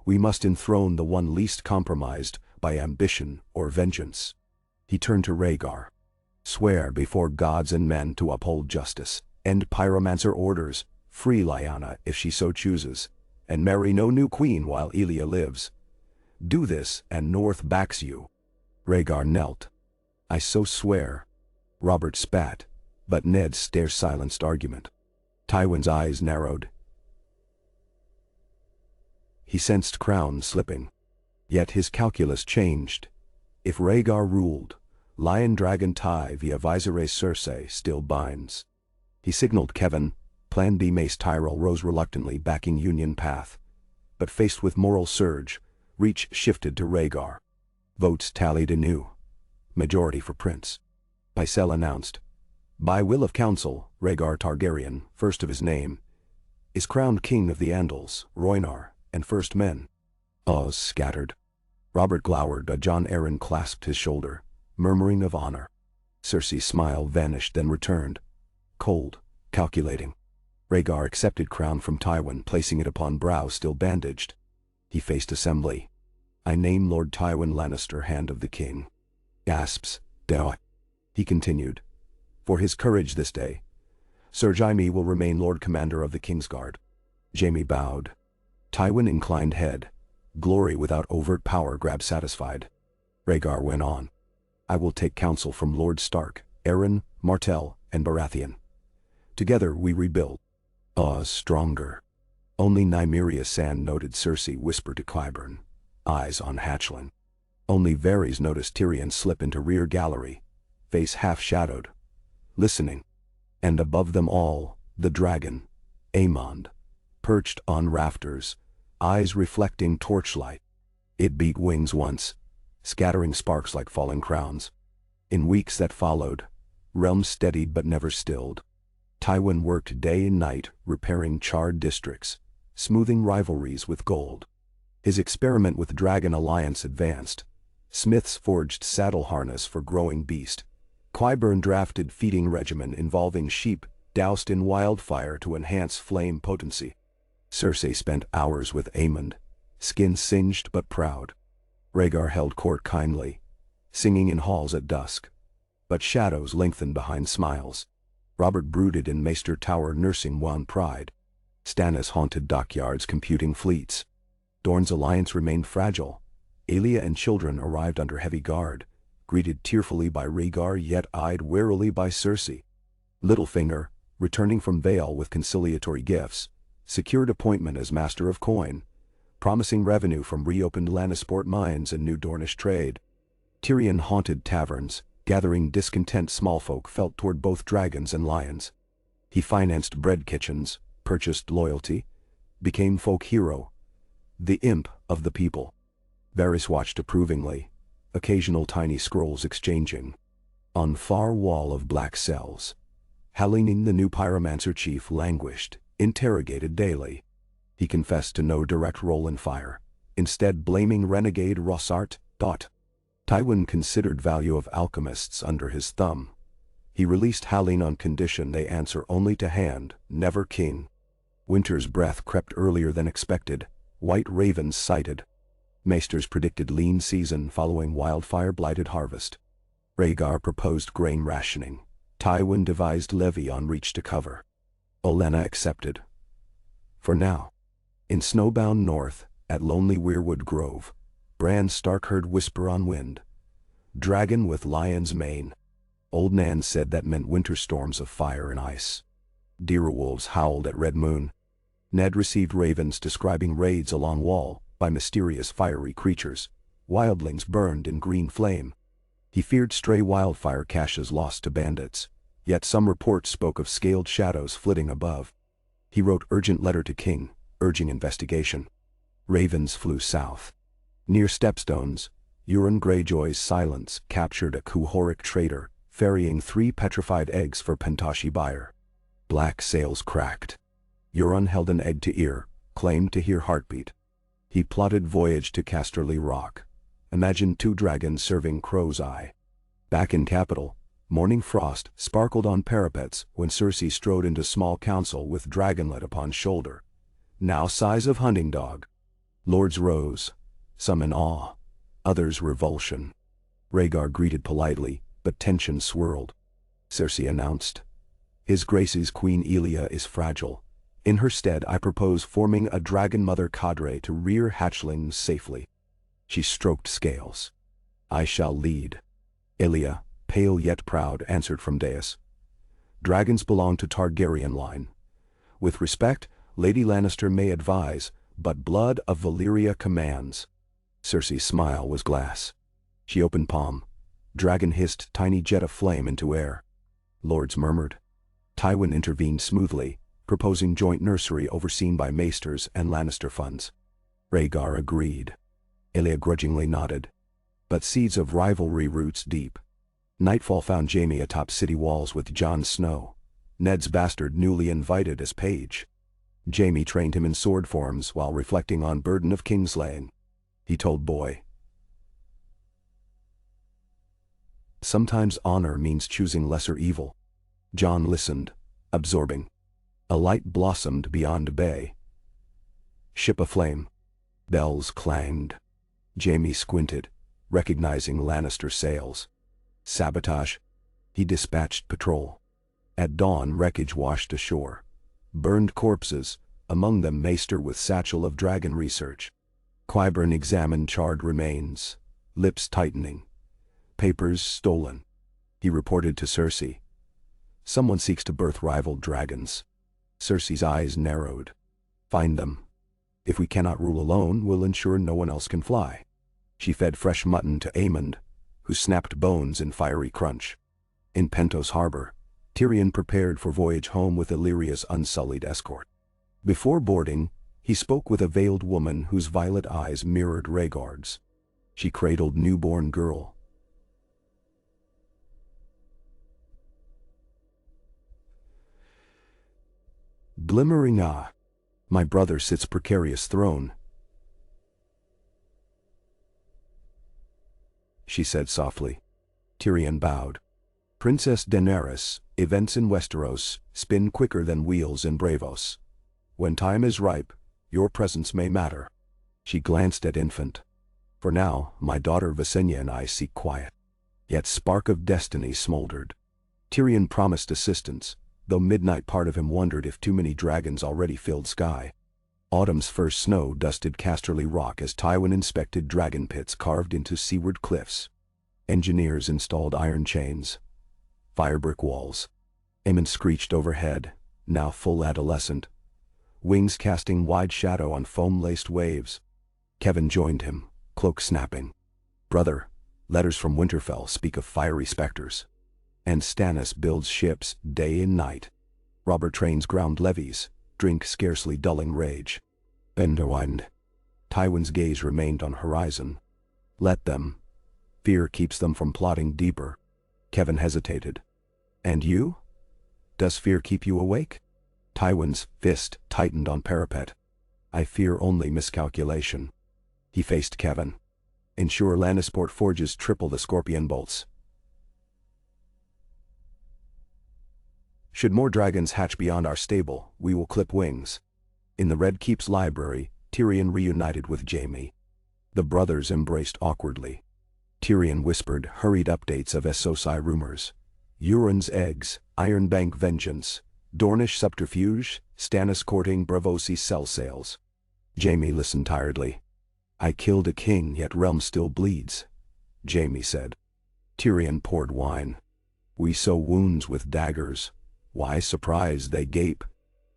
We must enthrone the one least compromised by ambition or vengeance. He turned to Rhaegar. Swear before gods and men to uphold justice, end pyromancer orders, free Lyanna if she so chooses, and marry no new queen while Elia lives. Do this and North backs you. Rhaegar knelt. I so swear. Robert spat, but Ned's stare silenced argument. Tywin's eyes narrowed. He sensed crown slipping. Yet his calculus changed. If Rhaegar ruled, Lion Dragon Ty via Viserys Cersei still binds. He signaled Kevin. Plan B. Mace Tyrell rose reluctantly, backing Union path. But faced with moral surge, reach shifted to Rhaegar. Votes tallied anew. Majority for Prince. Pycelle announced. By will of council, Rhaegar Targaryen, first of his name, is crowned king of the Andals, Rhoynar, and First Men. Awes scattered. Robert glowered. Jon Arryn clasped his shoulder, murmuring of honor. Cersei's smile vanished then returned. Cold, calculating. Rhaegar accepted crown from Tywin, placing it upon brow still bandaged. He faced assembly. I name Lord Tywin Lannister, Hand of the King. Gasps. Deo. He continued. For his courage this day, Sir Jaime will remain Lord Commander of the Kingsguard. Jaime bowed. Tywin inclined head. Glory without overt power grabbed satisfied. Rhaegar went on. I will take counsel from Lord Stark, Arryn, Martell, and Baratheon. Together we rebuild. Oz stronger. Only Nymeria Sand noted Cersei whisper to Qyburn, eyes on hatchling. Only Varys noticed Tyrion slip into rear gallery, face half-shadowed, listening. And above them all, the dragon, Aemond, perched on rafters, eyes reflecting torchlight. It beat wings once, scattering sparks like falling crowns. In weeks that followed, realms steadied but never stilled. Tywin worked day and night repairing charred districts, smoothing rivalries with gold. His experiment with Dragon Alliance advanced. Smiths forged saddle harness for growing beast. Qyburn drafted feeding regimen involving sheep doused in wildfire to enhance flame potency. Cersei spent hours with Aemond, skin singed but proud. Rhaegar held court kindly, singing in halls at dusk. But shadows lengthened behind smiles. Robert brooded in Maester Tower nursing wan pride. Stannis haunted dockyards computing fleets. Dorne's alliance remained fragile. Aelia and children arrived under heavy guard, greeted tearfully by Rhaegar yet eyed warily by Cersei. Littlefinger, returning from Vale with conciliatory gifts, secured appointment as Master of Coin, promising revenue from reopened Lannisport mines and new Dornish trade. Tyrion haunted taverns, gathering discontent smallfolk felt toward both dragons and lions. He financed bread kitchens, purchased loyalty, became folk hero, the imp of the people. Varys watched approvingly, occasional tiny scrolls exchanging. On far wall of black cells, Hallyne the new pyromancer chief languished, interrogated daily. He confessed to no direct role in fire, instead blaming renegade Rossart. Tywin considered value of alchemists under his thumb. He released Hallyne on condition they answer only to hand, never king. Winter's breath crept earlier than expected, white ravens sighted. Maesters predicted lean season following wildfire-blighted harvest. Rhaegar proposed grain rationing. Tywin devised levy on reach to cover. Olenna accepted. For now. In snowbound north, at lonely Weirwood Grove, Bran Stark heard whisper on wind. Dragon with lion's mane. Old Nan said that meant winter storms of fire and ice. Direwolves howled at red moon. Ned received ravens describing raids along wall by mysterious fiery creatures. Wildlings burned in green flame. He feared stray wildfire caches lost to bandits, yet some reports spoke of scaled shadows flitting above. He wrote urgent letter to King, urging investigation. Ravens flew south. Near Stepstones, Euron Greyjoy's silence captured a Kuhoric trader, ferrying 3 petrified eggs for Pentoshi buyer. Black sails cracked. Euron held an egg to ear, claimed to hear heartbeat. He plotted voyage to Casterly Rock. Imagined 2 dragons serving crow's eye. Back in capital, morning frost sparkled on parapets when Cersei strode into small council with dragonlet upon shoulder. Now size of hunting dog. Lords rose, some in awe, others revulsion. Rhaegar greeted politely, but tension swirled. Cersei announced, "His Grace's Queen Elia is fragile. In her stead I propose forming a dragon mother cadre to rear hatchlings safely." She stroked scales. "I shall lead." Elia, pale yet proud, answered from dais. "Dragons belong to Targaryen line. With respect, Lady Lannister may advise, but blood of Valyria commands." Cersei's smile was glass. She opened palm. Dragon hissed tiny jet of flame into air. Lords murmured. Tywin intervened smoothly, proposing joint nursery overseen by Maesters and Lannister funds. Rhaegar agreed. Elia grudgingly nodded. But seeds of rivalry roots deep. Nightfall found Jaime atop city walls with Jon Snow, Ned's bastard newly invited as page. Jaime trained him in sword forms while reflecting on burden of kingslaying. He told Boy, "Sometimes honor means choosing lesser evil." Jon listened, absorbing. A light blossomed beyond bay. Ship aflame. Bells clanged. Jaime squinted, recognizing Lannister sails. Sabotage. He dispatched patrol. At dawn wreckage washed ashore. Burned corpses, among them Maester with satchel of dragon research. Qyburn examined charred remains, lips tightening. Papers stolen. He reported to Cersei. Someone seeks to birth rival dragons. Cersei's eyes narrowed. Find them. If we cannot rule alone, we'll ensure no one else can fly. She fed fresh mutton to Aemond, who snapped bones in fiery crunch. In Pentos Harbor, Tyrion prepared for voyage home with Illyria's unsullied escort. Before boarding, he spoke with a veiled woman whose violet eyes mirrored Rhaegar's. She cradled newborn girl. Glimmering my brother sits precarious throne, she said softly. Tyrion bowed. Princess Daenerys, events in Westeros spin quicker than wheels in Bravos. When time is ripe, your presence may matter. She glanced at Infant. For now, my daughter Visenya and I seek quiet. Yet spark of destiny smoldered. Tyrion promised assistance, though midnight part of him wondered if too many dragons already filled sky. Autumn's first snow dusted Casterly Rock as Tywin inspected dragon pits carved into seaward cliffs. Engineers installed iron chains. Firebrick walls. Aemond screeched overhead, now full adolescent. Wings casting wide shadow on foam-laced waves. Kevin joined him, cloak snapping. Brother, letters from Winterfell speak of fiery specters. And Stannis builds ships day and night. Robber trains ground levies, drink scarcely dulling rage. Benderwind. Tywin's gaze remained on horizon. Let them. Fear keeps them from plotting deeper. Kevin hesitated. And you? Does fear keep you awake? Tywin's fist tightened on parapet. I fear only miscalculation. He faced Kevin. Ensure Lannisport forges triple the scorpion bolts. Should more dragons hatch beyond our stable, we will clip wings. In the Red Keep's library, Tyrion reunited with Jaime. The brothers embraced awkwardly. Tyrion whispered hurried updates of Essosi rumors. Euron's eggs, Ironbank vengeance, Dornish subterfuge, Stannis courting Braavosi cell sales. Jaime listened tiredly. I killed a king, yet realm still bleeds, Jaime said. Tyrion poured wine. We sew wounds with daggers. Why surprised they gape?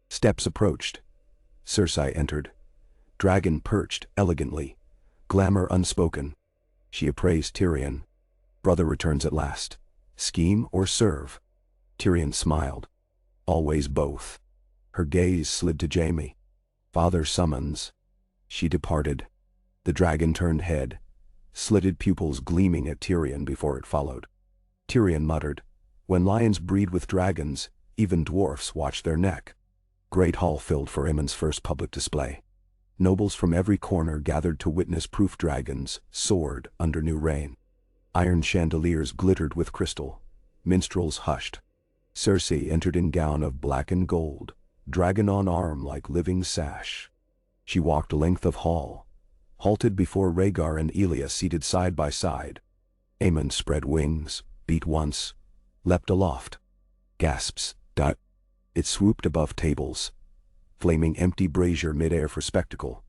Steps approached. Cersei entered. Dragon perched elegantly. Glamour unspoken. She appraised Tyrion. Brother returns at last. Scheme or serve? Tyrion smiled. Always both. Her gaze slid to Jaime. Father summons. She departed. The dragon turned head, slitted pupils gleaming at Tyrion before it followed. Tyrion muttered, when lions breed with dragons, even dwarfs watch their neck. Great hall filled for Aemond's first public display. Nobles from every corner gathered to witness proof dragons soared under new reign. Iron chandeliers glittered with crystal. Minstrels hushed. Cersei entered in gown of black and gold, dragon on arm like living sash. She walked length of hall, halted before Rhaegar and Elia seated side by side. Aemond spread wings, beat once, leapt aloft. Gasps, dot. It swooped above tables, flaming empty brazier midair for spectacle,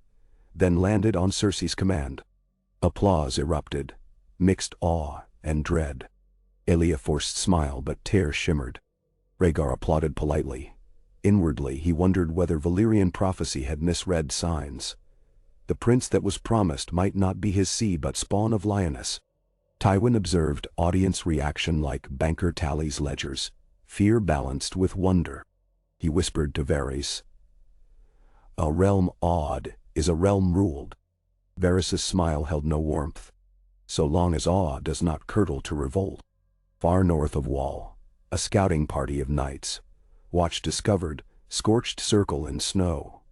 then landed on Cersei's command. Applause erupted, mixed awe and dread. Elia forced smile but tear shimmered. Rhaegar applauded politely. Inwardly he wondered whether Valyrian prophecy had misread signs. The prince that was promised might not be his seed but spawn of lioness. Tywin observed audience reaction like banker tallies ledgers, fear balanced with wonder. He whispered to Varys, a realm awed is a realm ruled. Varys' smile held no warmth. So long as awe does not curdle to revolt. Far north of Wall, a scouting party of knights watched discovered scorched circle in snow.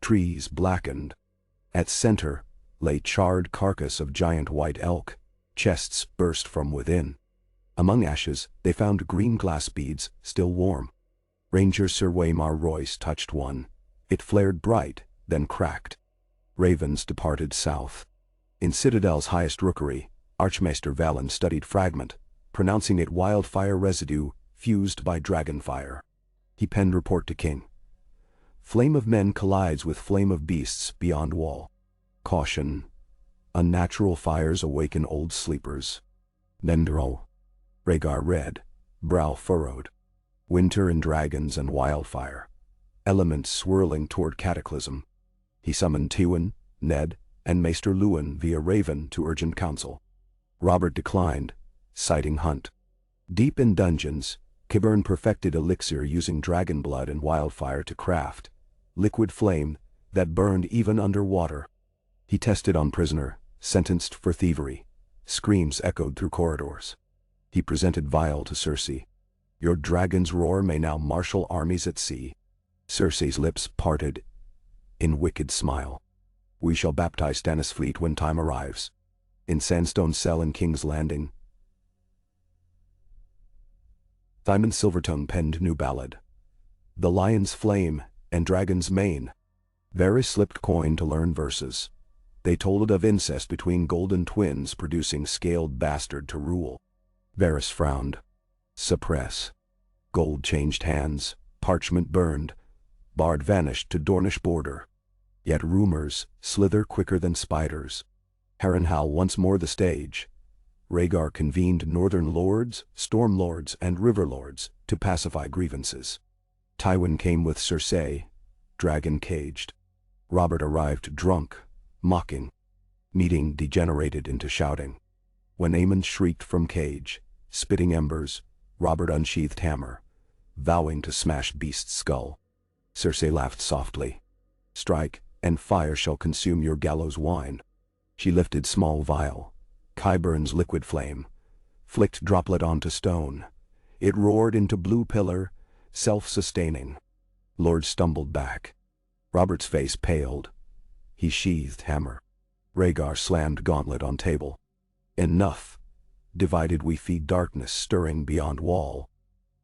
Trees blackened. At center lay charred carcass of giant white elk. Chests burst from within. Among ashes they found green glass beads, still warm. Ranger Sir Waymar Royce touched one. It flared bright, then cracked. Ravens departed south. In Citadel's highest rookery, Archmaester Valen studied fragment, pronouncing it wildfire residue fused by dragonfire. He penned report to King. Flame of men collides with flame of beasts beyond wall. Caution. Unnatural fires awaken old sleepers. Nendro. Rhaegar read, brow furrowed. Winter and dragons and wildfire. Elements swirling toward cataclysm. He summoned Tywin, Ned, and Maester Luwin via Raven to urgent counsel. Robert declined, citing hunt. Deep in dungeons, Qyburn perfected elixir using dragon blood and wildfire to craft liquid flame that burned even underwater. He tested on prisoner, sentenced for thievery. Screams echoed through corridors. He presented vial to Cersei. Your dragon's roar may now marshal armies at sea. Cersei's lips parted in wicked smile. We shall baptize Stannis' fleet when time arrives. In Sandstone's cell in King's Landing. Tywin Silvertongue penned new ballad. The Lion's Flame and Dragon's Mane. Varys slipped coin to learn verses. They told of incest between golden twins producing scaled bastard to rule. Varys frowned. Suppress. Gold changed hands, parchment burned, bard vanished to Dornish border. Yet rumors slither quicker than spiders. Harrenhal once more the stage. Rhaegar convened northern lords, storm lords, and river lords to pacify grievances. Tywin came with Cersei, dragon caged. Robert arrived drunk, mocking. Meeting degenerated into shouting. When Aemon shrieked from cage, spitting embers, Robert unsheathed hammer, vowing to smash beast's skull. Cersei laughed softly. Strike, and fire shall consume your gallows wine. She lifted small vial, Qyburn's liquid flame, flicked droplet onto stone. It roared into blue pillar, self-sustaining. Lord stumbled back. Robert's face paled. He sheathed hammer. Rhaegar slammed gauntlet on table. Enough. Divided we feed darkness stirring beyond wall.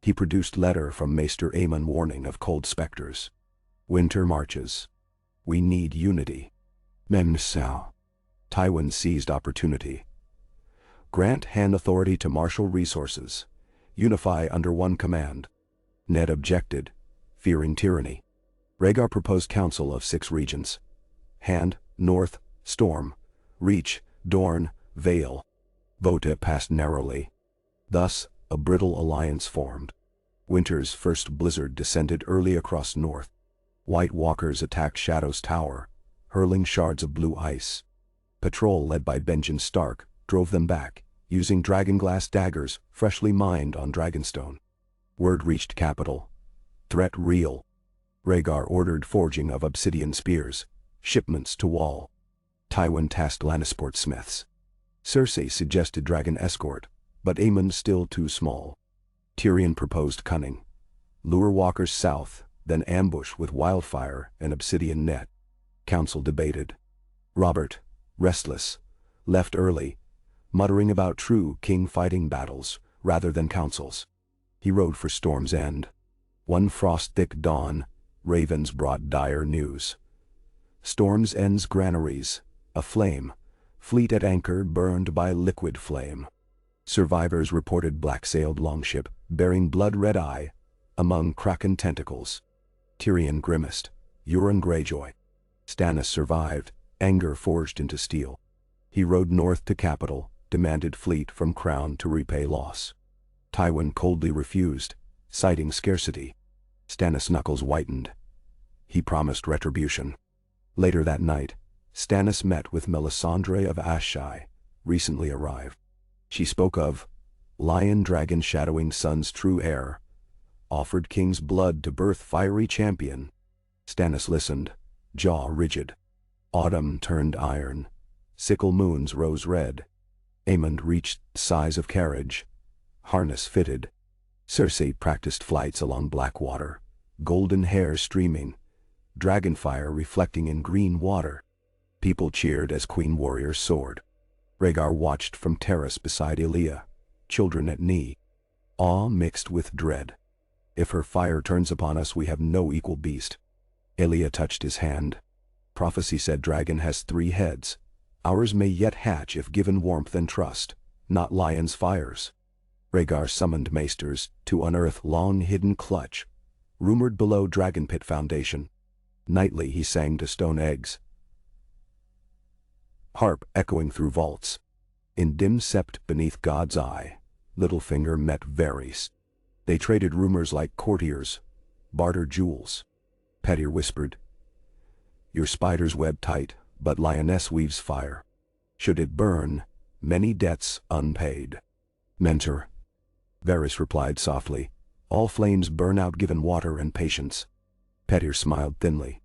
He produced letter from Maester Aemon warning of cold specters. Winter marches. We need unity. Memsau. Tywin seized opportunity. Grant hand authority to marshal resources. Unify under one command. Ned objected, fearing tyranny. Rhaegar proposed council of 6 regions. Hand, North, Storm, Reach, Dorne, Vale. Vote passed narrowly. Thus, a brittle alliance formed. Winter's first blizzard descended early across North. White Walkers attacked Shadow's tower, hurling shards of blue ice. Patrol led by Benjen Stark drove them back, using dragonglass daggers freshly mined on Dragonstone. Word reached capital. Threat real. Rhaegar ordered forging of obsidian spears, shipments to wall. Tywin tasked Lannisport smiths. Cersei suggested dragon escort, but Aemon still too small. Tyrion proposed cunning. Lure walkers south, then ambush with wildfire and obsidian net. Council debated. Robert, restless, left early, muttering about true king-fighting battles rather than councils. He rode for Storm's End. One frost-thick dawn, ravens brought dire news. Storm's End's granaries, aflame, fleet at anchor burned by liquid flame. Survivors reported black-sailed longship bearing blood-red eye among kraken tentacles. Tyrion grimaced, Euron Greyjoy. Stannis survived, anger forged into steel. He rode north to capital, demanded fleet from crown to repay loss. Tywin coldly refused, citing scarcity. Stannis' knuckles whitened. He promised retribution. Later that night, Stannis met with Melisandre of Asshai, recently arrived. She spoke of lion-dragon shadowing sun's true heir, offered king's blood to birth fiery champion. Stannis listened, jaw rigid. Autumn turned iron. Sickle moons rose red. Aemond reached size of carriage. Harness fitted. Cersei practiced flights along Blackwater, golden hair streaming, dragonfire reflecting in green water. People cheered as queen warriors soared. Rhaegar watched from terrace beside Elia, children at knee. Awe mixed with dread. If her fire turns upon us, we have no equal beast. Elia touched his hand. Prophecy said dragon has 3 heads. Ours may yet hatch if given warmth and trust, not lion's fires. Rhaegar summoned maesters to unearth long-hidden clutch, rumored below dragon pit foundation. Nightly he sang to stone eggs. Harp echoing through vaults. In dim sept beneath God's eye, Littlefinger met Varys. They traded rumors like courtiers, bartered jewels. Petyr whispered, "Your spider's web tight, but lioness weaves fire. Should it burn, many debts unpaid." "Mentor," Varys replied softly, "all flames burn out given water and patience." Petyr smiled thinly.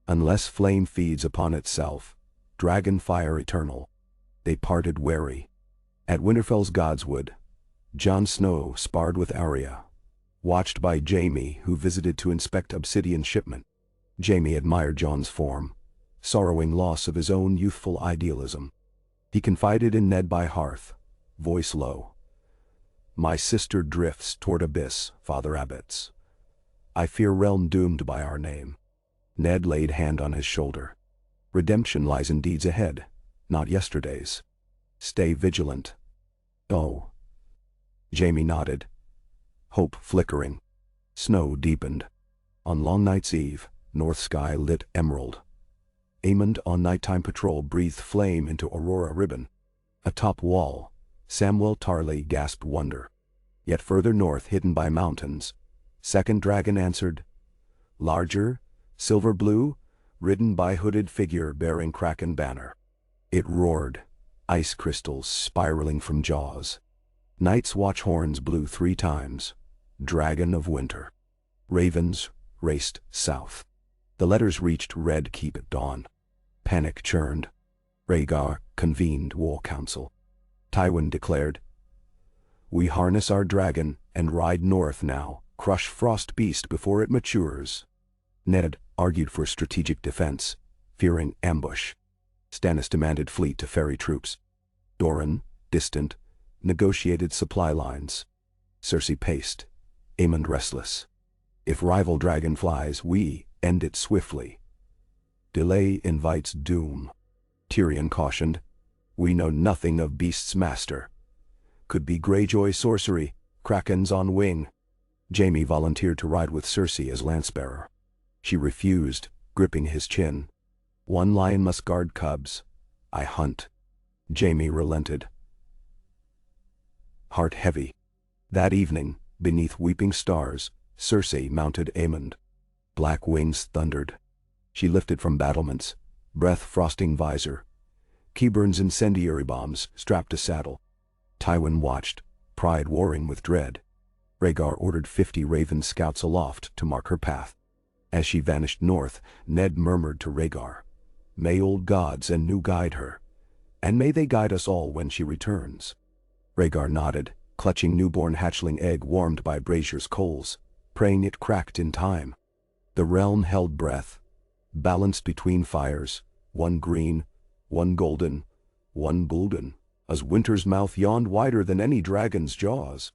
"Unless flame feeds upon itself, dragon fire eternal." They parted wary. At Winterfell's Godswood, Jon Snow sparred with Arya, watched by Jaime, who visited to inspect obsidian shipment. Jaime admired Jon's form, sorrowing loss of his own youthful idealism. He confided in Ned by hearth, voice low, "My sister drifts toward abyss, Father Abbots. I fear realm doomed by our name." Ned laid hand on his shoulder. "Redemption lies in deeds ahead, not yesterday's. Stay vigilant." "Oh." Jaime nodded, hope flickering. Snow deepened. On Long Night's Eve, north sky lit emerald. Aemond on nighttime patrol breathed flame into aurora ribbon. Atop wall, Samwell Tarly gasped wonder. Yet further north, hidden by mountains, second dragon answered, larger, silver blue, ridden by hooded figure bearing kraken banner. It roared, ice crystals spiraling from jaws. Night's watch horns blew 3 times, dragon of winter. Ravens raced south. The letters reached Red Keep at dawn. Panic churned. Rhaegar convened war council. Tywin declared, "We harness our dragon and ride north now, crush frost beast before it matures." Ned argued for strategic defense, fearing ambush. Stannis demanded fleet to ferry troops. Doran, distant, negotiated supply lines. Cersei paced, Aemond restless. "If rival dragon flies, we end it swiftly. Delay invites doom." Tyrion cautioned, "We know nothing of beast's master. Could be Greyjoy sorcery, krakens on wing." Jaime volunteered to ride with Cersei as lance-bearer. She refused, gripping his chin. "One lion must guard cubs. I hunt." Jaime relented, heart heavy. That evening, beneath weeping stars, Cersei mounted Aemond. Black wings thundered. She lifted from battlements, breath-frosting visor. Qyburn's incendiary bombs strapped to saddle. Tywin watched, pride warring with dread. Rhaegar ordered 50 Raven scouts aloft to mark her path. As she vanished north, Ned murmured to Rhaegar, "May old gods and new guide her, and may they guide us all when she returns." Rhaegar nodded, clutching newborn hatchling egg warmed by brazier's coals, praying it cracked in time. The realm held breath, balanced between fires, one green, one golden, one golden, as winter's mouth yawned wider than any dragon's jaws.